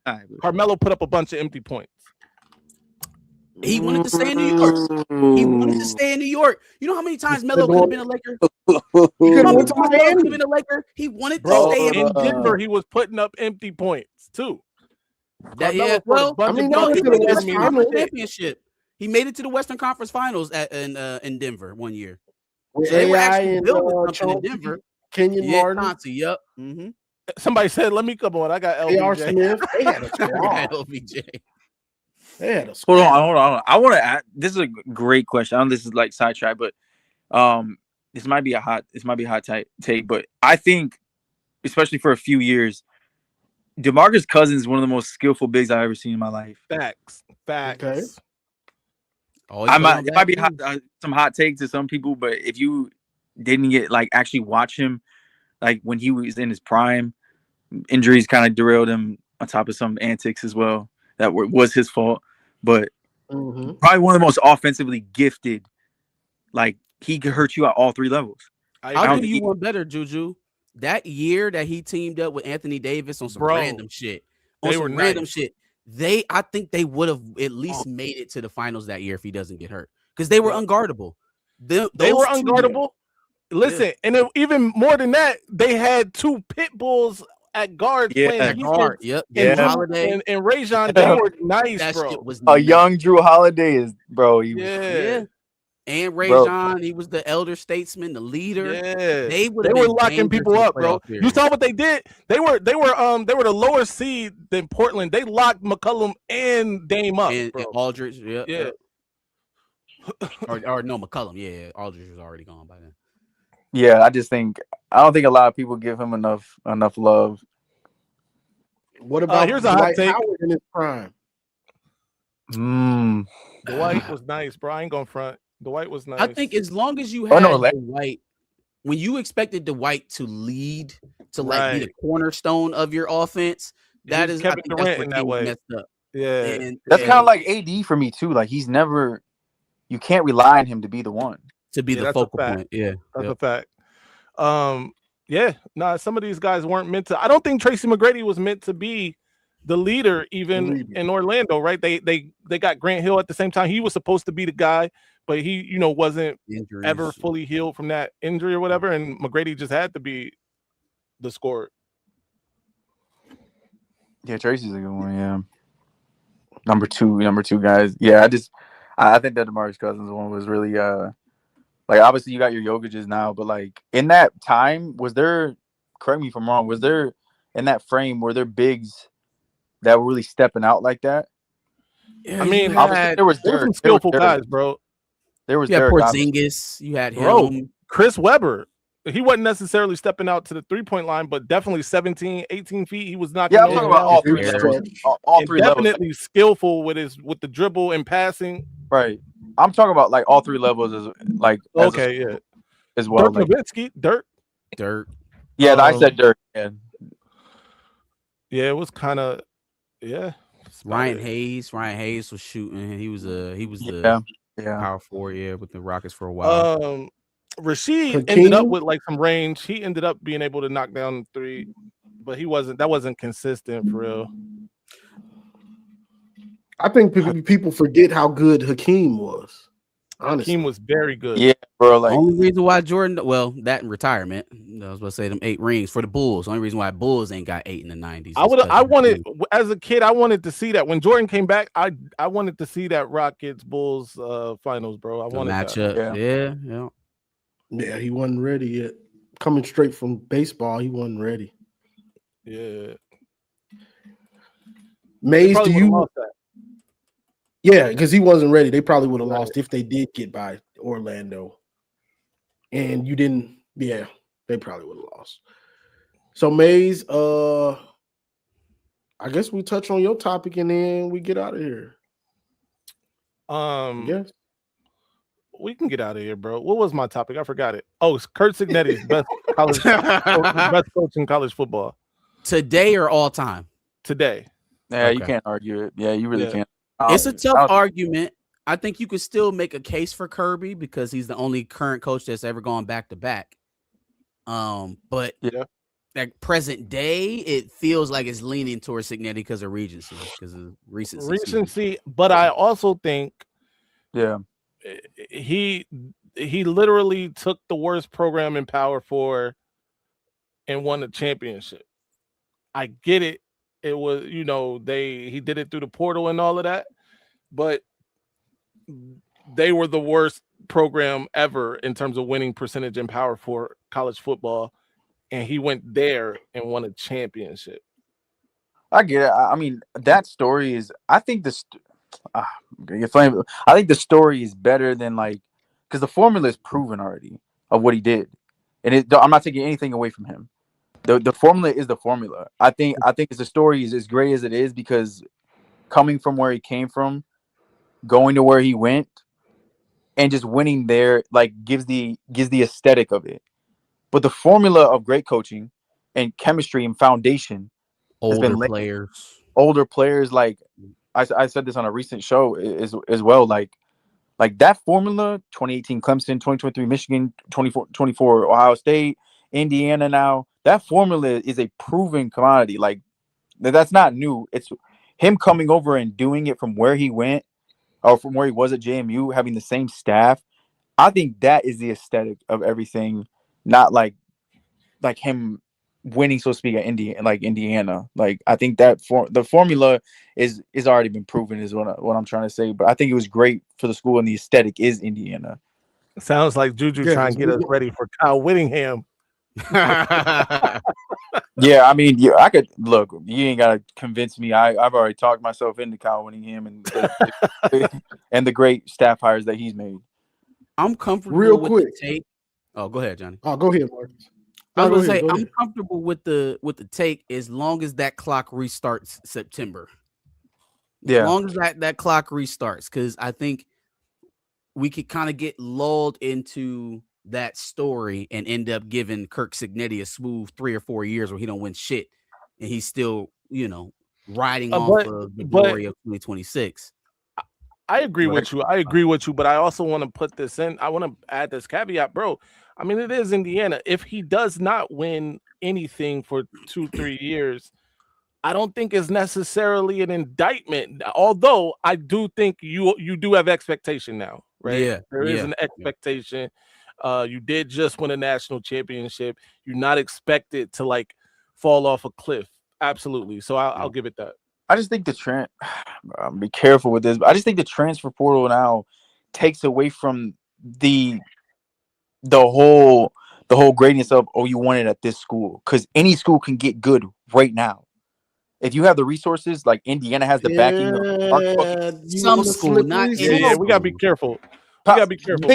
not even. Carmelo put up a bunch of empty points. He wanted to stay in New York. He wanted to stay in New York. You know how many times Melo could have been a Laker? You know how many times Melo could have been a Laker? He wanted to stay In Denver, he was putting up empty points too. Yeah, Carmelo put a well, bunch I mean, of no, buckets he up. made it to the I mean, finals. championship. He made it to the Western Conference Finals in Denver one year. With So they were AI actually and building something in Chauncey, Denver. Kenyon Yeah, Martin, Chauncey, yep. Mm-hmm. Somebody said, "Let me come on." I got A.R. LBJ. Smith. They had a squad. LBJ. They had a squad. Hold on. I want to add. This is a great question. I know this is like sidetrack, but this might be a hot take. But I think, especially for a few years, DeMarcus Cousins is one of the most skillful bigs I've ever seen in my life. Facts. Okay. It might be some hot take to some people, but if you didn't actually watch him, like when he was in his prime, injuries kind of derailed him on top of some antics as well. That was his fault, but probably one of the most offensively gifted. Like he could hurt you at all three levels. I'll give you one better, Juju. That year that he teamed up with Anthony Davis on some random shit. I think they would have at least made it to the finals that year if he doesn't get hurt. Because they were unguardable. They were unguardable. Listen, and even more than that, they had two pit bulls at guard playing at guard. Yep. And Holiday and Rajon, they were nice, that bro. shit was A young Drew Holiday is, bro. And Rajon, he was the elder statesman, the leader. Yeah, they were locking people up, bro. You saw what they did? They were the lower seed than Portland. They locked McCollum and Dame up, and Aldridge. Yeah. or no, McCollum. Yeah, Aldridge was already gone by then. Yeah, I don't think a lot of people give him enough love. What about here's a hot take Howard in his prime? Dwight was nice, bro. I ain't gonna front. Dwight was nice. I think as long as you had Dwight, when you expected Dwight to lead to be the cornerstone of your offense, that is Kevin Durant in that way. Messed up. Yeah, and that's kind of like AD for me too. Like he's never you can't rely on him to be the one. To be the that's focal a fact. point. Yeah. That's a fact. Some of these guys weren't meant to. I don't think Tracy McGrady was meant to be the leader even in Orlando, right? They got Grant Hill at the same time. He was supposed to be the guy, but he wasn't ever fully healed from that injury or whatever, and McGrady just had to be the scorer. Yeah, Tracy's a good one. Yeah, number two guys. Yeah, I think that DeMarcus Cousins one was really like, obviously you got your Jokic's now, but like in that time, was there? Correct me if I'm wrong. Was there in that frame? Were there bigs that were really stepping out like that? Yeah, I mean, obviously there was some skillful guys, bro. There was Derek Derek Porzingis. You had him. Bro, Chris Webber. He wasn't necessarily stepping out to the 3-point line, but definitely 17, 18 feet. He was knocking. Yeah, I'm talking about all three levels. All three levels. Definitely skillful with the dribble and passing. Right. I'm talking about like all three levels as like as well. Dirk Nowitzki, Dirk. Yeah, I said Dirk. Yeah, it was kind of Ryan Hayes was shooting. He was the power forward with the Rockets for a while. Rasheed ended up with like some range. He ended up being able to knock down the three, but that wasn't consistent for real. I think people forget how good Hakeem was. Honestly, Hakeem was very good. Yeah, bro. Like, only reason why Jordan, that in retirement, I was about to say them 8 rings for the Bulls. Only reason why Bulls ain't got 8 in the 90s. I wanted as a kid, I wanted to see that when Jordan came back. I wanted to see that Rockets Bulls finals, bro. I wanted matchup. Yeah, he wasn't ready yet. Coming straight from baseball, he wasn't ready. Yeah. Maze, do you? Yeah, because he wasn't ready. They probably would have lost if they did get by Orlando. And you didn't. Yeah, they probably would have lost. So Maze, I guess we touch on your topic and then we get out of here. Yes. We can get out of here, bro. What was my topic? I forgot it. Oh, it's Kurt Cignetti's best coach in college football. Today or all time? Today. Yeah, you can't argue it. Yeah, you really can't. It's a tough argument. I think you could still make a case for Kirby because he's the only current coach that's ever gone back to back. But at present day, it feels like it's leaning towards Cignetti because of recency, recency. But I also think, he literally took the worst program in Power 4 and won a championship. I get it. It was, he did it through the portal and all of that, but they were the worst program ever in terms of winning percentage in Power 4 college football, and he went there and won a championship. I get it. I mean, that story is. I think I think the story is better than because the formula is proven already of what he did, and I'm not taking anything away from him. The formula is the formula. I think the story is as great as it is because coming from where he came from, going to where he went, and just winning there gives the aesthetic of it. But the formula of great coaching and chemistry and foundation, older players. Like I said this on a recent show as well. Like that formula, 2018 Clemson, 2023 Michigan, 24 Ohio State, Indiana now. That formula is a proven commodity. Like that's not new. It's him coming over and doing it from where he went or from where he was at JMU, having the same staff. I think that is the aesthetic of everything, not like him winning, so to speak, at Indiana. Like I think that the formula is already been proven is what I'm trying to say. But I think it was great for the school, and the aesthetic is Indiana. Sounds like Juju trying to get us ready for Kyle Whittingham. Yeah, I mean, I could look. You ain't gotta convince me. I've already talked myself into Kyle Whittingham and the great staff hires that he's made. I'm comfortable real with quick. The take. Oh, go ahead, Johnny. Oh, go ahead, Marcus. I was gonna say I'm comfortable with the take as long as that clock restarts September. Yeah, as long as that clock restarts, because I think we could kind of get lulled into that story and end up giving Kirk Cignetti a smooth 3 or 4 years where he don't win shit and he's still riding off of the glory of 2026. I agree with you. But I also want to put this in. I want to add this caveat, bro. I mean, it is Indiana. If he does not win anything for 2-3 years, I don't think it's necessarily an indictment. Although I do think you do have expectation now, right? Yeah, There is an expectation. You did just win a national championship. You're not expected to like fall off a cliff. Absolutely. So I'll give it that. I just think be careful with this, but I just think the transfer portal now takes away from the whole greatness of, oh, you want it at this school, because any school can get good right now. If you have the resources, like Indiana has the backing of some school, not any. Yeah, we gotta be careful. We gotta be careful.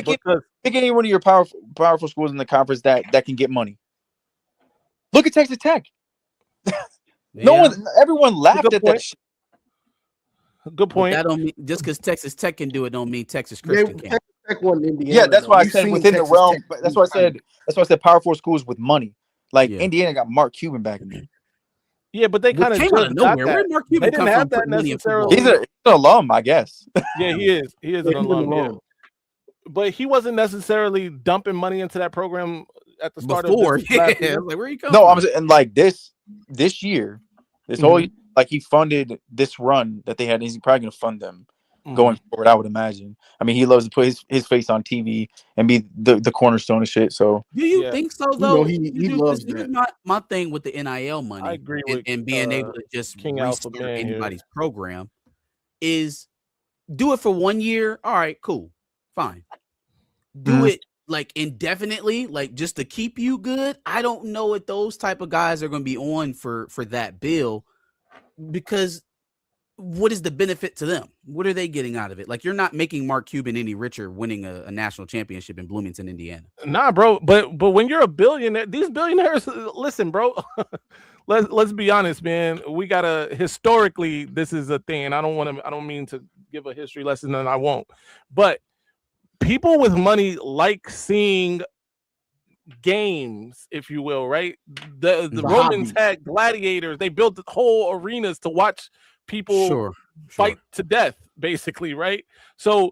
Pick any one of your powerful schools in the conference that can get money. Look at Texas Tech. Everyone laughed at that shit. Good point. But that don't mean, just because Texas Tech can do it, don't mean Texas Christian can. Texas Tech won Indiana. Yeah, that's why I said within the realm. That's why I said power four schools with money. Like Indiana got Mark Cuban back in there. Yeah, but they kind of came out of nowhere. Where did Mark Cuban come from? That necessarily. He's an alum, I guess. Yeah, he is. He is an alum. Yeah. But he wasn't necessarily dumping money into that program at the start before. Of this like, where you coming No, from? I'm saying like this year, this whole like he funded this run that they had. He's probably gonna fund them going forward, I would imagine. I mean, he loves to put his face on TV and be the cornerstone of shit. So do you think so though? He loves that. My thing with the NIL money, I agree with and being able to just King restart Alpha Man anybody's program is do it for 1 year. All right, cool, fine. Do it like indefinitely, like just to keep you good. I don't know if those type of guys are going to be on for that bill, because what is the benefit to them? What are they getting out of it? Like, you're not making Mark Cuban any richer winning a national championship in Bloomington, Indiana. Nah, bro. But when you're a billionaire, these billionaires, listen, bro. Let's be honest, man. We gotta historically, this is a thing. I don't mean to give a history lesson, and I won't. But people with money like seeing games, if you will, right? The Romans had gladiators. They built whole arenas to watch people fight to death, basically, right? So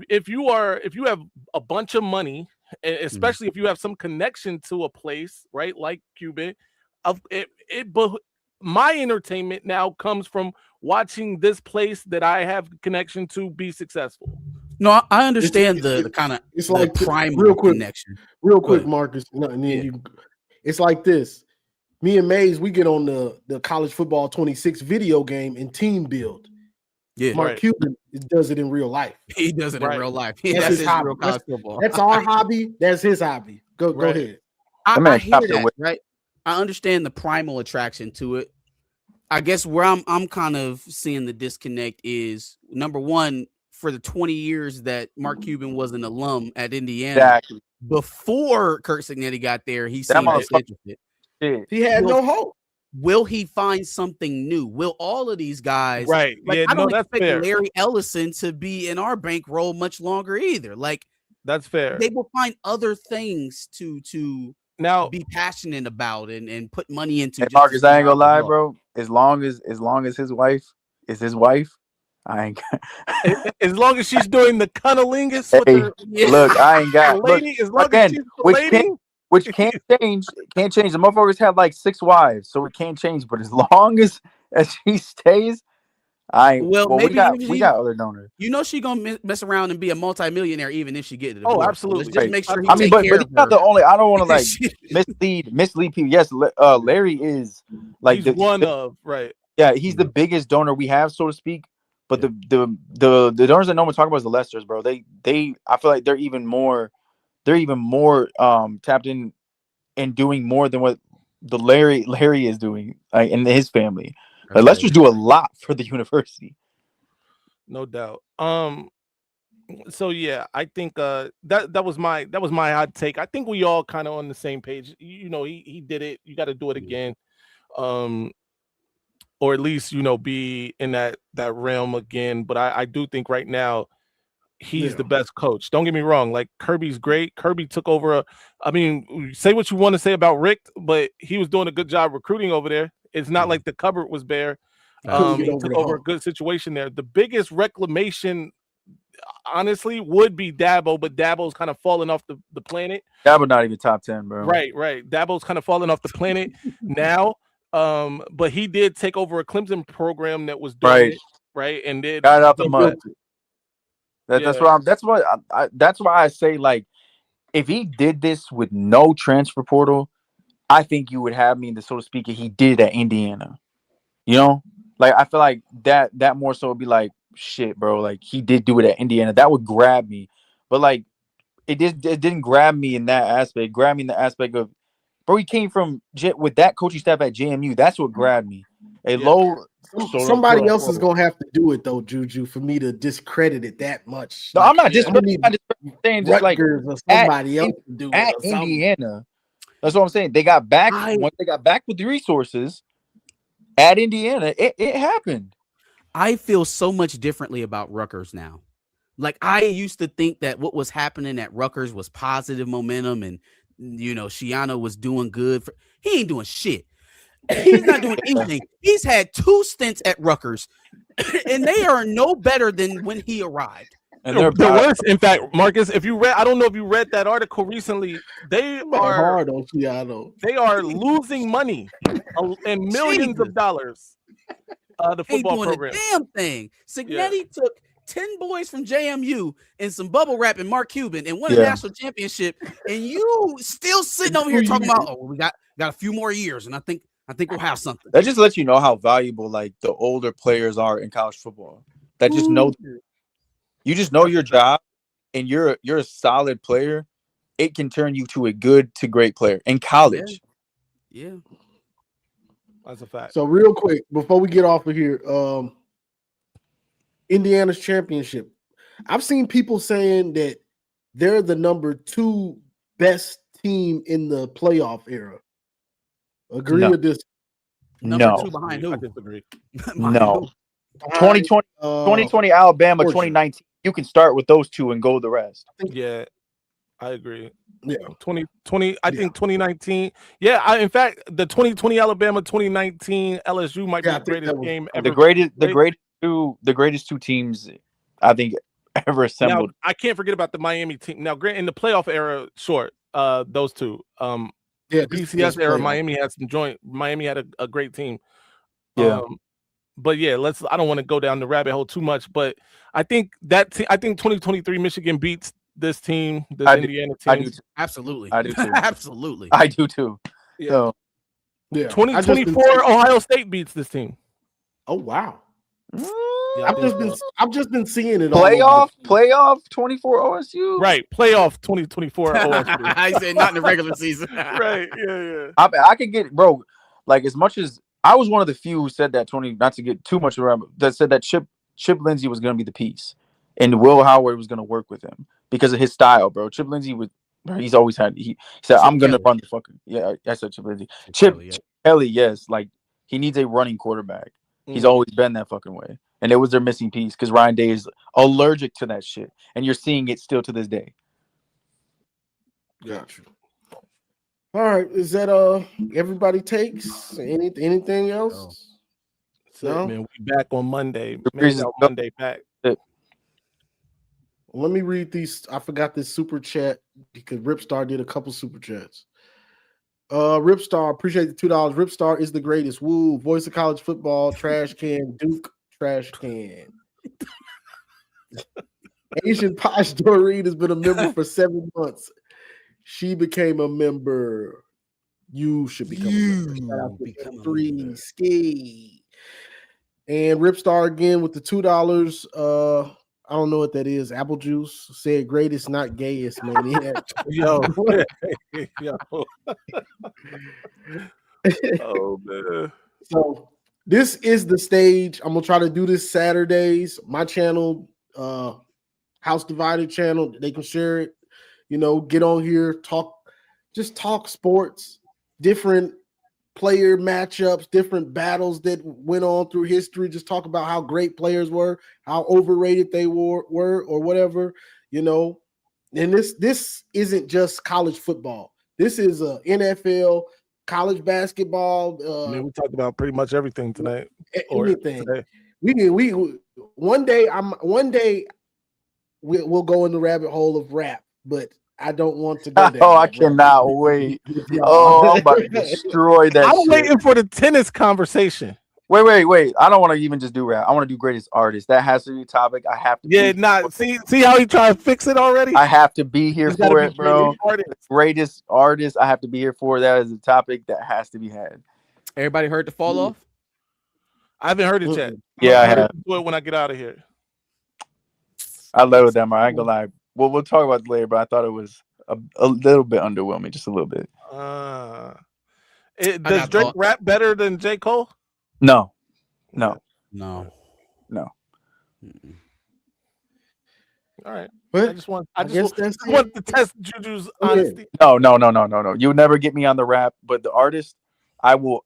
if you have a bunch of money, especially if you have some connection to a place, right, like Cuban, my entertainment now comes from watching this place that I have connection to be successful. No, I understand the kind of it's like primal real quick connection. Real quick, Marcus, and then it's like this. Me and Maze, we get on the college football 26 video game and team build. Yeah, Mark Cuban does it in real life. He does it in real life. That's his hobby. That's our hobby. That's his hobby. Go ahead. I hear that, right? I understand the primal attraction to it. I guess where I'm kind of seeing the disconnect is, number one, for the 20 years that Mark Cuban was an alum at Indiana, before Kurt Signetti got there, he seemed disinterested. He had no hope. Will he find something new? Will all of these guys, right? Like, I don't expect Larry Ellison to be in our bankroll much longer either. Like, that's fair. They will find other things to now be passionate about and put money into. Hey, Marcus, I ain't gonna lie, bro. As long as his wife is his wife, I ain't got... As long as she's doing the cunnilingus. Hey, look, I ain't got lady, as long as she's the lady. Which can't change. Can't change. The motherfuckers have like 6 wives, so it can't change. But as long as she stays, we got other donors. You know she gonna mess around and be a multimillionaire even if she get it. Oh, absolutely. Let's just make sure he but he's not the only. I don't want to like mislead people. Yes, Larry is like he's right. Yeah, he's the biggest donor we have, so to speak. But the donors that no one talk about is the Lesters, bro. They I feel like they're even more tapped in and doing more than what the Larry is doing and his family. Like, Lester's do a lot for the university. No doubt. So yeah, I think that was my hot take. I think we all kind of on the same page. You know, he did it. You got to do it again. Or at least, you know, be in that realm again. But I do think right now he's the best coach. Don't get me wrong. Like, Kirby's great. Kirby took over. I mean, say what you want to say about Rick, but he was doing a good job recruiting over there. It's not like the cupboard was bare. He took over a good situation there. The biggest reclamation honestly would be Dabo, but Dabo's kind of falling off the planet. Dabo not even top 10, bro. Right. Dabo's kind of falling off the planet now. But he did take over a Clemson program that was dominant, right? And did got it out the mud. That's why I say, like, if he did this with no transfer portal, I think you would have me, so to speak, if he did it at Indiana. You know, like I feel like that more so would be like, shit, bro. Like he did do it at Indiana. That would grab me, but like it didn't grab me in that aspect. It grabbed me in the aspect of, bro, he came from with that coaching staff at JMU. That's what grabbed me. Somebody else is gonna have to do it though, Juju, for me to discredit it that much. No, like, I'm not discrediting. I'm just saying, just like or somebody else to do at it Indiana. That's what I'm saying. They got back once they got back with the resources at Indiana. It happened. I feel so much differently about Rutgers now. Like I used to think that what was happening at Rutgers was positive momentum, and Shiano was doing good. He ain't doing shit. He's not doing anything. He's had 2 stints at Rutgers, and they are no better than when he arrived. And they're worse. In fact, Marcus, if you read, I don't know if you read that article recently. They are hard on Shiano. They are losing money and millions of dollars. The football ain't doing program. A damn thing. Signetti took 10 boys from JMU and some bubble wrap and Mark Cuban and won a national championship, and you still sitting over here talking about, we got a few more years, and I think we'll have something. That just lets you know how valuable like the older players are in college football. That just know you just know your job, and you're a solid player. It can turn you to a good to great player in college. Yeah. That's a fact. So real quick, before we get off of here, Indiana's championship. I've seen people saying that they're the number 2 best team in the playoff era. Agree with this? Number 2 behind who? I disagree. No. 2020 Alabama, Georgia. 2019. You can start with those 2 and go the rest. Yeah, I agree. Yeah, 2020. I think 2019. Yeah, in fact, the 2020 Alabama, 2019 LSU might be the greatest game ever. The greatest two teams I think ever assembled. Now, I can't forget about the Miami team. Now, in the playoff era, short, those two. BCS era, Miami had a great team. Yeah. But yeah, I don't want to go down the rabbit hole too much, but I think I think 2023 Michigan beats this team, Indiana team. I do too. Absolutely. I do too. Absolutely. I do too. Yeah. So, yeah. 2024 Ohio State beats this team. Oh wow. Yeah, I've just been seeing it. Playoff 24 OSU. Right, playoff 2024 OSU. I said not in the regular season. Right, yeah. I could get, bro. Like as much as I was one of the few who said that not to get too much around, that said that Chip Lindsey was going to be the piece, and Will Howard was going to work with him because of his style, bro. Chip Lindsey he's always had. He said, "I'm going to run the fucking." Yeah, I said Chip Lindsey. Chip Kelly, yes, like he needs a running quarterback. He's always been that fucking way. And it was their missing piece because Ryan Day is allergic to that shit. And you're seeing it still to this day. Got you. All right. Is that everybody takes? Anything else? No? Man, we back on Monday. Monday back. Let me read these. I forgot this super chat because Ripstar did a couple super chats. Ripstar, appreciate the $2. Ripstar is the greatest. Woo, voice of college football, trash can, Duke, trash can. Asian Posh Doreen has been a member for 7 months. She became a member. You should become a member. 3 ski. And Ripstar again with the $2. I don't know what that is. Apple juice said greatest, not gayest, man. Yo. Oh man. So this is the stage. I'm gonna try to do this Saturdays. My channel, House Divided channel. They can share it. Get on here, talk sports, different player matchups, different battles that went on through history. Just talk about how great players were, how overrated they were or whatever, And this isn't just college football. This is a NFL, college basketball. We talked about pretty much everything tonight. Anything. We one day we'll go in the rabbit hole of rap, but I don't want to go there. Oh, I cannot wait. Oh, I'm about to destroy that I'm shit. waiting for the tennis conversation. Wait. I don't want to even just do rap. I want to do greatest artist. That has to be a topic. I have to. Yeah, see how he trying to fix it already? I have to be here It's gotta for be it, bro. greatest Greatest artist. I have to be here for. That is a topic that has to be had. Everybody heard the fall off? I haven't heard it yet. Yeah, I I'm have. do it when I get out of here. I love that, man. I ain't gonna lie. We'll talk about it later, but I thought it was a little bit underwhelming, just a little bit. Does Drake rap better than J. Cole? No. No. All right. But I just want to test Juju's honesty. No. You would never get me on the rap, but the artist, I will.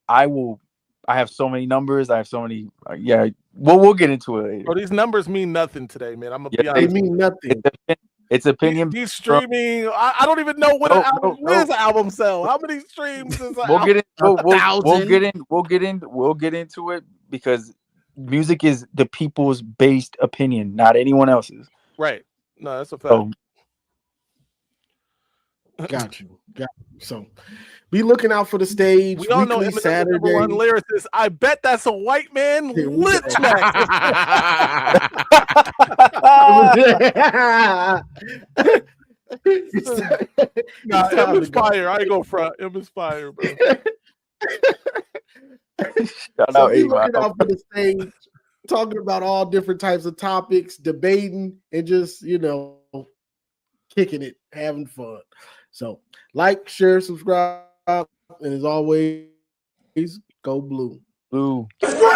I have so many numbers. I have so many. We'll get into it later. Bro, these numbers mean nothing today, man. I'm gonna be they honest. mean nothing. It's opinion. He's streaming. I don't even know what an album. Where's the album sell? How many streams is We'll get into it because music is the people's based opinion, not anyone else's. Right. No, that's a fact. Got you. So be looking out for the stage. We all know weekly Eminem's the number one lyricist. I bet that's a white man lit track. Nah, Emma's fire. I ain't go front. Emma's fire, bro. So be looking out for the stage, talking about all different types of topics, debating, and just kicking it, having fun. So like, share, subscribe, and as always, go blue. Blue. 3, 2, 1.